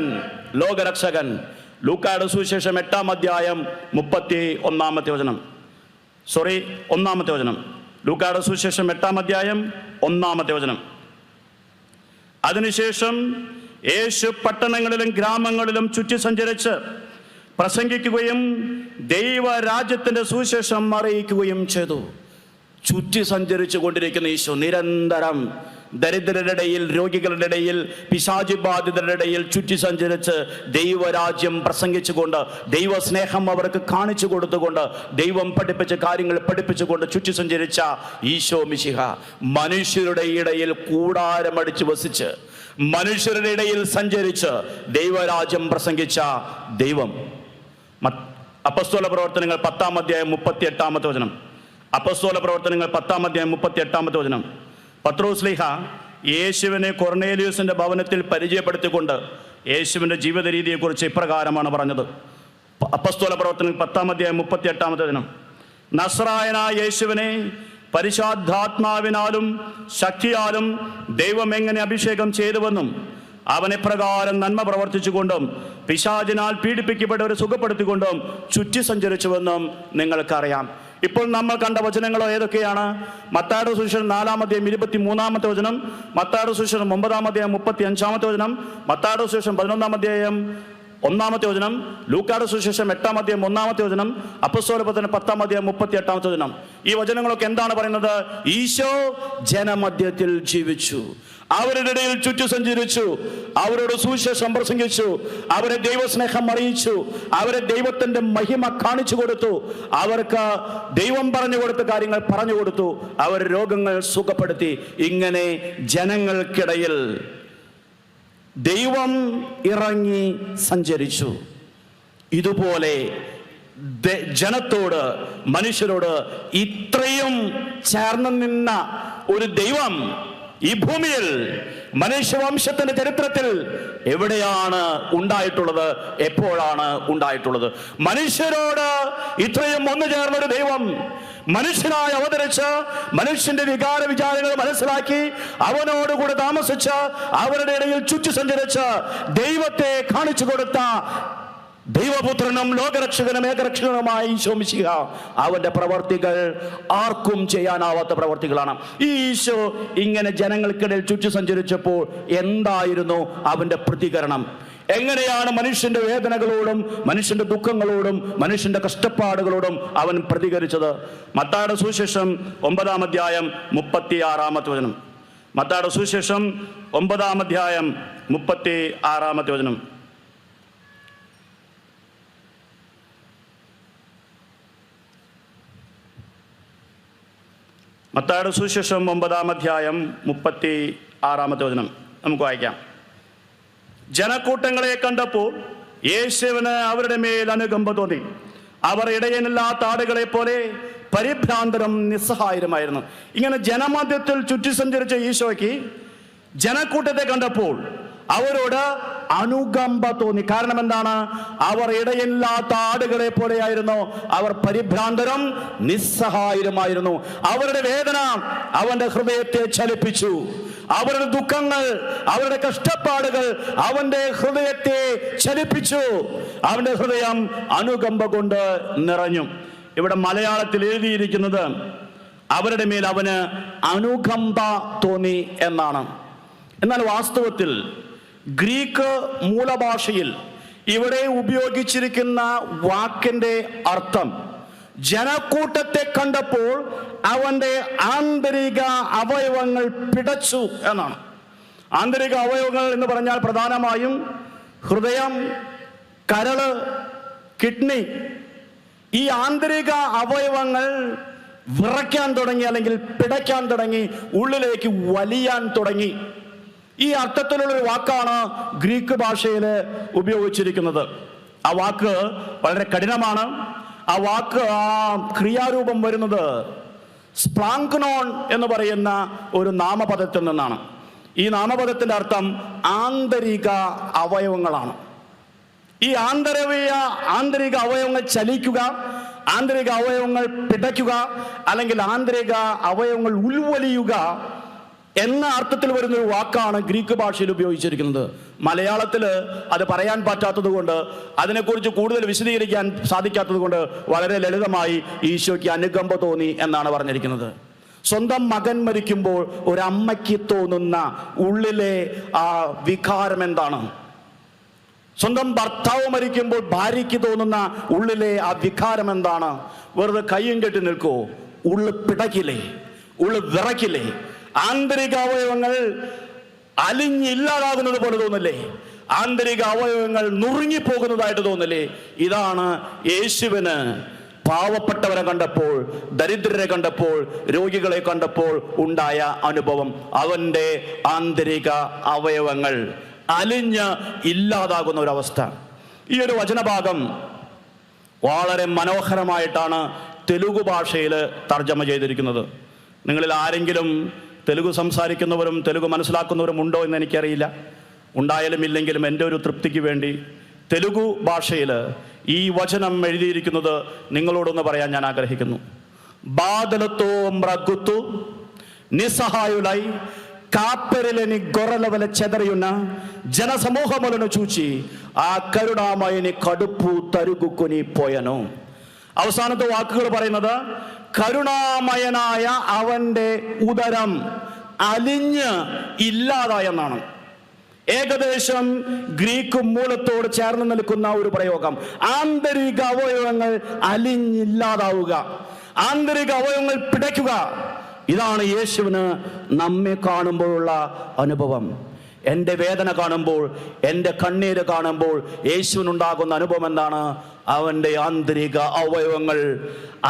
ലോകരക്ഷകൻ. ലൂക്കായുടെ സുവിശേഷം 8-ാം അധ്യായം 31-ാമത്തെ വചനം. 1-ാമത്തെ വചനം. ലൂക്കായുടെ സുവിശേഷം 8-ാം അധ്യായം 1-ാമത്തെ വചനം. അതിനുശേഷം യേശു പട്ടണങ്ങളിലും ഗ്രാമങ്ങളിലും ചുറ്റി സഞ്ചരിച്ച് പ്രസംഗിക്കുകയും ദൈവരാജ്യത്തിന്റെ സുവിശേഷം അറിയിക്കുകയും ചെയ്തു. ചുറ്റി സഞ്ചരിച്ചു കൊണ്ടിരിക്കുന്ന ഈശോ നിരന്തരം ദരിദ്രരുടെ ഇടയിൽ, രോഗികളുടെ ഇടയിൽ, പിശാചി ബാധിതരുടെ ഇടയിൽ ചുറ്റി സഞ്ചരിച്ച് ദൈവരാജ്യം പ്രസംഗിച്ചുകൊണ്ട്, ദൈവസ്നേഹം അവർക്ക് കാണിച്ചു കൊടുത്തുകൊണ്ട്, ദൈവം പഠിപ്പിച്ച കാര്യങ്ങൾ പഠിപ്പിച്ചുകൊണ്ട് ചുറ്റി സഞ്ചരിച്ച ഈശോ മിശിഹ മനുഷ്യരുടെ ഇടയിൽ കൂടാരമടിച്ച് വസിച്ച് മനുഷ്യരുടെ ഇടയിൽ സഞ്ചരിച്ച് ദൈവരാജ്യം പ്രസംഗിച്ച ദൈവം. അപ്പസ്തോല പ്രവർത്തനങ്ങൾ 10-ാം അധ്യായം 38-ാമത്തെ വചനം. അപ്പസ്തോല പ്രവർത്തനങ്ങൾ 10-ാം അധ്യായം 38-ാമത്തെ വചനം. പത്രോസ്ലീഹ യേശുവിനെ കൊർണേലിയൂസിന്റെ ഭവനത്തിൽ പരിചയപ്പെടുത്തിക്കൊണ്ട് യേശുവിന്റെ ജീവിത രീതിയെക്കുറിച്ച് ഇപ്രകാരമാണ് പറഞ്ഞത്. അപ്പസ്തോല പ്രവർത്തനങ്ങൾ 10-ാം അധ്യായം 38-ാമത്തെ വചനം. നസ്രായനായ യേശുവിനെ പരിശുദ്ധാത്മാവിനാലും ശക്തിയാലും ദൈവം എങ്ങനെ അഭിഷേകം ചെയ്തുവെന്നും അവനെ പ്രകാരം നന്മ പ്രവർത്തിച്ചുകൊണ്ടും പിശാചിനാൽ പീഡിപ്പിക്കപ്പെട്ടവരെ സുഖപ്പെടുത്തിക്കൊണ്ടും ചുറ്റി സഞ്ചരിച്ചുവെന്നും നിങ്ങൾക്കറിയാം. ഇപ്പോൾ നമ്മൾ കണ്ട വചനങ്ങളോ ഏതൊക്കെയാണ്? മത്തായിയുടെ സുവിശേഷം 4-ാം അധ്യായം 23-ാമത്തെ വചനം, മത്തായിയുടെ സുവിശേഷം 9-ാം അധ്യായം 35-ാമത്തെ വചനം, മത്തായിയുടെ സുവിശേഷം 11-ാം അധ്യായം 1-ാമത്തെ വചനം, ലൂക്കായുടെ സുവിശേഷം 8-ാം അധ്യായം 1-ാമത്തെ വചനം, അപ്പോസ്തലപ്രവർത്തനം 10-ാം അധ്യായം 38-ാമത്തെ വചനം. ഈ വചനങ്ങളൊക്കെ എന്താണ് പറയുന്നത്? ഈശോ ജനമധ്യത്തിൽ ജീവിച്ചു, അവരുടെ ഇടയിൽ ചുറ്റി സഞ്ചരിച്ചു, അവരോട് സുവിശേഷം പ്രസംഗിച്ചു, അവരെ ദൈവസ്നേഹം അറിയിച്ചു, അവരെ ദൈവത്തിന്റെ മഹിമ കാണിച്ചു കൊടുത്തു, അവർക്ക് ദൈവം പറഞ്ഞു കൊടുത്ത കാര്യങ്ങൾ പറഞ്ഞു കൊടുത്തു, അവർ രോഗങ്ങൾ സുഖപ്പെടുത്തി. ഇങ്ങനെ ജനങ്ങൾക്കിടയിൽ ദൈവം ഇറങ്ങി സഞ്ചരിച്ചു. ഇതുപോലെ ജനത്തോട്, മനുഷ്യരോട് ഇത്രയും ചേർന്ന് നിന്ന ഒരു ദൈവം ഈ ഭൂമിയിൽ മനുഷ്യവംശത്തിന്റെ ചരിത്രത്തിൽ എവിടെയാണ് ഉണ്ടായിട്ടുള്ളത്? എപ്പോഴാണ് ഉണ്ടായിട്ടുള്ളത്? മനുഷ്യരോട് ഇത്രയും ഒന്നു ചേർന്നൊരു ദൈവം മനുഷ്യനായി അവതരിച്ച്, മനുഷ്യന്റെ വികാര വിചാരങ്ങൾ മനസ്സിലാക്കി, അവനോടുകൂടെ താമസിച്ച്, അവരുടെ ഇടയിൽ ചുറ്റി സഞ്ചരിച്ച് ദൈവത്തെ കാണിച്ചു കൊടുത്ത ദൈവപുത്രനും ലോകരക്ഷകനും ഏകരക്ഷകനുമായ ഈശോ മിശിഹ, അവന്റെ പ്രവർത്തികൾ ആർക്കും ചെയ്യാനാവാത്ത പ്രവർത്തികളാണ്. ഈ ഈശോ ഇങ്ങനെ ജനങ്ങൾക്കിടയിൽ ചുറ്റി സഞ്ചരിച്ചപ്പോൾ എന്തായിരുന്നു അവന്റെ പ്രതികരണം? എങ്ങനെയാണ് മനുഷ്യന്റെ വേദനകളോടും മനുഷ്യന്റെ ദുഃഖങ്ങളോടും മനുഷ്യന്റെ കഷ്ടപ്പാടുകളോടും അവൻ പ്രതികരിച്ചത്? മത്തായിയുടെ സുവിശേഷം 9-ാം അധ്യായം 36-ാമത്തെ വചനം. മത്തായിയുടെ സുവിശേഷം 9-ാം അധ്യായം 36-ാമത്തെ വചനം. മത്തായിയുടെ സുവിശേഷം 9-ാം അധ്യായം 36-ാമത്തെ വചനം നമുക്ക് വായിക്കാം. ജനക്കൂട്ടങ്ങളെ കണ്ടപ്പോൾ യേശുവിന് അവരുടെ മേൽ അനുകമ്പ തോന്നി. അവർ ഇടയനില്ലാത്ത ആടുകളെ പോലെ പരിഭ്രാന്തരും നിസ്സഹായരുമായിരുന്നു. ഇങ്ങനെ ജനമധ്യത്തിൽ ചുറ്റി സഞ്ചരിച്ച ഈശോയ്ക്ക് ജനക്കൂട്ടത്തെ കണ്ടപ്പോൾ അവരോട് അനുകമ്പ തോന്നി. കാരണം എന്താണ്? അവർ ഇടയില്ലാത്ത ആടുകളെ പോലെയായിരുന്നു. അവർ പരിഭ്രാന്തരും നിസ്സഹായരുമായിരുന്നു. അവരുടെ വേദന അവന്റെ ഹൃദയത്തെ ചലിപ്പിച്ചു. അവരുടെ ദുഃഖങ്ങൾ, അവരുടെ കഷ്ടപ്പാടുകൾ അവന്റെ ഹൃദയത്തെ ചലിപ്പിച്ചു. അവന്റെ ഹൃദയം അനുകമ്പ കൊണ്ട് നിറഞ്ഞു. ഇവിടെ മലയാളത്തിൽ എഴുതിയിരിക്കുന്നത് അവരുടെ മേൽ അവന് അനുകമ്പ തോന്നി എന്നാണ്. എന്നാൽ വാസ്തവത്തിൽ ഗ്രീക്ക് മൂലഭാഷയിൽ ഇവിടെ ഉപയോഗിച്ചിരിക്കുന്ന വാക്കിന്റെ അർത്ഥം ജനക്കൂട്ടത്തെ കണ്ടപ്പോൾ അവന്റെ ആന്തരിക അവയവങ്ങൾ പിടച്ചു എന്നാണ്. ആന്തരിക അവയവങ്ങൾ എന്ന് പറഞ്ഞാൽ പ്രധാനമായും ഹൃദയം, കരള്, കിഡ്നി. ഈ ആന്തരിക അവയവങ്ങൾ വിറയ്ക്കാൻ തുടങ്ങി, അല്ലെങ്കിൽ പിടയ്ക്കാൻ തുടങ്ങി, ഉള്ളിലേക്ക് വലിയാൻ തുടങ്ങി. ഈ അർത്ഥത്തിലുള്ളൊരു വാക്കാണ് ഗ്രീക്ക് ഭാഷയിൽ ഉപയോഗിച്ചിരിക്കുന്നത്. ആ വാക്ക് വളരെ കഠിനമാണ്. ആ വാക്ക്, ആ ക്രിയാരൂപം വരുന്നത് സ്പ്ലാങ്ക്നോൺ എന്ന് പറയുന്ന ഒരു നാമപദത്തിൽ നിന്നാണ്. ഈ നാമപദത്തിന്റെ അർത്ഥം ആന്തരിക അവയവങ്ങളാണ്. ഈ ആന്തരിക അവയവങ്ങൾ ചലിക്കുക, ആന്തരിക അവയവങ്ങൾ പിടയ്ക്കുക, അല്ലെങ്കിൽ ആന്തരിക അവയവങ്ങൾ ഉൾവലിയുക എന്ന അർത്ഥത്തിൽ വരുന്നൊരു വാക്കാണ് ഗ്രീക്ക് ഭാഷയിൽ ഉപയോഗിച്ചിരിക്കുന്നത്. മലയാളത്തിൽ അത് പറയാൻ പറ്റാത്തത് കൊണ്ട്, അതിനെക്കുറിച്ച് കൂടുതൽ വിശദീകരിക്കാൻ സാധിക്കാത്തത് കൊണ്ട് വളരെ ലളിതമായി ഈശോയ്ക്ക് അനുകമ്പ തോന്നി എന്നാണ് പറഞ്ഞിരിക്കുന്നത്. സ്വന്തം മകൻ മരിക്കുമ്പോൾ ഒരമ്മയ്ക്ക് തോന്നുന്ന ഉള്ളിലെ ആ വികാരം എന്താണ്? സ്വന്തം ഭർത്താവ് മരിക്കുമ്പോൾ ഭാര്യയ്ക്ക് തോന്നുന്ന ഉള്ളിലെ ആ വികാരം എന്താണ്? വെറുതെ കയ്യും കെട്ടി നിൽക്കോ? ഉള്ളു പിടയ്ക്കില്ലേ? ഉള്ളു വിറയ്ക്കില്ലേ? ആന്തരിക അവയവങ്ങൾ അലിഞ്ഞില്ലാതാകുന്നത് പോലെ തോന്നില്ലേ? ആന്തരിക അവയവങ്ങൾ നുറുങ്ങിപ്പോകുന്നതായിട്ട് തോന്നില്ലേ? ഇതാണ് യേശുവിന് പാവപ്പെട്ടവരെ കണ്ടപ്പോൾ, ദരിദ്രരെ കണ്ടപ്പോൾ, രോഗികളെ കണ്ടപ്പോൾ ഉണ്ടായ അനുഭവം. അവന്റെ ആന്തരിക അവയവങ്ങൾ അലിഞ്ഞ് ഇല്ലാതാകുന്ന ഒരവസ്ഥ. ഈ ഒരു വചനഭാഗം വളരെ മനോഹരമായിട്ടാണ് തെലുഗു ഭാഷയിൽ തർജ്ജമ ചെയ്തിരിക്കുന്നത്. നിങ്ങളിൽ ആരെങ്കിലും തെലുഗു സംസാരിക്കുന്നവരും തെലുഗു മനസ്സിലാക്കുന്നവരും ഉണ്ടോ എന്ന് എനിക്കറിയില്ല. ഉണ്ടായാലും ഇല്ലെങ്കിലും എൻ്റെ ഒരു തൃപ്തിക്ക് വേണ്ടി തെലുഗു ഭാഷയിൽ ഈ വചനം എഴുതിയിരിക്കുന്നത് നിങ്ങളോടൊന്ന് പറയാൻ ഞാൻ ആഗ്രഹിക്കുന്നു. బాధలతో మ్రగ్గుతూ నిస్సహాయులై కాపెరిలేని గొర్రెల వలె చెదరియున్న జన సమూహములను చూచి ఆ కరుణామయుని కడుపు తరుగుకొని పోయెను. അവസാനത്തെ വാക്കുകൾ പറയുന്നത് കരുണാമയനായ അവന്റെ ഉദരം അലിഞ്ഞ് ഇല്ലാതായെന്നാണ്. ഏകദേശം ഗ്രീക്ക് മൂലത്തോട് ചേർന്ന് നിൽക്കുന്ന ഒരു പ്രയോഗം. ആന്തരിക അവയവങ്ങൾ അലിഞ്ഞില്ലാതാവുക, ആന്തരിക അവയവങ്ങൾ പിടയ്ക്കുക. ഇതാണ് യേശുവിന് നമ്മെ കാണുമ്പോഴുള്ള അനുഭവം. എൻ്റെ വേദന കാണുമ്പോൾ, എൻ്റെ കണ്ണീര് കാണുമ്പോൾ യേശുവിനുണ്ടാകുന്ന അനുഭവം എന്താണ്? അവൻ്റെ ആന്തരിക അവയവങ്ങൾ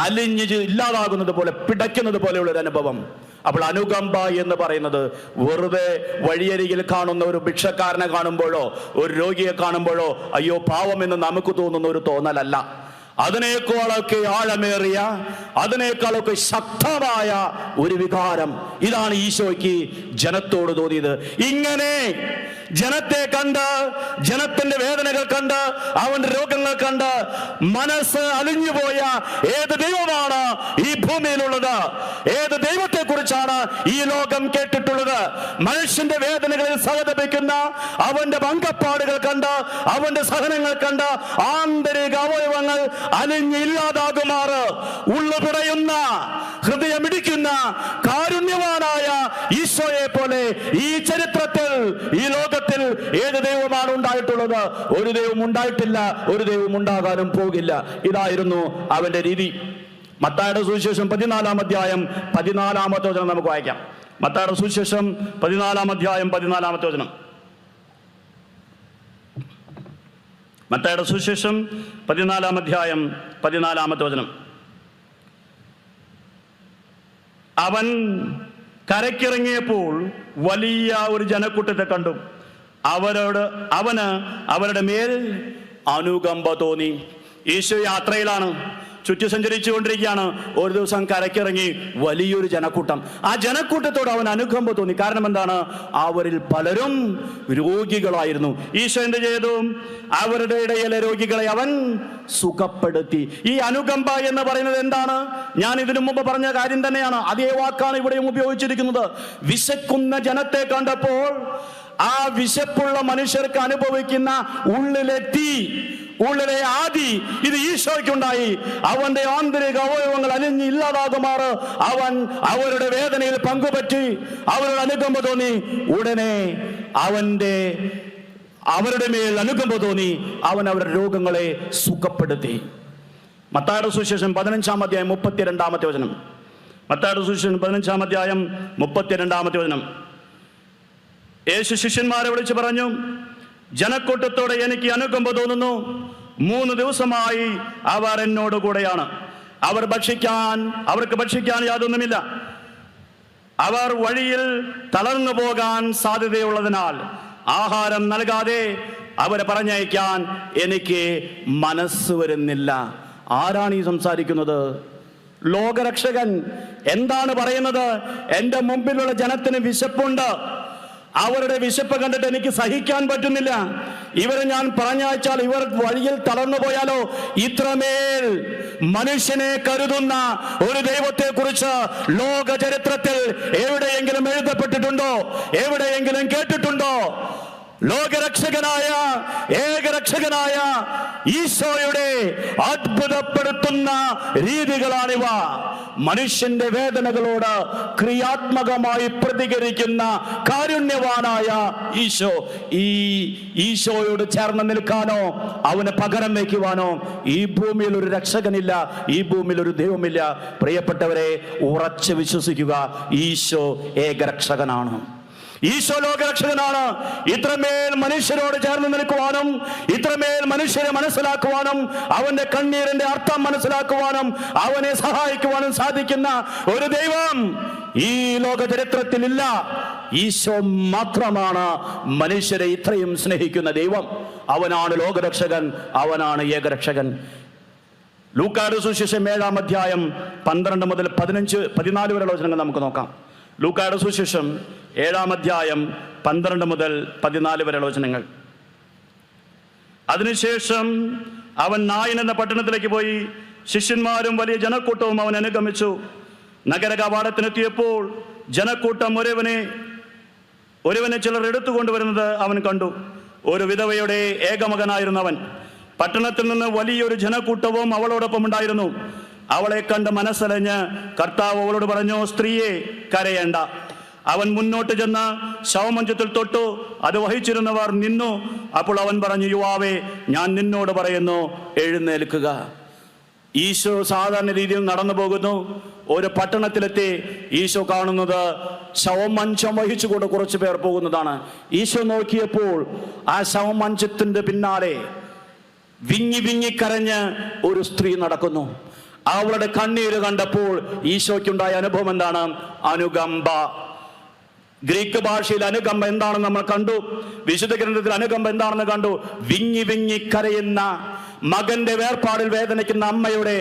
അലിഞ്ഞ് ഇല്ലാതാകുന്നത് പോലെ, പിടയ്ക്കുന്നത് പോലെയുള്ള ഒരു അനുഭവം. അപ്പോൾ അനുകമ്പ എന്ന് പറയുന്നത് വെറുതെ വഴിയരികിൽ കാണുന്ന ഒരു ഭിക്ഷക്കാരനെ കാണുമ്പോഴോ ഒരു രോഗിയെ കാണുമ്പോഴോ അയ്യോ പാവമെന്ന് നമുക്ക് തോന്നുന്ന ഒരു തോന്നലല്ല. അതിനേക്കാളൊക്കെ ആഴമേറിയ, അതിനേക്കാളൊക്കെ ശക്തമായ ഒരു വികാരം. ഇതാണ് ഈശോയ്ക്ക് ജനത്തോട് തോന്നിയത്. ഇങ്ങനെ ജനത്തെ കണ്ട്, ജനത്തിന്റെ വേദനകൾ കണ്ട്, അവന്റെ രോഗങ്ങൾ കണ്ട് മനസ്സ് അലിഞ്ഞുപോയ ഏത് ദൈവമാണ് ഈ ഭൂമിയിലുള്ളത്? ഏത് ദൈവത്തെ കുറിച്ചാണ് ഈ ലോകം കേട്ടിട്ടുള്ളത്? മനുഷ്യന്റെ വേദനകളിൽ സഹതപിക്കുന്ന, അവന്റെ പങ്കപ്പാടുകൾ കണ്ട്, അവന്റെ സഹനങ്ങൾ കണ്ട് ആന്തരിക അവയവങ്ങൾ അലിഞ്ഞില്ലാതാകുമാറ് ഉള്ളുപിടയുന്ന, ഹൃദയമിടിക്കുന്ന കാരുണ്യവാനായ ഈശോയെ പോലെ ഈ ചരിത്രത്തിൽ, ഈ ലോകത്തിൽ ഏത് ദൈവമാണ് ഉണ്ടായിട്ടുള്ളത്? ഒരു ദൈവം ഉണ്ടായിട്ടില്ല, ഒരു ദൈവം ഉണ്ടാകാനും പോകില്ല. ഇതായിരുന്നു അവന്റെ രീതി. മത്തായിയുടെ സുവിശേഷം 14-ാം അധ്യായം 14-ാമത്തെ വചനം നമുക്ക് വായിക്കാം. മത്തായിയുടെ സുവിശേഷം 14-ാം അധ്യായം 14-ാമത്തെ വചനം. മത്തായിയുടെ സുവിശേഷം 14-ാം അധ്യായം 14-ാമത്തെ വചനം. അവൻ കരയ്ക്കിറങ്ങിയപ്പോൾ വലിയ ഒരു ജനക്കൂട്ടത്തെ കണ്ടു. അവന് അവരുടെ മേൽ അനുകമ്പ തോന്നി. ഈശോ യാത്രയിലാണ്, ചുറ്റി സഞ്ചരിച്ചു കൊണ്ടിരിക്കുകയാണ്. ഒരു ദിവസം കരയ്ക്കിറങ്ങി വലിയൊരു ജനക്കൂട്ടം. ആ ജനക്കൂട്ടത്തോട് അവൻ അനുകമ്പ തോന്നി. കാരണം എന്താണ്? അവരിൽ പലരും രോഗികളായിരുന്നു. ഈശോ എന്ത് ചെയ്തു? അവരുടെ ഇടയിലെ രോഗികളെ അവൻ സുഖപ്പെടുത്തി. ഈ അനുകമ്പ എന്ന് പറയുന്നത് എന്താണ്? ഞാൻ ഇതിനു മുമ്പ് പറഞ്ഞ കാര്യം തന്നെയാണ്. അതേ വാക്കാണ് ഇവിടെയും ഉപയോഗിച്ചിരിക്കുന്നത്. വിശക്കുന്ന ജനത്തെ കണ്ടപ്പോൾ ആ വിശപ്പുള്ള മനുഷ്യർക്ക് അനുഭവിക്കുന്ന ഉള്ളിലെ തീ, ഉള്ളിലെ ആദി, ഇത് ഈശോയ്ക്കുണ്ടായി. അവന്റെ ആന്തരിക അവയവങ്ങൾ അലിഞ്ഞ് ഇല്ലാതാകുമാറ് അവൻ അവരുടെ വേദനയിൽ പങ്കുപറ്റി, അവരുടെ അനുകമ്പ തോന്നി. ഉടനെ അവരുടെ മേൽ അനുകമ്പ തോന്നി. അവൻ അവരുടെ രോഗങ്ങളെ സുഖപ്പെടുത്തി. മത്തായിയുടെ സുവിശേഷം 15-ാം അധ്യായം 32-ാമത്തെ വചനം. മത്തായിയുടെ സുവിശേഷം 15-ാം അധ്യായം 32-ാമത്തെ വചനം. യേശു ശിഷ്യന്മാരെ വിളിച്ചു പറഞ്ഞു, ജനക്കൂട്ടത്തോടെ എനിക്ക് അനുകമ്പ തോന്നുന്നു. 3 ദിവസമായി അവർ എന്നോട് കൂടെയാണ്. അവർക്ക് ഭക്ഷിക്കാൻ യാതൊന്നുമില്ല. അവർ വഴിയിൽ തളർന്നു പോകാൻ സാധ്യതയുള്ളതിനാൽ ആഹാരം നൽകാതെ അവരെ പറഞ്ഞയക്കാൻ എനിക്ക് മനസ്സ് വരുന്നില്ല. ആരാണ് ഈ സംസാരിക്കുന്നത്? ലോകരക്ഷകൻ. എന്താണ് പറയുന്നത്? എൻ്റെ മുമ്പിലുള്ള ജനത്തിന് വിശപ്പുണ്ട്. അവരുടെ വിശപ്പ് കണ്ടിട്ട് എനിക്ക് സഹിക്കാൻ പറ്റുന്നില്ല. ഇവരെ ഞാൻ പറഞ്ഞയച്ചാൽ ഇവർ വഴിയിൽ തളർന്നു പോയാലോ? ഇത്രമേൽ മനുഷ്യനെ കരുതുന്ന ഒരു ദൈവത്തെ കുറിച്ച് ലോക ചരിത്രത്തിൽ എവിടെയെങ്കിലും എഴുതപ്പെട്ടിട്ടുണ്ടോ? എവിടെയെങ്കിലും കേട്ടിട്ടുണ്ടോ? ലോകരക്ഷകനായ, ഏകരക്ഷകനായ ഈശോയുടെ അത്ഭുതപ്പെടുത്തുന്ന രീതികളാണിവ. മനുഷ്യന്റെ വേദനകളോട് ക്രിയാത്മകമായി പ്രതികരിക്കുന്ന കാരുണ്യവാനായ ഈശോ. ഈ ഈശോയോട് ചേർന്ന് നിൽക്കാനോ അവന് പകരം വയ്ക്കുവാനോ ഈ ഭൂമിയിൽ ഒരു രക്ഷകനില്ല, ഈ ഭൂമിയിൽ ഒരു ദൈവമില്ല. പ്രിയപ്പെട്ടവരെ, ഉറച്ചു വിശ്വസിക്കുക, ഈശോ ഏകരക്ഷകനാണ്. ഈശോ ലോകരക്ഷകനാണ്. ഇത്രമേൽ മനുഷ്യരോട് ചേർന്ന് നിൽക്കുവാനും, ഇത്രമേൽ മനുഷ്യരെ മനസ്സിലാക്കുവാനും, അവന്റെ കണ്ണീരിന്റെ അർത്ഥം മനസ്സിലാക്കുവാനും, അവനെ സഹായിക്കുവാനും സാധിക്കുന്ന ഒരു ദൈവം ഈ ലോക ചരിത്രത്തിലില്ല. ഈശോ മാത്രമാണ് മനുഷ്യരെ ഇത്രയും സ്നേഹിക്കുന്ന ദൈവം. അവനാണ് ലോകരക്ഷകൻ, അവനാണ് ഏകരക്ഷകൻ. ലൂക്കായുടെ സുവിശേഷം 7-ാം അധ്യായം 12 മുതൽ 14 വരെയുള്ള വചനങ്ങൾ നമുക്ക് നോക്കാം. ലൂക്കായുടെ സുവിശേഷം 7-ാം അധ്യായം 12 മുതൽ 14 വരെയുള്ള വചനങ്ങൾ. അതിനുശേഷം അവൻ നായിൻ എന്ന പട്ടണത്തിലേക്ക് പോയി. ശിഷ്യന്മാരും വലിയ ജനക്കൂട്ടവും അവൻ അനുഗമിച്ചു. നഗര കവാടത്തിനെത്തിയപ്പോൾ ജനക്കൂട്ടം ഒരുവനെ ചിലർ എടുത്തുകൊണ്ടുവരുന്നത് അവൻ കണ്ടു. ഒരു വിധവയുടെ ഏകമകനായിരുന്നവൻ. പട്ടണത്തിൽ നിന്ന് വലിയൊരു ജനക്കൂട്ടവും അവളോടൊപ്പം ഉണ്ടായിരുന്നു. അവളെ കണ്ട് മനസ്സലഞ്ഞ് കർത്താവ് അവളോട് പറഞ്ഞു, സ്ത്രീയെ കരയേണ്ട. അവൻ മുന്നോട്ട് ചെന്ന് ശവമഞ്ചത്തിൽ തൊട്ടു. അത് വഹിച്ചിരുന്നവർ നിന്നു. അപ്പോൾ അവൻ പറഞ്ഞു, യുവാവേ, ഞാൻ നിന്നോട് പറയുന്നു, എഴുന്നേൽക്കുക. ഈശോ സാധാരണ രീതിയിൽ നടന്നു പോകുന്നു. ഒരു പട്ടണത്തിലെത്തി ഈശോ കാണുന്നത് ശവമഞ്ചം വഹിച്ചുകൊണ്ട് കുറച്ചു പേർ പോകുന്നതാണ്. ഈശോ നോക്കിയപ്പോൾ ആ ശവമഞ്ചത്തിന്റെ പിന്നാലെ വിങ്ങി വിങ്ങി കരഞ്ഞ് ഒരു സ്ത്രീ നടക്കുന്നു. അവളുടെ കണ്ണീര് കണ്ടപ്പോൾ ഈശോയ്ക്കുണ്ടായ അനുഭവം എന്താണ്? അനുകമ്പ. ഗ്രീക്ക് ഭാഷയിൽ അനുകമ്പ എന്താണെന്ന് നമ്മൾ കണ്ടു. വിശുദ്ധ ഗ്രന്ഥത്തിൽ അനുകമ്പ എന്താണെന്ന് കണ്ടു. വിങ്ങി വിങ്ങി കരയുന്ന, മകന്റെ വേർപാടിൽ വേദനിക്കുന്ന അമ്മയുടെ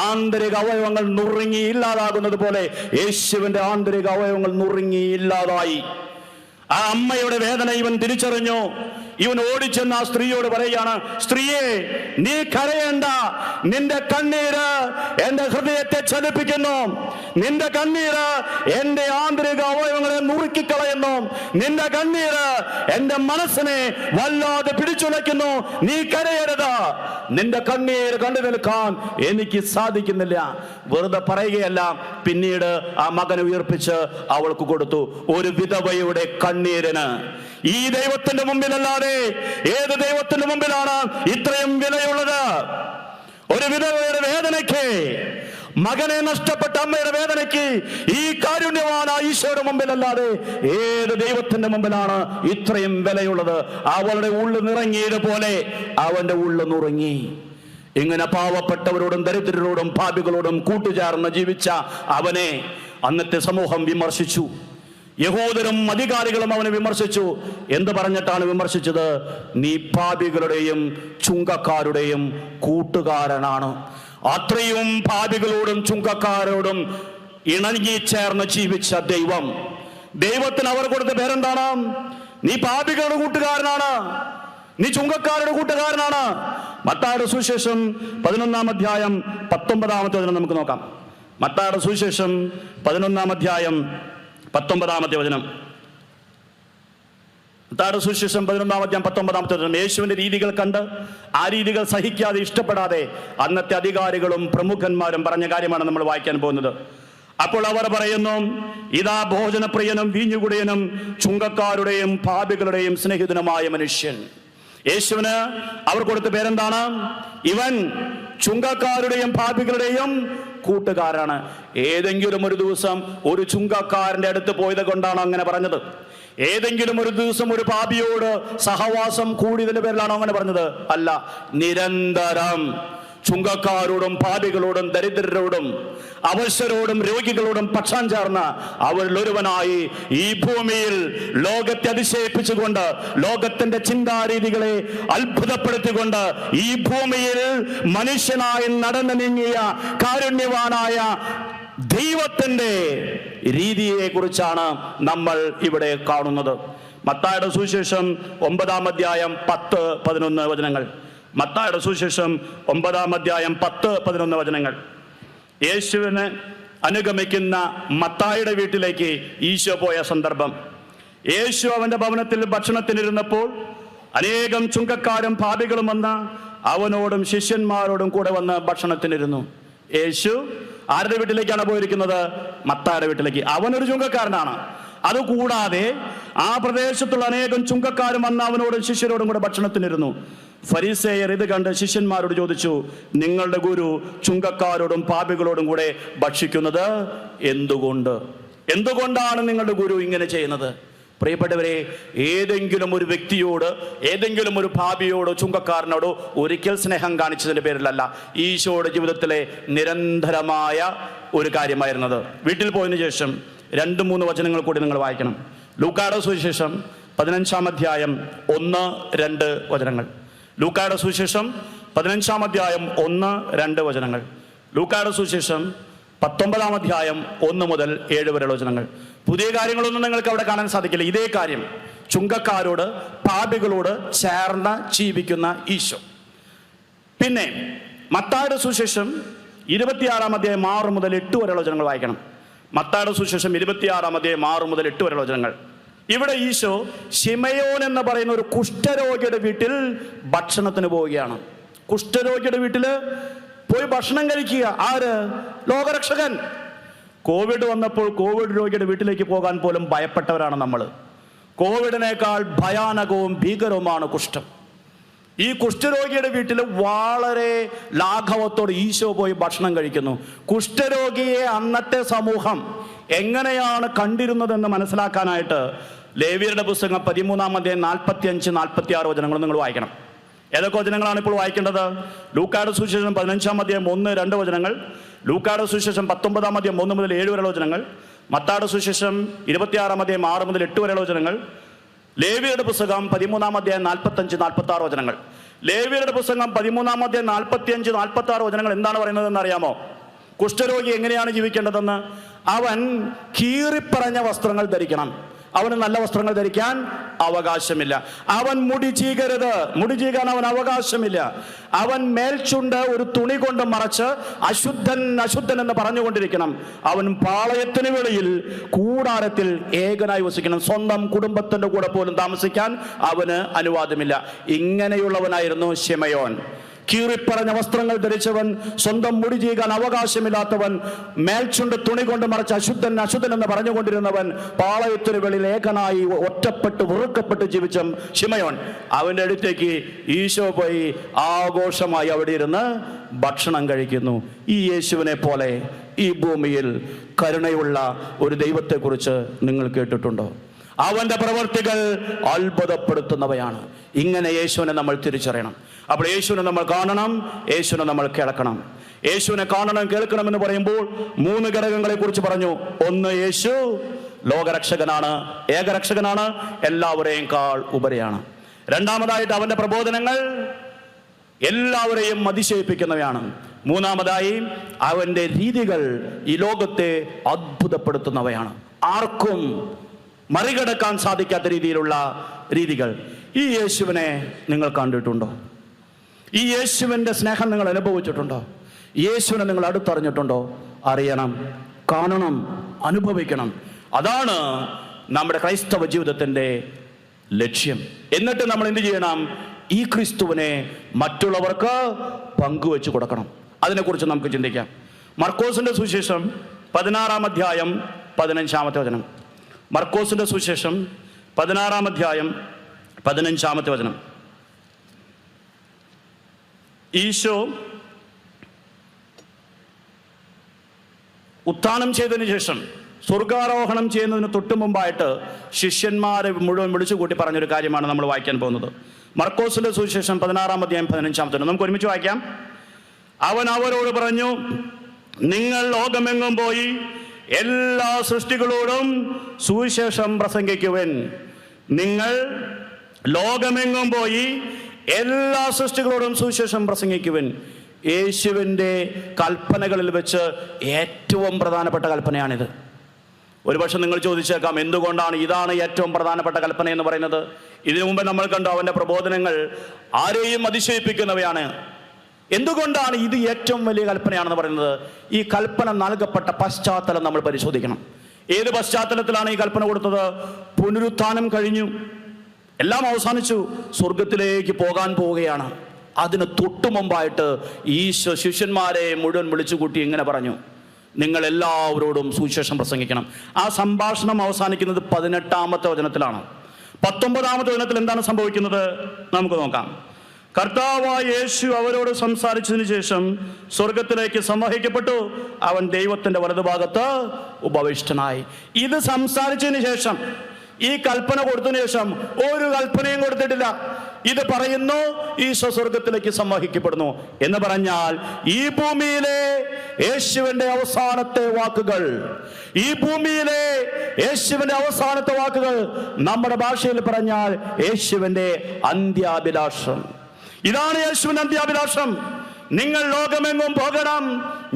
ആന്തരിക അവയവങ്ങൾ നുറുങ്ങി ഇല്ലാതാകുന്നത് പോലെ യേശുവിന്റെ ആന്തരിക അവയവങ്ങൾ നുറുങ്ങി ഇല്ലാതായി. ആ അമ്മയുടെ വേദന ഇവൻ തിരിച്ചറിഞ്ഞു. ഇവൻ ഓടിച്ചെന്ന് ആ സ്ത്രീയോട് പറയുകയാണ്, സ്ത്രീയെ, നീ കരയേണ്ട. നിന്റെ കണ്ണീര് എന്റെ ഹൃദയത്തെ ചലിപ്പിക്കുന്നു. നിന്റെ കണ്ണീര് എന്റെ ആന്തരിക അവയവങ്ങളെ നുറുക്കിക്കളയുന്നു. നിന്റെ കണ്ണീര് എന്റെ മനസ്സിനെ വല്ലാതെ പിടിച്ചുലയ്ക്കുന്നു. നീ കരയരുത്. നിന്റെ കണ്ണീര് കണ്ടു നിൽക്കാൻ എനിക്ക് സാധിക്കുന്നില്ല. വെറുതെ പറയുകയല്ല, പിന്നീട് ആ മകനെ ഉയർപ്പിച്ച് അവൾക്ക് കൊടുത്തു. ഒരു വിധവയുടെ കണ്ണീരിന് ഈ ദൈവത്തിന്റെ മുമ്പിലല്ലാതെ ഏത് ദൈവത്തിന്റെ മുമ്പിലാണ് ഇത്രയും വിലയുള്ളത്? ഒരു വിധവയുടെ വേദനയ്ക്ക്, മകനെ നഷ്ടപ്പെട്ട അമ്മയുടെ വേദനയ്ക്ക് ഈ കാരുണ്യവാനായ ഈശോയുടെ മുമ്പിലല്ലാതെ ഏത് ദൈവത്തിന്റെ മുമ്പിലാണ് ഇത്രയും വിലയുള്ളത്? അവളുടെ ഉള്ളു നിറങ്ങിയതുപോലെ അവന്റെ ഉള്ളു നുറങ്ങി. ഇങ്ങനെ പാവപ്പെട്ടവരോടും ദരിദ്രരോടും പാപികളോടും കൂട്ടുചേർന്ന് ജീവിച്ച അവനെ അന്നത്തെ സമൂഹം വിമർശിച്ചു. യഹൂദരും അധികാരികളും അവനെ വിമർശിച്ചു. എന്ത് പറഞ്ഞിട്ടാണ് വിമർശിച്ചത്? നീ പാപികളുടെയും ചുങ്കക്കാരുടെയും കൂട്ടുകാരനാണ്. അത്രയും പാപികളോടും ചുങ്കക്കാരോടും ഇണങ്ങിച്ചേർന്ന് ജീവിച്ച ദൈവത്തിന് അവർ കൊടുത്ത പേരെന്താണ്? നീ പാപികളുടെ കൂട്ടുകാരനാണ്, നീ ചുങ്കക്കാരുടെ കൂട്ടുകാരനാണ്. മത്തായിയുടെ സുവിശേഷം 11-ാം അധ്യായം 19-ാമത്തെ വചനം നമുക്ക് നോക്കാം. മത്തായിയുടെ സുവിശേഷം 11-ാം അധ്യായം 19-ാമത്തെ വചനം. മത്തായിയുടെ സുവിശേഷം 11-ാം അധ്യായം 19-ാമത്തെ വചനം. യേശുവിന്റെ രീതികൾ കണ്ട് ആ രീതികൾ സഹിക്കാതെ, ഇഷ്ടപ്പെടാതെ അന്നത്തെ അധികാരികളും പ്രമുഖന്മാരും പറഞ്ഞ കാര്യമാണ് നമ്മൾ വായിക്കാൻ പോകുന്നത്. അപ്പോൾ അവർ പറയുന്നു, ഇതാ ഭോജനപ്രിയനും വീഞ്ഞുകുടിയനും ചുങ്കക്കാരുടെയും പാപികളുടെയും സ്നേഹിതനുമായ മനുഷ്യൻ. യേശുവിന് അവർ കൊടുത്ത പേരെന്താണ്? ഇവൻ ചുങ്കക്കാരുടെയും പാപികളുടെയും കൂട്ടുകാരാണ്. ഏതെങ്കിലും ഒരു ദിവസം ഒരു ചുങ്കക്കാരന്റെ അടുത്ത് പോയത് കൊണ്ടാണോ അങ്ങനെ പറഞ്ഞത്? ഏതെങ്കിലും ഒരു ദിവസം ഒരു പാപിയോട് സഹവാസം കൂടിയതിന്റെ പേരിലാണോ അങ്ങനെ പറഞ്ഞത്? അല്ല, നിരന്തരം ചുങ്കക്കാരോടും പാപികളോടും ദരിദ്രരോടും അവശരോടും രോഗികളോടും പക്ഷം ചേർന്ന് അവരിൽ ഒരുവനായി ഈ ഭൂമിയിൽ ലോകത്തെ അതിശയിപ്പിച്ചുകൊണ്ട്, ലോകത്തിന്റെ ചിന്താരീതികളെ അത്ഭുതപ്പെടുത്തിക്കൊണ്ട് ഈ ഭൂമിയിൽ മനുഷ്യനായി നടന്നു നീങ്ങിയ കാരുണ്യവാനായ ദൈവത്തിന്റെ രീതിയെ കുറിച്ചാണ് നമ്മൾ ഇവിടെ കാണുന്നത്. മത്തായിയുടെ സുവിശേഷം 9-ാം അധ്യായം 10-11 വചനങ്ങൾ. മത്തായിയുടെ സുവിശേഷം 9-ാം അധ്യായം 10-11 വചനങ്ങൾ. യേശുവിനെ അനുഗമിക്കുന്ന മത്തായിയുടെ വീട്ടിലേക്ക് ഈശോ പോയ സന്ദർഭം. യേശു അവന്റെ ഭവനത്തിൽ ഭക്ഷണത്തിനിരുന്നപ്പോൾ അനേകം ചുങ്കക്കാരും പാപികളും വന്ന് അവനോടും ശിഷ്യന്മാരോടും കൂടെ വന്ന് ഭക്ഷണത്തിനിരുന്നു. യേശു ആരുടെ വീട്ടിലേക്കാണ് പോയിരിക്കുന്നത്? മത്തായിയുടെ വീട്ടിലേക്ക്. അവനൊരു ചുങ്കക്കാരനാണ്. അതുകൂടാതെ ആ പ്രദേശത്തുള്ള അനേകം ചുങ്കക്കാരും വന്ന് അവനോടും ശിഷ്യരോടും കൂടെ ഭക്ഷണത്തിനിരുന്നു. ഫരീസേയർ ഇത് കണ്ട് ശിഷ്യന്മാരോട് ചോദിച്ചു, നിങ്ങളുടെ ഗുരു ചുങ്കക്കാരോടും പാപികളോടും കൂടെ ഭക്ഷിക്കുന്നത് എന്തുകൊണ്ടാണ് നിങ്ങളുടെ ഗുരു ഇങ്ങനെ ചെയ്യുന്നത്? പ്രിയപ്പെട്ടവരെ, ഏതെങ്കിലും ഒരു വ്യക്തിയോട്, ഏതെങ്കിലും ഒരു പാപിയോടോ ചുങ്കക്കാരനോടോ ഒരിക്കൽ സ്നേഹം കാണിച്ചതിന്റെ പേരിലല്ല, ഈശോയുടെ ജീവിതത്തിലെ നിരന്തരമായ ഒരു കാര്യമായിരുന്നത്. വീട്ടിൽ പോയതിനു ശേഷം 2-3 വചനങ്ങൾ കൂടി നിങ്ങൾ വായിക്കണം. ലൂക്കായുടെ സുവിശേഷം 15-ാം അധ്യായം 1-2 വചനങ്ങൾ. ലൂക്കായുടെ സുവിശേഷം 15-ാം അധ്യായം 1-2 വചനങ്ങൾ. ലൂക്കായുടെ സുവിശേഷം 19-ാം അധ്യായം 1 മുതൽ 7 വരെയുള്ള വചനങ്ങൾ. പുതിയ കാര്യങ്ങളൊന്നും നിങ്ങൾക്ക് അവിടെ കാണാൻ സാധിക്കില്ല. ഇതേ കാര്യം, ചുങ്കക്കാരോട് പാപികളോട് ചേർന്ന് ജീവിക്കുന്ന ഈശോ. പിന്നെ മത്തായിയുടെ സുവിശേഷം 26-ാം അധ്യായം 6 മുതൽ 8 വരെയുള്ള വചനങ്ങൾ വായിക്കണം. മത്തായിയുടെ സുവിശേഷം 26-ാം അധ്യായം 6 മുതൽ 8 വരെയുള്ള വചനങ്ങൾ. ഇവിടെ ഈശോ ശിമയോൻ എന്ന് പറയുന്ന ഒരു കുഷ്ഠരോഗിയുടെ വീട്ടിൽ ഭക്ഷണത്തിന് പോവുകയാണ്. കുഷ്ഠരോഗിയുടെ വീട്ടില് പോയി ഭക്ഷണം കഴിക്കുക. ആര്? ലോകരക്ഷകൻ. കോവിഡ് വന്നപ്പോൾ കോവിഡ് രോഗിയുടെ വീട്ടിലേക്ക് പോകാൻ പോലും ഭയപ്പെട്ടവരാണ് നമ്മൾ. കോവിഡിനേക്കാൾ ഭയാനകവും ഭീകരവുമാണ് കുഷ്ഠം. ഈ കുഷ്ഠരോഗിയുടെ വീട്ടിൽ വളരെ ലാഘവത്തോടെ ഈശോ പോയി ഭക്ഷണം കഴിക്കുന്നു. കുഷ്ഠരോഗിയെ അന്നത്തെ സമൂഹം എങ്ങനെയാണ് കണ്ടിരുന്നതെന്ന് മനസ്സിലാക്കാനായിട്ട് ലേവ്യരുടെ പുസ്തകം 13-ാം അധ്യായം 45-46 വചനങ്ങൾ നിങ്ങൾ വായിക്കണം. ഏതൊക്കെ വചനങ്ങളാണ് ഇപ്പോൾ വായിക്കേണ്ടത്? ലൂക്കായുടെ സുവിശേഷം 15-ാം അധ്യായം 1-2 വചനങ്ങൾ, ലൂക്കായുടെ സുവിശേഷം 19-ാം അധ്യായം 1 മുതൽ 7 വരെയുള്ള വചനങ്ങൾ, മത്തായിയുടെ സുവിശേഷം 26-ാം അധ്യായം 6 മുതൽ 8 വരെയുള്ള വചനങ്ങൾ, ലേവ്യരുടെ പുസ്തകം 13-ാം അധ്യായം 45-46 വചനങ്ങൾ. ലേവ്യരുടെ പുസ്തകം 13-ാം അധ്യായം 45-46 വചനങ്ങൾ എന്താണ് പറയുന്നതെന്ന് അറിയാമോ? കുഷ്ഠരോഗി എങ്ങനെയാണ് ജീവിക്കേണ്ടതെന്ന്. അവൻ കീറിപ്പറഞ്ഞ വസ്ത്രങ്ങൾ ധരിക്കണം. അവന് നല്ല വസ്ത്രങ്ങൾ ധരിക്കാൻ അവകാശമില്ല. അവൻ മുടി ചീകരുത്. മുടി ചീകാൻ അവൻ അവകാശമില്ല. അവൻ മേൽചുണ്ട് ഒരു തുണി കൊണ്ട് മറച്ച് അശുദ്ധൻ അശുദ്ധൻ എന്ന് പറഞ്ഞുകൊണ്ടിരിക്കണം. അവൻ പാളയത്തിന് വെളിയിൽ കൂടാരത്തിൽ ഏകനായി വസിക്കണം. സ്വന്തം കുടുംബത്തിന്റെ കൂടെ പോലും താമസിക്കാൻ അവന് അനുവാദമില്ല. ഇങ്ങനെയുള്ളവനായിരുന്നു ശിമയോൻ. കീറിപ്പറഞ്ഞ വസ്ത്രങ്ങൾ ധരിച്ചവൻ, സ്വന്തം മുടി ചെയ്യാൻ അവകാശമില്ലാത്തവൻ, മേൽചുണ്ട് തുണി കൊണ്ട് മറച്ച് അശുദ്ധൻ അശുദ്ധൻ എന്ന് പറഞ്ഞുകൊണ്ടിരുന്നവൻ, പാളയത്തിന് വെളിയിൽ ഏകനായി ഒറ്റപ്പെട്ട് വെറുക്കപ്പെട്ട് ജീവിച്ച ശിമയോൻ. അവന്റെ അടുത്തേക്ക് ഈശോ പോയി ആഘോഷമായി അവിടെ ഇരുന്ന് ഭക്ഷണം കഴിക്കുന്നു. ഈ യേശുവിനെ പോലെ ഈ ഭൂമിയിൽ കരുണയുള്ള ഒരു ദൈവത്തെക്കുറിച്ച് നിങ്ങൾ കേട്ടിട്ടുണ്ടോ? അവന്റെ പ്രവർത്തികൾ അത്ഭുതപ്പെടുത്തുന്നവയാണ്. ഇങ്ങനെ യേശുവിനെ നമ്മൾ തിരിച്ചറിയണം. അപ്പോൾ യേശുവിനെ നമ്മൾ കാണണം, യേശുവിനെ നമ്മൾ കേൾക്കണം. യേശുവിനെ കാണണം, കേൾക്കണം എന്ന് പറയുമ്പോൾ 3 ഘടകങ്ങളെ കുറിച്ച് പറഞ്ഞു. ഒന്ന്, യേശു ലോകരക്ഷകനാണ്, ഏകരക്ഷകനാണ്, എല്ലാവരെയും കാൾ ഉപരിയാണ്. രണ്ടാമതായിട്ട് അവന്റെ പ്രബോധനങ്ങൾ എല്ലാവരെയും അതിശയിപ്പിക്കുന്നവയാണ്. മൂന്നാമതായി അവന്റെ രീതികൾ ഈ ലോകത്തെ അത്ഭുതപ്പെടുത്തുന്നവയാണ്. ആർക്കും മറികടക്കാൻ സാധിക്കാത്ത രീതിയിലുള്ള രീതികൾ. ഈ യേശുവിനെ നിങ്ങൾ കണ്ടിട്ടുണ്ടോ? ഈ യേശുവിൻ്റെ സ്നേഹം നിങ്ങൾ അനുഭവിച്ചിട്ടുണ്ടോ? യേശുവിനെ നിങ്ങൾ അടുത്തറിഞ്ഞിട്ടുണ്ടോ? അറിയണം, കാണണം, അനുഭവിക്കണം. അതാണ് നമ്മുടെ ക്രൈസ്തവ ജീവിതത്തിൻ്റെ ലക്ഷ്യം. എന്നിട്ട് നമ്മൾ എന്ത് ചെയ്യണം? ഈ ക്രിസ്തുവിനെ മറ്റുള്ളവർക്ക് പങ്കുവെച്ച് കൊടുക്കണം. അതിനെക്കുറിച്ച് നമുക്ക് ചിന്തിക്കാം. മർക്കോസിന്റെ സുവിശേഷം 16-ാം അധ്യായം 15-ാമത്തെ വചനം. മർക്കോസിന്റെ സുവിശേഷം 16-ാം അധ്യായം 15-ാമത്തെ വചനം. ഈശോ ഉത്ഥാനം ചെയ്തതിനു ശേഷം സ്വർഗാരോഹണം ചെയ്യുന്നതിന് തൊട്ടു മുമ്പായിട്ട് ശിഷ്യന്മാരെ മുഴുവൻ വിളിച്ചു കൂട്ടി പറഞ്ഞൊരു കാര്യമാണ് നമ്മൾ വായിക്കാൻ പോകുന്നത്. മർക്കോസിന്റെ സുവിശേഷം 16-ാം അധ്യായം 15-ാമത്തെ വചനം നമുക്ക് ഒരുമിച്ച് വായിക്കാം. അവൻ അവരോട് പറഞ്ഞു, നിങ്ങൾ ലോകമെങ്ങും പോയി എല്ലാ സൃഷ്ടികളോടും സുവിശേഷം പ്രസംഗിക്കുവിൻ. നിങ്ങൾ ലോകമെങ്ങും പോയി എല്ലാ സൃഷ്ടികളോടും സുവിശേഷം പ്രസംഗിക്കുവിൻ. യേശുവിൻ്റെ കൽപ്പനകളിൽ വെച്ച് ഏറ്റവും പ്രധാനപ്പെട്ട കൽപ്പനയാണിത്. ഒരുപക്ഷെ നിങ്ങൾ ചോദിച്ചേക്കാം, എന്തുകൊണ്ടാണ് ഇതാണ് ഏറ്റവും പ്രധാനപ്പെട്ട കൽപ്പന എന്ന് പറയുന്നത്? ഇതിനു മുമ്പ് നമ്മൾ കണ്ടു അവൻ്റെ പ്രബോധനങ്ങൾ ആരെയും അതിശയിപ്പിക്കുന്നവയാണ്. എന്തുകൊണ്ടാണ് ഇത് ഏറ്റവും വലിയ കൽപ്പനയാണെന്ന് പറയുന്നത്? ഈ കൽപ്പന നൽകപ്പെട്ട പശ്ചാത്തലം നമ്മൾ പരിശോധിക്കണം. ഏത് പശ്ചാത്തലത്തിലാണ് ഈ കൽപ്പന കൊടുത്തത്? പുനരുത്ഥാനം കഴിഞ്ഞു, എല്ലാം അവസാനിച്ചു, സ്വർഗത്തിലേക്ക് പോകാൻ പോവുകയാണ്. അതിന് തൊട്ടു മുമ്പായിട്ട് ഈശോ ശിഷ്യന്മാരെ മുഴുവൻ വിളിച്ചുകൂട്ടി ഇങ്ങനെ പറഞ്ഞു, നിങ്ങൾ എല്ലാവരോടും സുവിശേഷം പ്രസംഗിക്കണം. ആ സംഭാഷണം അവസാനിക്കുന്നത് 18-ാമത്തെ വചനത്തിലാണ്. 19-ാമത്തെ വചനത്തിൽ എന്താണ് സംഭവിക്കുന്നത് നമുക്ക് നോക്കാം. കർത്താവായ യേശു അവരോട് സംസാരിച്ചതിന് ശേഷം സ്വർഗത്തിലേക്ക് സംവഹിക്കപ്പെട്ടു. അവൻ ദൈവത്തിന്റെ വലതുഭാഗത്ത് ഉപവിഷ്ടനായി. ഇത് സംസാരിച്ചതിന് ശേഷം, ഈ കൽപ്പന കൊടുത്തതിന് ശേഷം ഒരു കൽപ്പനയും കൊടുത്തിട്ടില്ല. ഇത് പറയുന്നു ഈശോ സ്വർഗത്തിലേക്ക് സംവഹിക്കപ്പെടുന്നു എന്ന് പറഞ്ഞാൽ ഈ ഭൂമിയിലെ യേശുവിന്റെ അവസാനത്തെ വാക്കുകൾ, ഈ ഭൂമിയിലെ യേശുവിന്റെ അവസാനത്തെ വാക്കുകൾ, നമ്മുടെ ഭാഷയിൽ പറഞ്ഞാൽ യേശുവിന്റെ അന്ത്യാഭിലാഷം. ഇതാണ് യേശുവിന്റെ അന്ത്യാഭിലാഷം. നിങ്ങൾ ലോകമെങ്ങും പോകണം,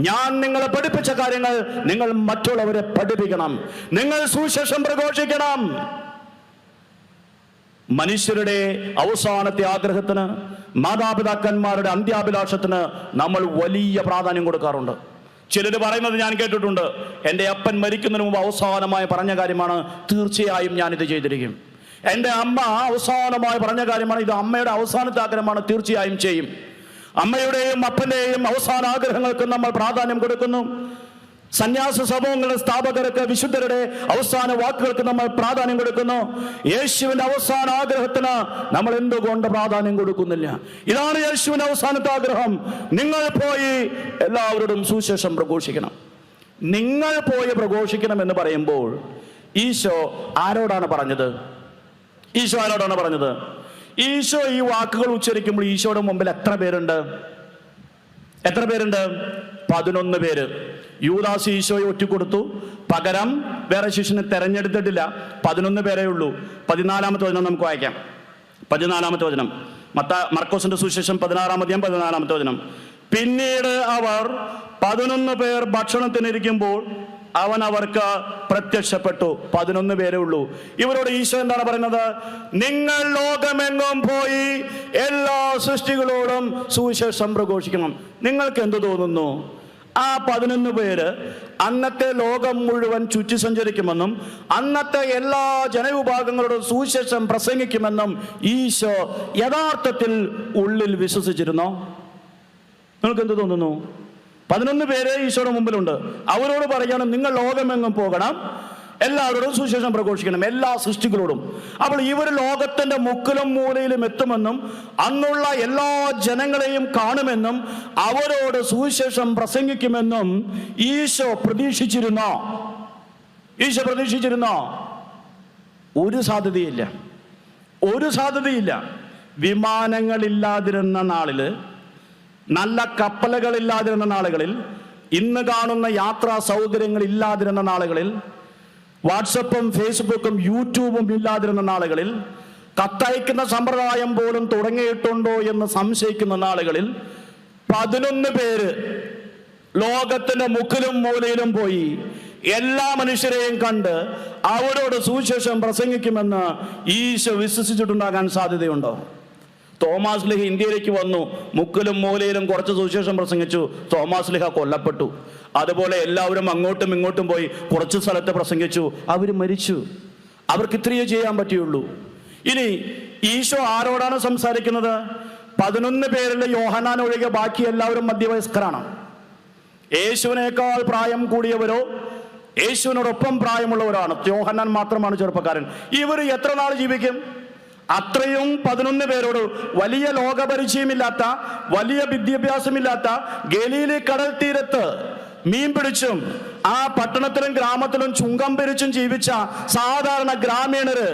ഞാൻ നിങ്ങളെ പഠിപ്പിച്ച കാര്യങ്ങൾ നിങ്ങൾ മറ്റുള്ളവരെ പഠിപ്പിക്കണം, നിങ്ങൾ സുവിശേഷം പ്രഘോഷിക്കണം. മനുഷ്യരുടെ അവസാനത്തെ ആഗ്രഹത്തിന്, മാതാപിതാക്കന്മാരുടെ അന്ത്യാഭിലാഷത്തിന് നമ്മൾ വലിയ പ്രാധാന്യം കൊടുക്കാറുണ്ട്. ചിലർ പറയുന്നത് ഞാൻ കേട്ടിട്ടുണ്ട്, എൻ്റെ അപ്പൻ മരിക്കുന്നതിന് മുമ്പ് അവസാനമായി പറഞ്ഞ കാര്യമാണ്, തീർച്ചയായും ഞാനിത് ചെയ്തിരിക്കും. എൻ്റെ അമ്മ അവസാനമായി പറഞ്ഞ കാര്യമാണ്, ഇത് അമ്മയുടെ അവസാനത്തെ ആഗ്രഹമാണ്, തീർച്ചയായും ചെയ്യും. അമ്മയുടെയും അപ്പന്റെയും അവസാന ആഗ്രഹങ്ങൾക്ക് നമ്മൾ പ്രാധാന്യം കൊടുക്കുന്നു. സന്യാസ സമൂഹങ്ങളുടെ സ്ഥാപകർക്ക്, വിശുദ്ധരുടെ അവസാന വാക്കുകൾക്ക് നമ്മൾ പ്രാധാന്യം കൊടുക്കുന്നു. യേശുവിന്റെ അവസാന ആഗ്രഹത്തിന് നമ്മൾ എന്തുകൊണ്ട് പ്രാധാന്യം കൊടുക്കുന്നില്ല? ഇതാണ് യേശുവിന്റെ അവസാനത്തെ ആഗ്രഹം. നിങ്ങൾ പോയി എല്ലാവരോടും സുവിശേഷം പ്രഘോഷിക്കണം. നിങ്ങൾ പോയി പ്രഘോഷിക്കണം എന്ന് പറയുമ്പോൾ ഈശോ ആരോടാണ് പറഞ്ഞത്? ഈശോ ആരോടാണ് പറഞ്ഞത്? ഈശോ ഈ വാക്കുകൾ ഉച്ചരിക്കുമ്പോൾ ഈശോയുടെ മുമ്പിൽ എത്ര പേരുണ്ട്? 11 പേര്. യൂദാസ് ഈശോയെ ഒറ്റുകൊടുത്തു. പകരം വേറെ ശിഷ്യനെ തെരഞ്ഞെടുത്തിട്ടില്ല. 11 പേരേ ഉള്ളൂ. 14-ാമത്തെ വചനം നമുക്ക് വായിക്കാം. 14-ാമത്തെ വചനം, മർക്കോസിന്റെ സുവിശേഷം 16-ാം അധ്യായം 14-ാമത്തെ വചനം. പിന്നീട് അവർ 11 പേർ ഭക്ഷണത്തിനിരിക്കുമ്പോൾ അവൻ അവർക്ക് പ്രത്യക്ഷപ്പെട്ടു. 11 പേരേ ഉള്ളൂ. ഇവരോട് ഈശോ എന്താണ് പറയുന്നത്? നിങ്ങൾ ലോകമെങ്ങും പോയി എല്ലാ സൃഷ്ടികളോടും സുവിശേഷം പ്രഘോഷിക്കണം. നിങ്ങൾക്ക് എന്ത് തോന്നുന്നു? ആ 11 പേര് അന്നത്തെ ലോകം മുഴുവൻ ചുറ്റി സഞ്ചരിക്കുമെന്നും അന്നത്തെ എല്ലാ ജനവിഭാഗങ്ങളോടും സുവിശേഷം പ്രസംഗിക്കുമെന്നും ഈശോ യഥാർത്ഥത്തിൽ ഉള്ളിൽ വിശ്വസിച്ചിരുന്നോ? നിങ്ങൾക്ക് എന്ത് തോന്നുന്നു? 11 പേര് ഈശോയുടെ മുമ്പിലുണ്ട്. അവരോട് പറയണം, നിങ്ങൾ ലോകമെങ്ങും പോകണം, എല്ലാവരോടും സുവിശേഷം പ്രഘോഷിക്കണം, എല്ലാ സൃഷ്ടികളോടും. അപ്പോൾ ഇവർ ലോകത്തിന്റെ മുക്കിലും മൂലയിലും എത്തുമെന്നും അന്നുള്ള എല്ലാ ജനങ്ങളെയും കാണുമെന്നും അവരോട് സുവിശേഷം പ്രസംഗിക്കുമെന്നും ഈശോ പ്രതീക്ഷിച്ചിരുന്നോ? ഒരു സാധ്യതയില്ല. വിമാനങ്ങളില്ലാതിരുന്ന നാളില്, നല്ല കപ്പലുകളില്ലാതിരുന്ന നാളുകളിൽ, ഇന്ന് കാണുന്ന യാത്രാ സൗകര്യങ്ങൾ ഇല്ലാതിരുന്ന നാളുകളിൽ, വാട്സപ്പും ഫേസ്ബുക്കും യൂട്യൂബും ഇല്ലാതിരുന്ന നാളുകളിൽ, കത്തയക്കുന്ന സമ്പ്രദായം പോലും തുടങ്ങിയിട്ടുണ്ടോ എന്ന് സംശയിക്കുന്ന നാളുകളിൽ 11 പേര് ലോകത്തിന്റെ മുക്കിലും മൂലയിലും പോയി എല്ലാ മനുഷ്യരെയും കണ്ട് അവരോട് സുവിശേഷം പ്രസംഗിക്കുമെന്ന് ഈശോ വിശ്വസിച്ചിട്ടുണ്ടാകാൻ സാധ്യതയുണ്ടോ? തോമാസ് ലീഹ ഇന്ത്യയിലേക്ക് വന്നു, മുക്കിലും മൂലയിലും കുറച്ച് സുവിശേഷം പ്രസംഗിച്ചു. തോമാസ് ലീഹ കൊല്ലപ്പെട്ടു. അതുപോലെ എല്ലാവരും അങ്ങോട്ടും ഇങ്ങോട്ടും പോയി കുറച്ച് സ്ഥലത്ത് പ്രസംഗിച്ചു, അവർ മരിച്ചു. അവർക്ക് ഇത്രയേ ചെയ്യാൻ പറ്റിയുള്ളൂ. ഇനി ഈശോ ആരോടാണ് സംസാരിക്കുന്നത്? 11 പേരിൽ യോഹന്നാൻ ഒഴികെ ബാക്കി എല്ലാവരും മധ്യവയസ്കരാണ്. യേശുവിനേക്കാൾ പ്രായം കൂടിയവരോ യേശുവിനോടൊപ്പം പ്രായമുള്ളവരാണ്. യോഹന്നാൻ മാത്രമാണ് ചെറുപ്പക്കാരൻ. ഇവർ എത്ര നാൾ ജീവിക്കും? അത്രയും 11 പേരോട് വലിയ ലോകപരിചയമില്ലാത്ത, വലിയ വിദ്യാഭ്യാസമില്ലാത്ത, ഗലീലി കടൽ തീരത്ത് മീൻ പിടിച്ചും ആ പട്ടണത്തിലും ഗ്രാമത്തിലും ചുങ്കം പിരിച്ചും ജീവിച്ച സാധാരണ ഗ്രാമീണര്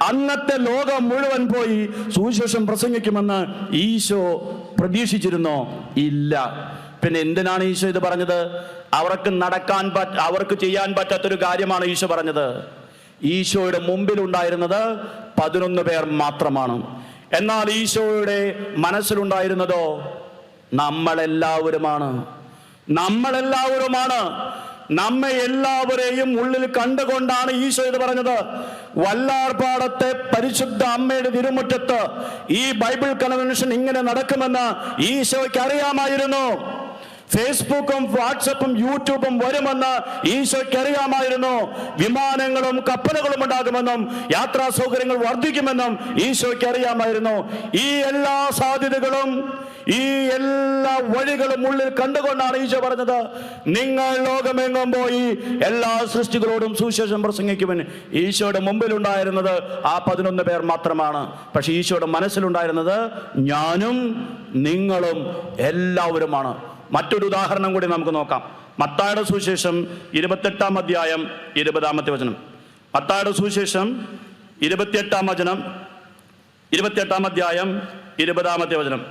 അന്നത്തെ ലോകം മുഴുവൻ പോയി സുവിശേഷം പ്രസംഗിക്കുമെന്ന് ഈശോ പ്രതീക്ഷിച്ചിരുന്നോ? ഇല്ല. പിന്നെ എന്തിനാണ് ഈശോ ഇത് പറഞ്ഞത്? അവർക്ക് ചെയ്യാൻ പറ്റാത്തൊരു കാര്യമാണ് ഈശോ പറഞ്ഞത്. ഈശോയുടെ മുമ്പിലുണ്ടായിരുന്നത് 11 പേർ മാത്രമാണ്. എന്നാൽ ഈശോയുടെ മനസ്സിലുണ്ടായിരുന്നതോ നമ്മളെല്ലാവരുമാണ്. നമ്മെ എല്ലാവരെയും ഉള്ളിൽ കണ്ടുകൊണ്ടാണ് ഈശോ ഇത് പറഞ്ഞത്. വല്ലാർപാടത്തെ പരിശുദ്ധ അമ്മയുടെ തിരുമുറ്റത്ത് ഈ ബൈബിൾ കൺവെൻഷൻ ഇങ്ങനെ നടക്കുമെന്ന് ഈശോയ്ക്ക് അറിയാമായിരുന്നു. ഫേസ്ബുക്കും വാട്സപ്പും യൂട്യൂബും വരുമെന്ന് ഈശോയ്ക്ക് അറിയാമായിരുന്നു. വിമാനങ്ങളും കപ്പലുകളും ഉണ്ടാകുമെന്നും യാത്രാ സൗകര്യങ്ങൾ വർദ്ധിക്കുമെന്നും ഈശോയ്ക്ക് അറിയാമായിരുന്നു. ഈ എല്ലാ സാധ്യതകളും, ഈ എല്ലാ വഴികളും ഉള്ളിൽ കണ്ടുകൊണ്ടാണ് ഈശോ പറഞ്ഞത്, നിങ്ങൾ ലോകമെങ്ങും പോയി എല്ലാ സൃഷ്ടികളോടും സുവിശേഷം പ്രസംഗിക്കുമെന്ന്. ഈശോയുടെ മുമ്പിലുണ്ടായിരുന്നത് ആ 11 പേർ മാത്രമാണ്. പക്ഷെ ഈശോയുടെ മനസ്സിലുണ്ടായിരുന്നത് ഞാനും നിങ്ങളും എല്ലാവരുമാണ്. മറ്റൊരു ഉദാഹരണം കൂടി നമുക്ക് നോക്കാം. മത്തായിയുടെ സുവിശേഷം 28-ാം അധ്യായം 20-ാമത്തെ വചനം. മത്തായിയുടെ സുവിശേഷം 28-ാം അധ്യായം 20-ാമത്തെ വചനം.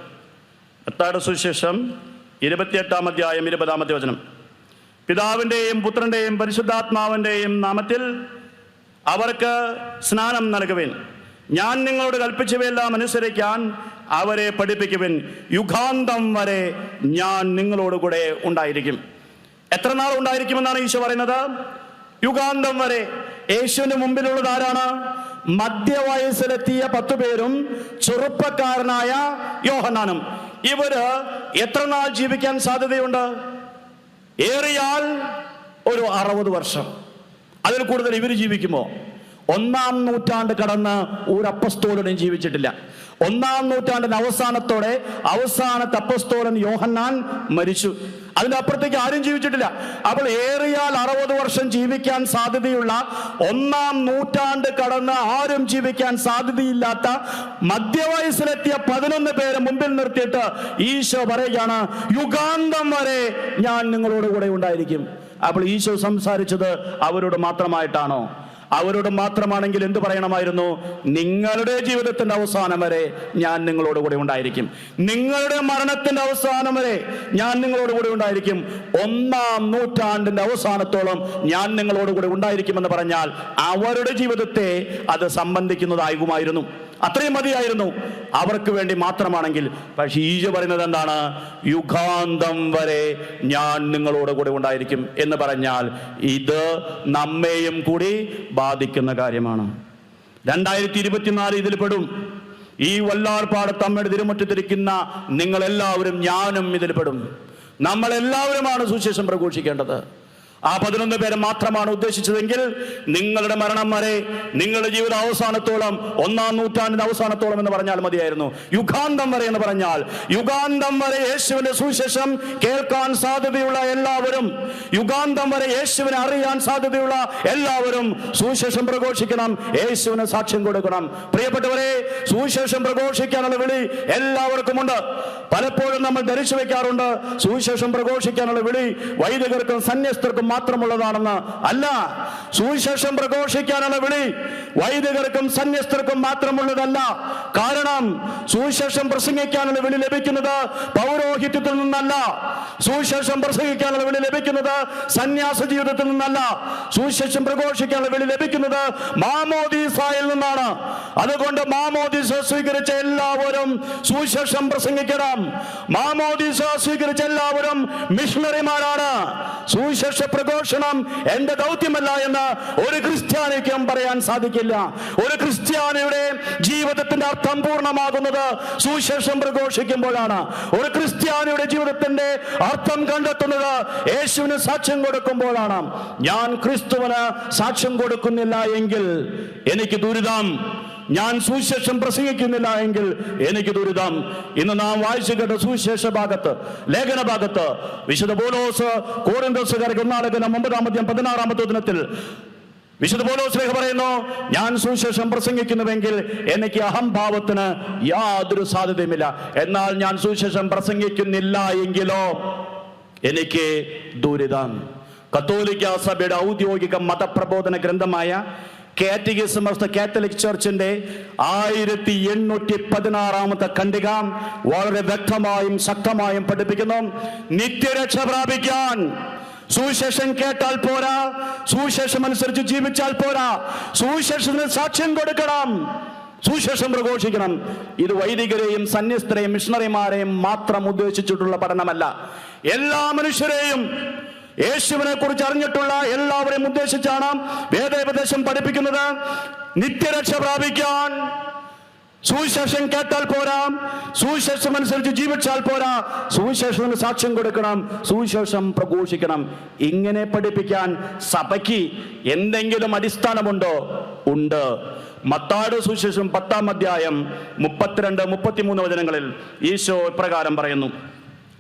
മത്തായിയുടെ സുവിശേഷം 28-ാം അധ്യായം 20-ാമത്തെ വചനം. പിതാവിൻ്റെയും പുത്രൻ്റെയും പരിശുദ്ധാത്മാവിൻ്റെയും നാമത്തിൽ അവർക്ക് സ്നാനം നൽകുവിൻ. ഞാൻ നിങ്ങളോട് കൽപ്പിച്ചവയെല്ലാം അനുസരിക്കാൻ അവരെ പഠിപ്പിക്കുവിൻ. യുഗാന്തം വരെ ഞാൻ നിങ്ങളോട് കൂടെ ഉണ്ടായിരിക്കും. എത്ര നാൾ ഉണ്ടായിരിക്കുമെന്നാണ് ഈശോ പറയുന്നത്? യുഗാന്തം വരെ. യേശുവിന് മുമ്പിലുള്ളത് ആരാണ്? മധ്യവയസ്സിലെത്തിയ 10 പേരും ചെറുപ്പക്കാരനായ യോഹന്നാനും. ഇവര് എത്ര നാൾ ജീവിക്കാൻ സാധ്യതയുണ്ട്? ഏറിയാൽ ഒരു 60 വർഷം. അതിൽ കൂടുതൽ ഇവർ ജീവിക്കുമോ? 1-ാം നൂറ്റാണ്ട് കടന്ന് ഒരു അപ്പസ്തോലനും ജീവിച്ചിട്ടില്ല. ഒന്നാം നൂറ്റാണ്ടിന്റെ അവസാനത്തോടെ അവസാനത്തെ അപ്പോസ്തലൻ യോഹന്നാൻ മരിച്ചു. അതിന്റെ അപ്പുറത്തേക്ക് ആരും ജീവിച്ചിട്ടില്ല. അപ്പോൾ ഏറിയാൽ 60 വർഷം ജീവിക്കാൻ സാധ്യതയുള്ള, ഒന്നാം നൂറ്റാണ്ട് കടന്ന് ആരും ജീവിക്കാൻ സാധ്യതയില്ലാത്ത മധ്യവയസ്സിലെത്തിയ 11 പേരെ മുമ്പിൽ നിർത്തിയിട്ട് ഈശോ പറയുകയാണ്, യുഗാന്തം വരെ ഞാൻ നിങ്ങളോട് കൂടെ ഉണ്ടായിരിക്കും. അപ്പോൾ ഈശോ സംസാരിച്ചത് അവരോട് മാത്രമായിട്ടാണോ? അവരോട് മാത്രമാണെങ്കിൽ എന്ത് പറയണമായിരുന്നു? നിങ്ങളുടെ ജീവിതത്തിന്റെ അവസാനം വരെ ഞാൻ നിങ്ങളോട് കൂടെ ഉണ്ടായിരിക്കും, നിങ്ങളുടെ മരണത്തിന്റെ അവസാനം വരെ ഞാൻ നിങ്ങളോട് കൂടെ ഉണ്ടായിരിക്കും, ഒന്നാം നൂറ്റാണ്ടിന്റെ അവസാനത്തോളം ഞാൻ നിങ്ങളോട് കൂടെ ഉണ്ടായിരിക്കുമെന്ന് പറഞ്ഞാൽ അവരുടെ ജീവിതത്തെ അത് സംബന്ധിക്കുന്നതാകുമായിരുന്നു. അത്രയും മതിയായിരുന്നു അവർക്ക് വേണ്ടി മാത്രമാണെങ്കിൽ. പക്ഷേ ഈശോ പറയുന്നത് എന്താണ്? യുഗാന്തം വരെ ഞാൻ നിങ്ങളോട് കൂടെ ഉണ്ടായിരിക്കും എന്ന് പറഞ്ഞാൽ ഇത് നമ്മെയും കൂടി ബാധിക്കുന്ന കാര്യമാണ്. 2024 ഇതിൽ പെടും. ഈ വല്ലാർപാടത്ത് അമ്മയുടെ തിരുമുറ്റത്തിരിക്കുന്ന നിങ്ങളെല്ലാവരും, ഞാനും ഇതിൽ പെടും. നമ്മളെല്ലാവരുമാണ് സുവിശേഷം പ്രഘോഷിക്കേണ്ടത്. ആ 11 പേരെ മാത്രമാണ് ഉദ്ദേശിച്ചതെങ്കിൽ നിങ്ങളുടെ മരണം വരെ, നിങ്ങളുടെ ജീവിത അവസാനത്തോളം, ഒന്നാം നൂറ്റാണ്ടിന്റെ അവസാനത്തോളം എന്ന് പറഞ്ഞാൽ മതിയായിരുന്നു. യുഗാന്തം വരെ എന്ന് പറഞ്ഞാൽ യുഗാന്തം വരെ യേശുവിന്റെ സുവിശേഷം കേൾക്കാൻ സാധ്യതയുള്ള എല്ലാവരും, യുഗാന്തം വരെ യേശുവിനെ അറിയാൻ സാധ്യതയുള്ള എല്ലാവരും സുവിശേഷം പ്രഘോഷിക്കണം, യേശുവിന് സാക്ഷ്യം കൊടുക്കണം. പ്രിയപ്പെട്ടവരെ, സുവിശേഷം പ്രഘോഷിക്കാനുള്ള വിളി എല്ലാവർക്കും ഉണ്ട്. പലപ്പോഴും നമ്മൾ ധരിച്ചു വെക്കാറുണ്ട് സുവിശേഷം പ്രഘോഷിക്കാനുള്ള വിളി വൈദികർക്കും സന്യസ്തർക്കും മാത്രമുള്ളതാണെന്ന്. അല്ല, സുവിശേഷം പ്രഘോഷിക്കാനുള്ള വിളി വൈദികർക്കും സന്യസ്തർക്കും മാത്രമുള്ളതല്ല. കാരണം സുവിശേഷം പ്രസംഗിക്കാനുള്ള വിളി ലഭിക്കുന്നത് പൗരോഹിത്യത്തിൽ നിന്നല്ല, സുവിശേഷം പ്രസംഗിക്കാനുള്ള വിളി ലഭിക്കുന്നത് സന്യാസ ജീവിതത്തിൽ നിന്നല്ല, സുവിശേഷം പ്രഘോഷിക്കാനുള്ള വിളി ലഭിക്കുന്നത് മാമോദീസായിൽ നിന്നാണ്. അതുകൊണ്ട് മാമോദീസ സ്വീകരിച്ച എല്ലാവരും സുവിശേഷം പ്രസംഗിക്കണം. മാമോദീസ സ്വീകരിച്ച എല്ലാവരും മിഷണറിമാരാണ്. സുവിശേഷ പ്രഘോഷണം എന്റെ ദൗത്യമല്ല എന്ന് ഒരു ക്രിസ്ത്യാനിക്കും പറയാൻ സാധിക്കില്ല. ഒരു ക്രിസ്ത്യാനിയുടെ ജീവിതത്തിന്റെ അർത്ഥം പൂർണ്ണമാകുന്നത് സുവിശേഷം പ്രഘോഷിക്കുമ്പോഴാണ്. ഒരു ക്രിസ്ത്യാനിയുടെ ജീവിതത്തിന്റെ അർത്ഥം കണ്ടെത്തുന്നത് യേശുവിന് സാക്ഷ്യം കൊടുക്കുമ്പോഴാണ്. ഞാൻ ക്രിസ്തുവിന് സാക്ഷ്യം കൊടുക്കുന്നില്ല എങ്കിൽ എനിക്ക് ദുരിതം. ഞാൻ സുവിശേഷം പ്രസംഗിക്കുന്നില്ല എങ്കിൽ എനിക്ക് ദുരിതം. ഇന്ന് നാം വായിച്ചു കേട്ട സുവിശേഷ ഭാഗത്ത്, ലേഖന ഭാഗത്ത് വിശുദ്ധ പൗലോസ് കൊരിന്ത്യർക്കാർക്ക് 1 ലേഖനം 9-16 ദിനത്തിൽ വിശുദ്ധ പൗലോസ് ലേഖ പറയുന്നു, ഞാൻ സുവിശേഷം പ്രസംഗിക്കുന്നുവെങ്കിൽ എനിക്ക് അഹംഭാവത്തിന് യാതൊരു സാധ്യതയുമില്ല. എന്നാൽ ഞാൻ സുവിശേഷം പ്രസംഗിക്കുന്നില്ല എങ്കിലോ എനിക്ക് ദുരിതം. കത്തോലിക്ക സഭയുടെ ഔദ്യോഗിക മതപ്രബോധന ഗ്രന്ഥമായ കാറ്റഗിസം ഓഫ് ദ കാത്തലിക് ചർച്ചിന്റെ 1816 ഖണ്ഡിക വളരെ വ്യക്തമായും ശക്തമായും പഠിപ്പിക്കുന്നു, നിത്യരക്ഷ പ്രാപിക്കാൻ സുവിശേഷം കേട്ടാൽ പോരാ, സുവിശേഷം അനുസരിച്ച് ജീവിച്ചാൽ പോരാ, സുവിശേഷത്തിന് സാക്ഷ്യം കൊടുക്കണം, സുവിശേഷം പ്രഘോഷിക്കണം. ഇത് വൈദികരെയും സന്യസ്തരെയും മിഷണറിമാരെയും മാത്രം ഉദ്ദേശിച്ചിട്ടുള്ള പഠനമല്ല. എല്ലാ മനുഷ്യരെയും, യേശുവിനെ കുറിച്ച് അറിഞ്ഞിട്ടുള്ള എല്ലാവരെയും ഉദ്ദേശിച്ചാണ് വേദോപദേശം പഠിപ്പിക്കുന്നത്. നിത്യരക്ഷ പ്രാപിക്കാൻ സുവിശേഷം കേട്ടാൽ പോരാ, സുവിശേഷം അനുസരിച്ച് ജീവിച്ചാൽ പോരാ, സുവിശേഷത്തിന് സാക്ഷ്യം കൊടുക്കണം, സുവിശേഷം പ്രഘോഷിക്കണം. ഇങ്ങനെ പഠിപ്പിക്കാൻ സഭയ്ക്ക് എന്തെങ്കിലും അടിസ്ഥാനമുണ്ടോ? ഉണ്ട്. മത്തായിയുടെ സുവിശേഷം 10-ാം അധ്യായം 32-33 വചനങ്ങളിൽ ഈശോ ഇപ്രകാരം പറയുന്നു.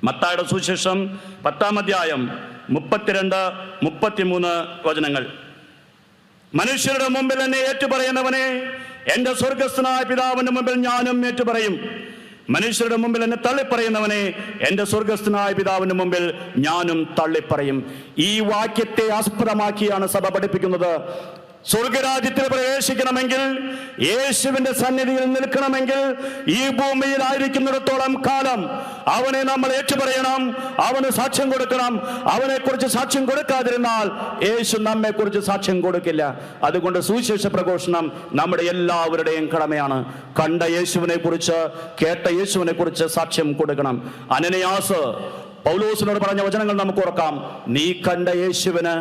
മത്തായിയുടെ സുവിശേഷം 10-ാം അധ്യായം 32-33 വചനങ്ങൾ. മനുഷ്യരുടെ മുമ്പിൽ എന്നെ ഏറ്റുപറയുന്നവനെ എന്റെ സ്വർഗസ്ഥനായ പിതാവിന്റെ മുമ്പിൽ ഞാനും ഏറ്റുപറയും. മനുഷ്യരുടെ മുമ്പിൽ എന്നെ തള്ളിപ്പറയുന്നവനെ എന്റെ സ്വർഗസ്ഥനായ പിതാവിന്റെ മുമ്പിൽ ഞാനും തള്ളിപ്പറയും. ഈ വാക്യത്തെ ആസ്പദമാക്കിയാണ് സഭ പഠിപ്പിക്കുന്നത്. സ്വർഗരാജ്യത്തിൽ പ്രവേശിക്കണമെങ്കിൽ, യേശുവിന്റെ സന്നിധിയിൽ നിൽക്കണമെങ്കിൽ, ഈ ഭൂമിയിൽ ആയിരിക്കുന്നിടത്തോളം കാലം അവനെ നമ്മൾ ഏറ്റുപറയണം, അവന് സാക്ഷ്യം കൊടുക്കണം. അവനെ കുറിച്ച് സാക്ഷ്യം കൊടുക്കാതിരുന്നാൽ യേശു നമ്മെ കുറിച്ച് സാക്ഷ്യം കൊടുക്കില്ല. അതുകൊണ്ട് സുവിശേഷ പ്രഘോഷണം നമ്മുടെ എല്ലാവരുടെയും കടമയാണ്. കണ്ട യേശുവിനെ കുറിച്ച്, കേട്ട യേശുവിനെ കുറിച്ച് സാക്ഷ്യം കൊടുക്കണം. അനനിയാസ് പൗലോസിനോട് പറഞ്ഞ വചനങ്ങൾ നമുക്ക് ഓർക്കാം. നീ കണ്ട യേശുവിന്,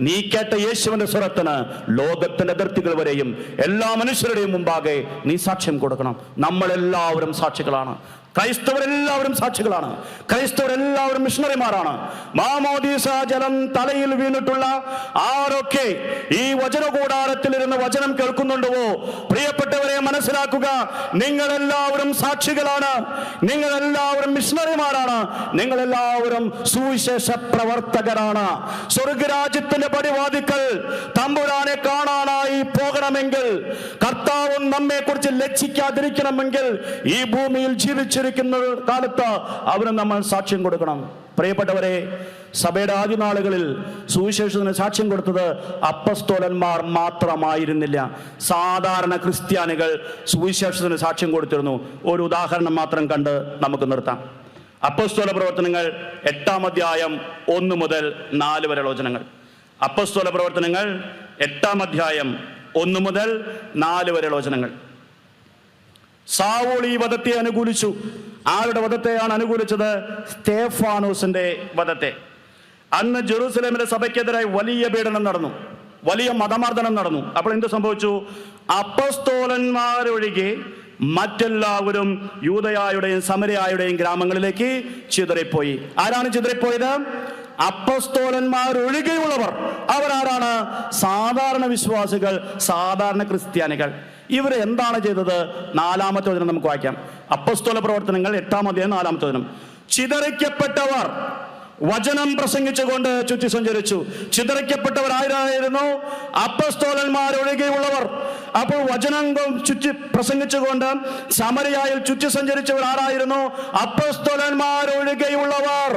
നീ കേട്ട യേശുവിന്റെ സ്വരത്തിന് ലോകത്തിന്റെ അതിർത്തികൾ വരെയും എല്ലാ മനുഷ്യരുടെയും മുമ്പാകെ നീ സാക്ഷ്യം കൊടുക്കണം. നമ്മളെല്ലാവരും സാക്ഷികളാണ്. ക്രൈസ്തവരെല്ലാവരും സാക്ഷികളാണ്. ക്രൈസ്തവരെല്ലാവരും മിഷണറിമാരാണ്. മാമോദീസ ജലം തലയിൽ വീണിട്ടുള്ള ആരൊക്കെ ഈ വചനകൂടാരത്തിലിരുന്ന് വചനം കേൾക്കുന്നുണ്ടോ, പ്രിയപ്പെട്ടവരെ മനസ്സിലാക്കുക, നിങ്ങളെല്ലാവരും സാക്ഷികളാണ്. നിങ്ങളെല്ലാവരും മിഷണറിമാരാണ്. നിങ്ങളെല്ലാവരും സുവിശേഷ പ്രവർത്തകരാണ്. സ്വർഗരാജ്യത്തിന്റെ പടിവാതിക്കൽ തമ്പുരാനെ കാണാനായി പോകണമെങ്കിൽ, കർത്താവും നമ്മെ കുറിച്ച് ലജ്ജിക്കാതിരിക്കണമെങ്കിൽ, ഈ ഭൂമിയിൽ ജീവിച്ചിരിക്കുന്ന കാലത്ത് അവന് നമ്മൾ സാക്ഷ്യം കൊടുക്കണം. പ്രിയപ്പെട്ടവരെ, സഭയുടെ ആദ്യ നാളുകളിൽ സുവിശേഷത്തിന് സാക്ഷ്യം കൊടുത്തത് അപ്പസ്തോലന്മാർ മാത്രമായിരുന്നില്ല. സാധാരണ ക്രിസ്ത്യാനികൾ സുവിശേഷത്തിന് സാക്ഷ്യം കൊടുത്തിരുന്നു. ഒരു ഉദാഹരണം മാത്രം കണ്ട് നമുക്ക് നിർത്താം. അപ്പസ്തോല പ്രവർത്തനങ്ങൾ 8-ാം അധ്യായം 1 മുതൽ 4 വരെയുള്ള വചനങ്ങൾ. അപ്പസ്തോല പ്രവർത്തനങ്ങൾ 8-ാം അധ്യായം 1 മുതൽ 4 വരെയുള്ള വചനങ്ങൾ. സാവൂൾ ഈ വധത്തെ അനുകൂലിച്ചു. ആരുടെ വധത്തെയാണ് അനുകൂലിച്ചത്? സ്തേഫാനോസിന്റെ വധത്തെ. അന്ന് ജെറൂസലേമിലെ സഭയ്ക്കെതിരായി വലിയ പീഡനം നടന്നു, വലിയ മതമർദ്ദനം നടന്നു. അപ്പോൾ എന്ത് സംഭവിച്ചു? അപ്പോസ്തലന്മാരൊഴികെ മറ്റെല്ലാവരും യൂദയായുടെയും സമരയായുടെയും ഗ്രാമങ്ങളിലേക്ക് ചിതറിപ്പോയി. ആരാണ് ചിതറിപ്പോയത്? അപ്പോസ്തലന്മാരൊഴികെയുള്ളവർ. അവരാരാണ്? സാധാരണ വിശ്വാസികൾ, സാധാരണ ക്രിസ്ത്യാനികൾ. ഇവർ എന്താണ് ചെയ്തത്? 4-ാമത്തെ വചനം നമുക്ക് വായിക്കാം. അപ്പോസ്തല പ്രവർത്തനങ്ങൾ 8-ാം അധ്യായം 4-ാമത്തെ വചനം. ചിതറിക്കപ്പെട്ടവർ വചനം പ്രസംഗിച്ചുകൊണ്ട് ചുറ്റി സഞ്ചരിച്ചു. ചിതറിക്കപ്പെട്ടവർ ആരായിരുന്നു? അപ്പോസ്തലന്മാരൊഴികെയുള്ളവർ. അപ്പോൾ വചനം ചുറ്റി പ്രസംഗിച്ചുകൊണ്ട് സമരയായിൽ ചുറ്റി സഞ്ചരിച്ചവർ ആരായിരുന്നു? അപ്പോസ്തലന്മാരൊഴികെയുള്ളവർ.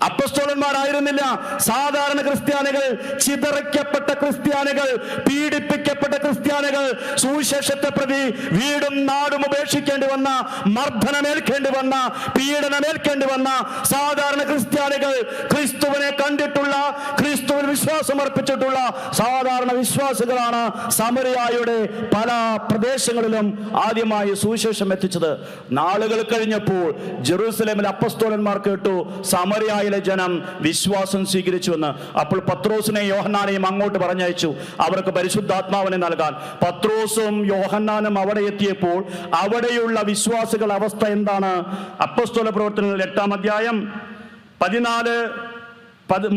അപ്പോസ്തലന്മാരായിരുന്നില്ല, സാധാരണ ക്രിസ്ത്യാനികൾ, ചിതറിക്കപ്പെട്ട ക്രിസ്ത്യാനികൾ, പീഡിപ്പിക്കപ്പെട്ട ക്രിസ്ത്യാനികൾ, സുവിശേഷത്തെ പ്രതി വീടും നാടും ഉപേക്ഷിക്കേണ്ടി വന്ന, മർദ്ദനമേൽക്കേണ്ടി വന്ന, പീഡനമേൽക്കേണ്ടി വന്ന സാധാരണ ക്രിസ്ത്യാനികൾ, ക്രിസ്തുവിനെ കണ്ടിട്ടുള്ള, ക്രിസ്തുവിൽ വിശ്വാസം അർപ്പിച്ചിട്ടുള്ള സാധാരണ വിശ്വാസികളാണ് സമരയായുടെ പല പ്രദേശങ്ങളിലും ആദ്യമായി സുവിശേഷം എത്തിച്ചത്. നാളുകൾ കഴിഞ്ഞപ്പോൾ ജെറൂസലേമിൽ അപ്പോസ്തലന്മാർ കേട്ടു സമരയായ ജനം വിശ്വാസം സ്വീകരിച്ചുവെന്ന്. അപ്പോൾ പത്രോസിനെയും യോഹന്നാനെയും അങ്ങോട്ട് പറഞ്ഞയച്ചു അവർക്ക് പരിശുദ്ധാത്മാവിനെ നൽകാൻ. പത്രോസും യോഹന്നാനും അവിടെ എത്തിയപ്പോൾ അവിടെയുള്ള വിശ്വാസികളുടെ അവസ്ഥ എന്താണ്? അപ്പോസ്തല പ്രവർത്തനങ്ങൾ 8-ാം അധ്യായം 14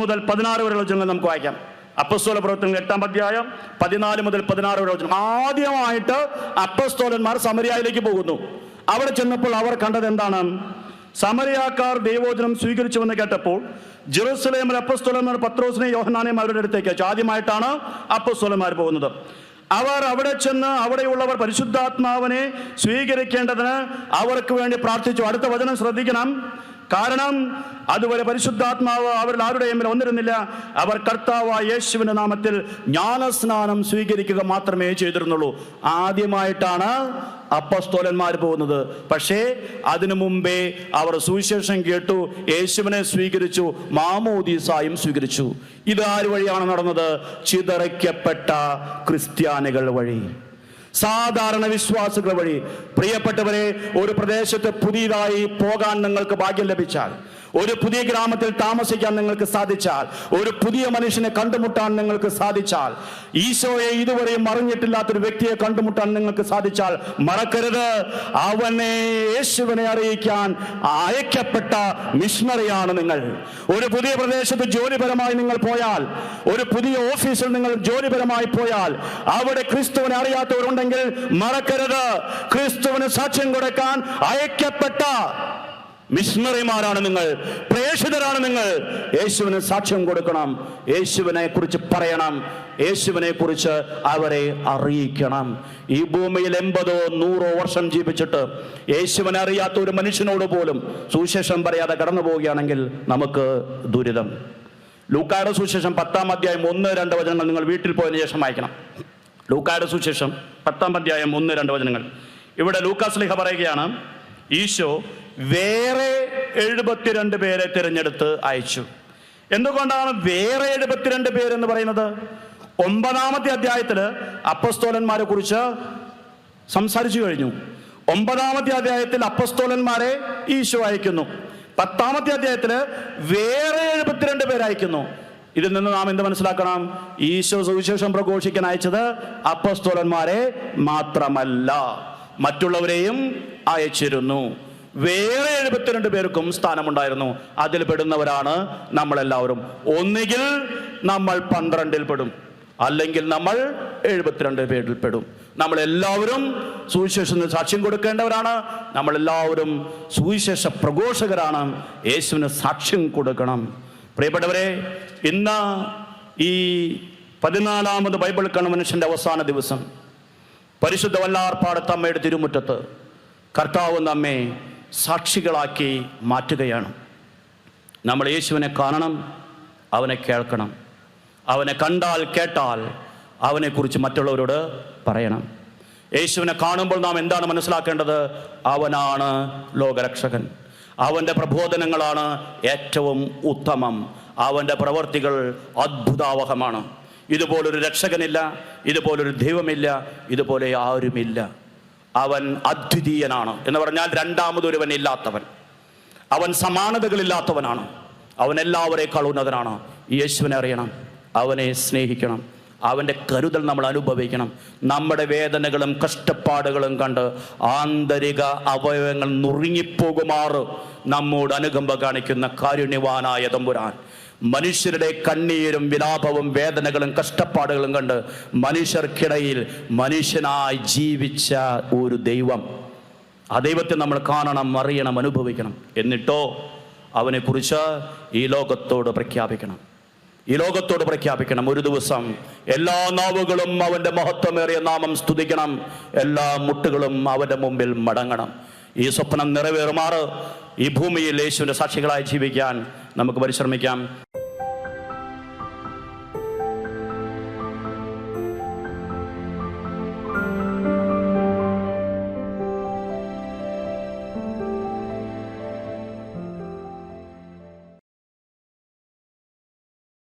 മുതൽ 16 വരെയുള്ള വചനങ്ങൾ നമുക്ക് വായിക്കാം. അപ്പോസ്തല പ്രവർത്തനങ്ങൾ 8-ാം അധ്യായം 14 മുതൽ 16 വരെ വചനം. ആദ്യമായിട്ട് അപ്പോസ്തലന്മാർ സമരയായിലേക്ക് പോകുന്നു. അവിടെ ചെന്നപ്പോൾ അവർ കണ്ടത് എന്താണ്? സമരയാക്കാർ ദൈവവചനം സ്വീകരിച്ചുവെന്ന് കേട്ടപ്പോൾ ജെറൂസലേമിൽ അപ്പോസ്തലന്മാർ പത്രോസിനെയും യോഹന്നാനെയും അവരുടെ അടുത്തേക്ക് അയച്ചു. ആദ്യമായിട്ടാണ് അപ്പോസ്തലന്മാർ പോകുന്നത്. അവർ അവിടെ ചെന്ന് അവിടെയുള്ളവർ പരിശുദ്ധാത്മാവിനെ സ്വീകരിക്കേണ്ടതിന് അവർക്ക് വേണ്ടി പ്രാർത്ഥിച്ചു. അടുത്ത വചനം ശ്രദ്ധിക്കണം. കാരണം അതുവരെ പരിശുദ്ധാത്മാവ് അവരിൽ ആരുടെയും വന്നിരുന്നില്ല. അവർ കർത്താവായ യേശുവിന്റെ നാമത്തിൽ ജ്ഞാനസ്നാനം സ്വീകരിക്കുക മാത്രമേ ചെയ്തിരുന്നുള്ളൂ. ആദ്യമായിട്ടാണ് അപ്പോസ്തലന്മാർ പോകുന്നത്. പക്ഷേ അതിനു മുമ്പേ അവർ സുവിശേഷം കേട്ടു, യേശുവിനെ സ്വീകരിച്ചു, മാമോദീസായും സ്വീകരിച്ചു. ഇത് ആര് വഴിയാണ് നടന്നത്? ചിതറിക്കപ്പെട്ട ക്രിസ്ത്യാനികൾ വഴി, സാധാരണ വിശ്വാസികൾ വഴി. പ്രിയപ്പെട്ടവരെ, ഒരു പ്രദേശത്ത് പുതിയതായി പോകാൻ നിങ്ങൾക്ക് ഭാഗ്യം ലഭിച്ചാൽ, ഒരു പുതിയ ഗ്രാമത്തിൽ താമസിക്കാൻ നിങ്ങൾക്ക് സാധിച്ചാൽ, ഒരു പുതിയ മനുഷ്യനെ കണ്ടുമുട്ടാൻ നിങ്ങൾക്ക് സാധിച്ചാൽ, ഈശോയെ ഇതുവരെയും അറിഞ്ഞിട്ടില്ലാത്തൊരു വ്യക്തിയെ കണ്ടുമുട്ടാൻ നിങ്ങൾക്ക് സാധിച്ചാൽ, മറക്കരുത്, അവനെ യേശുവിനെ അറിയിക്കാൻ അയക്കപ്പെട്ട മിഷണറിയാണ് നിങ്ങൾ. ഒരു പുതിയ പ്രദേശത്ത് ജോലിപരമായി നിങ്ങൾ പോയാൽ, ഒരു പുതിയ ഓഫീസിൽ നിങ്ങൾ ജോലിപരമായി പോയാൽ, അവിടെ ക്രിസ്തുവിനെ അറിയാത്തവരുണ്ടെങ്കിൽ മറക്കരുത്, ക്രിസ്തുവിന് സാക്ഷ്യം കൊടുക്കാൻ അയക്കപ്പെട്ട മിഷണറിമാരാണ് നിങ്ങൾ, പ്രേക്ഷിതരാണ് നിങ്ങൾ. യേശുവിന് സാക്ഷ്യം കൊടുക്കണം, യേശുവിനെ കുറിച്ച് പറയണം, യേശുവിനെ കുറിച്ച് അവരെ അറിയിക്കണം. ഈ ഭൂമിയിൽ 80-100 വർഷം ജീവിച്ചിട്ട് യേശുവിനെ അറിയാത്ത ഒരു മനുഷ്യനോട് പോലും സുവിശേഷം പറയാതെ കടന്നു പോവുകയാണെങ്കിൽ നമുക്ക് ദുരിതം. ലൂക്കായുടെ സുവിശേഷം 10-ാം അധ്യായം 1-2 വചനങ്ങൾ നിങ്ങൾ വീട്ടിൽ പോയതിനു ശേഷം വായിക്കണം. ലൂക്കായുടെ സുവിശേഷം 10-ാം അധ്യായം 1-2 വചനങ്ങൾ. ഇവിടെ ലൂക്കാ ശ്ലീഹ പറയുകയാണ്, ഈശോ വേറെ 72 പേരെ തിരഞ്ഞെടുത്ത് അയച്ചു. എന്തുകൊണ്ടാണ് വേറെ 72 പേരെന്ന് പറയുന്നത്? 9-ാമത്തെ അധ്യായത്തിൽ അപ്പോസ്തലന്മാരെ കുറിച്ച് സംസാരിച്ചു കഴിഞ്ഞു. 9-ാമത്തെ അധ്യായത്തിൽ അപ്പോസ്തലന്മാരെ ഈശോ അയക്കുന്നു. 10-ാമത്തെ അധ്യായത്തിൽ വേറെ 72 പേരെ അയക്കുന്നു. ഇതിൽ നിന്ന് നാം എന്ത് മനസ്സിലാക്കണം? ഈശോ സുവിശേഷം പ്രഘോഷിക്കാൻ അയച്ചത് അപ്പോസ്തലന്മാരെ മാത്രമല്ല, മറ്റുള്ളവരെയും അയച്ചിരുന്നു. വേറെ 72 പേർക്കും സ്ഥാനമുണ്ടായിരുന്നു. അതിൽ പെടുന്നവരാണ് നമ്മളെല്ലാവരും. ഒന്നുകിൽ നമ്മൾ 12-ൽ പെടും, അല്ലെങ്കിൽ നമ്മൾ 72 പേരിൽ പെടും. നമ്മളെല്ലാവരും സുവിശേഷത്തിന് സാക്ഷ്യം കൊടുക്കേണ്ടവരാണ്. നമ്മളെല്ലാവരും സുവിശേഷ പ്രഘോഷകരാണ്. യേശുവിന് സാക്ഷ്യം കൊടുക്കണം. പ്രിയപ്പെട്ടവരെ, ഇന്ന് ഈ 14ാമത് ബൈബിൾ കൺവെൻഷൻ്റെ അവസാന ദിവസം പരിശുദ്ധ വല്ലാർപാടത്തമ്മയുടെ തിരുമുറ്റത്ത് കർത്താവ് നമ്മെ സാക്ഷികളാക്കി മാറ്റുകയാണ്. നമ്മൾ യേശുവിനെ കാണണം, അവനെ കേൾക്കണം. അവനെ കണ്ടാൽ കേട്ടാൽ അവനെക്കുറിച്ച് മറ്റുള്ളവരോട് പറയണം. യേശുവിനെ കാണുമ്പോൾ നാം എന്താണ് മനസ്സിലാക്കേണ്ടത്? അവനാണ് ലോകരക്ഷകൻ. അവൻ്റെ പ്രബോധനങ്ങളാണ് ഏറ്റവും ഉത്തമം. അവൻ്റെ പ്രവർത്തികൾ അത്ഭുതാവഹമാണ്. ഇതുപോലൊരു രക്ഷകനില്ല, ഇതുപോലൊരു ദൈവമില്ല, ഇതുപോലെ ആരുമില്ല. അവൻ അദ്വിതീയനാണ് എന്ന് പറഞ്ഞാൽ രണ്ടാമതൊരുവൻ ഇല്ലാത്തവൻ. അവൻ സമാനതകളില്ലാത്തവനാണ്. അവൻ എല്ലാവരേക്കാൾ ഉന്നതനാണ്. യേശുവിനെ അറിയണം, അവനെ സ്നേഹിക്കണം, അവൻ്റെ കരുതൽ നമ്മൾ അനുഭവിക്കണം. നമ്മുടെ വേദനകളും കഷ്ടപ്പാടുകളും കണ്ട് ആന്തരിക അവയവങ്ങൾ നുറുങ്ങിപ്പോകുമാറ് നമ്മോട് അനുകമ്പ കാണിക്കുന്ന കാരുണ്യവാനായ തമ്പുരാൻ, മനുഷ്യരുടെ കണ്ണീരും വിലാപവും വേദനകളും കഷ്ടപ്പാടുകളും കണ്ട് മനുഷ്യർക്കിടയിൽ മനുഷ്യനായി ജീവിച്ച ഒരു ദൈവം. ആ ദൈവത്തെ നമ്മൾ കാണണം, അറിയണം, അനുഭവിക്കണം. എന്നിട്ടോ അവനെക്കുറിച്ച് ഈ ലോകത്തോട് പ്രഖ്യാപിക്കണം. ഒരു ദിവസം എല്ലാ നാവുകളും അവൻ്റെ മഹത്വമേറിയ നാമം സ്തുതിക്കണം. എല്ലാ മുട്ടുകളും അവൻ്റെ മുമ്പിൽ മടങ്ങണം. ഈ സ്വപ്നം നിറവേറുമാറ് ഈ ഭൂമിയിൽ യേശുവിൻ്റെ സാക്ഷികളായി ജീവിക്കാൻ നമുക്ക് പരിശ്രമിക്കാം.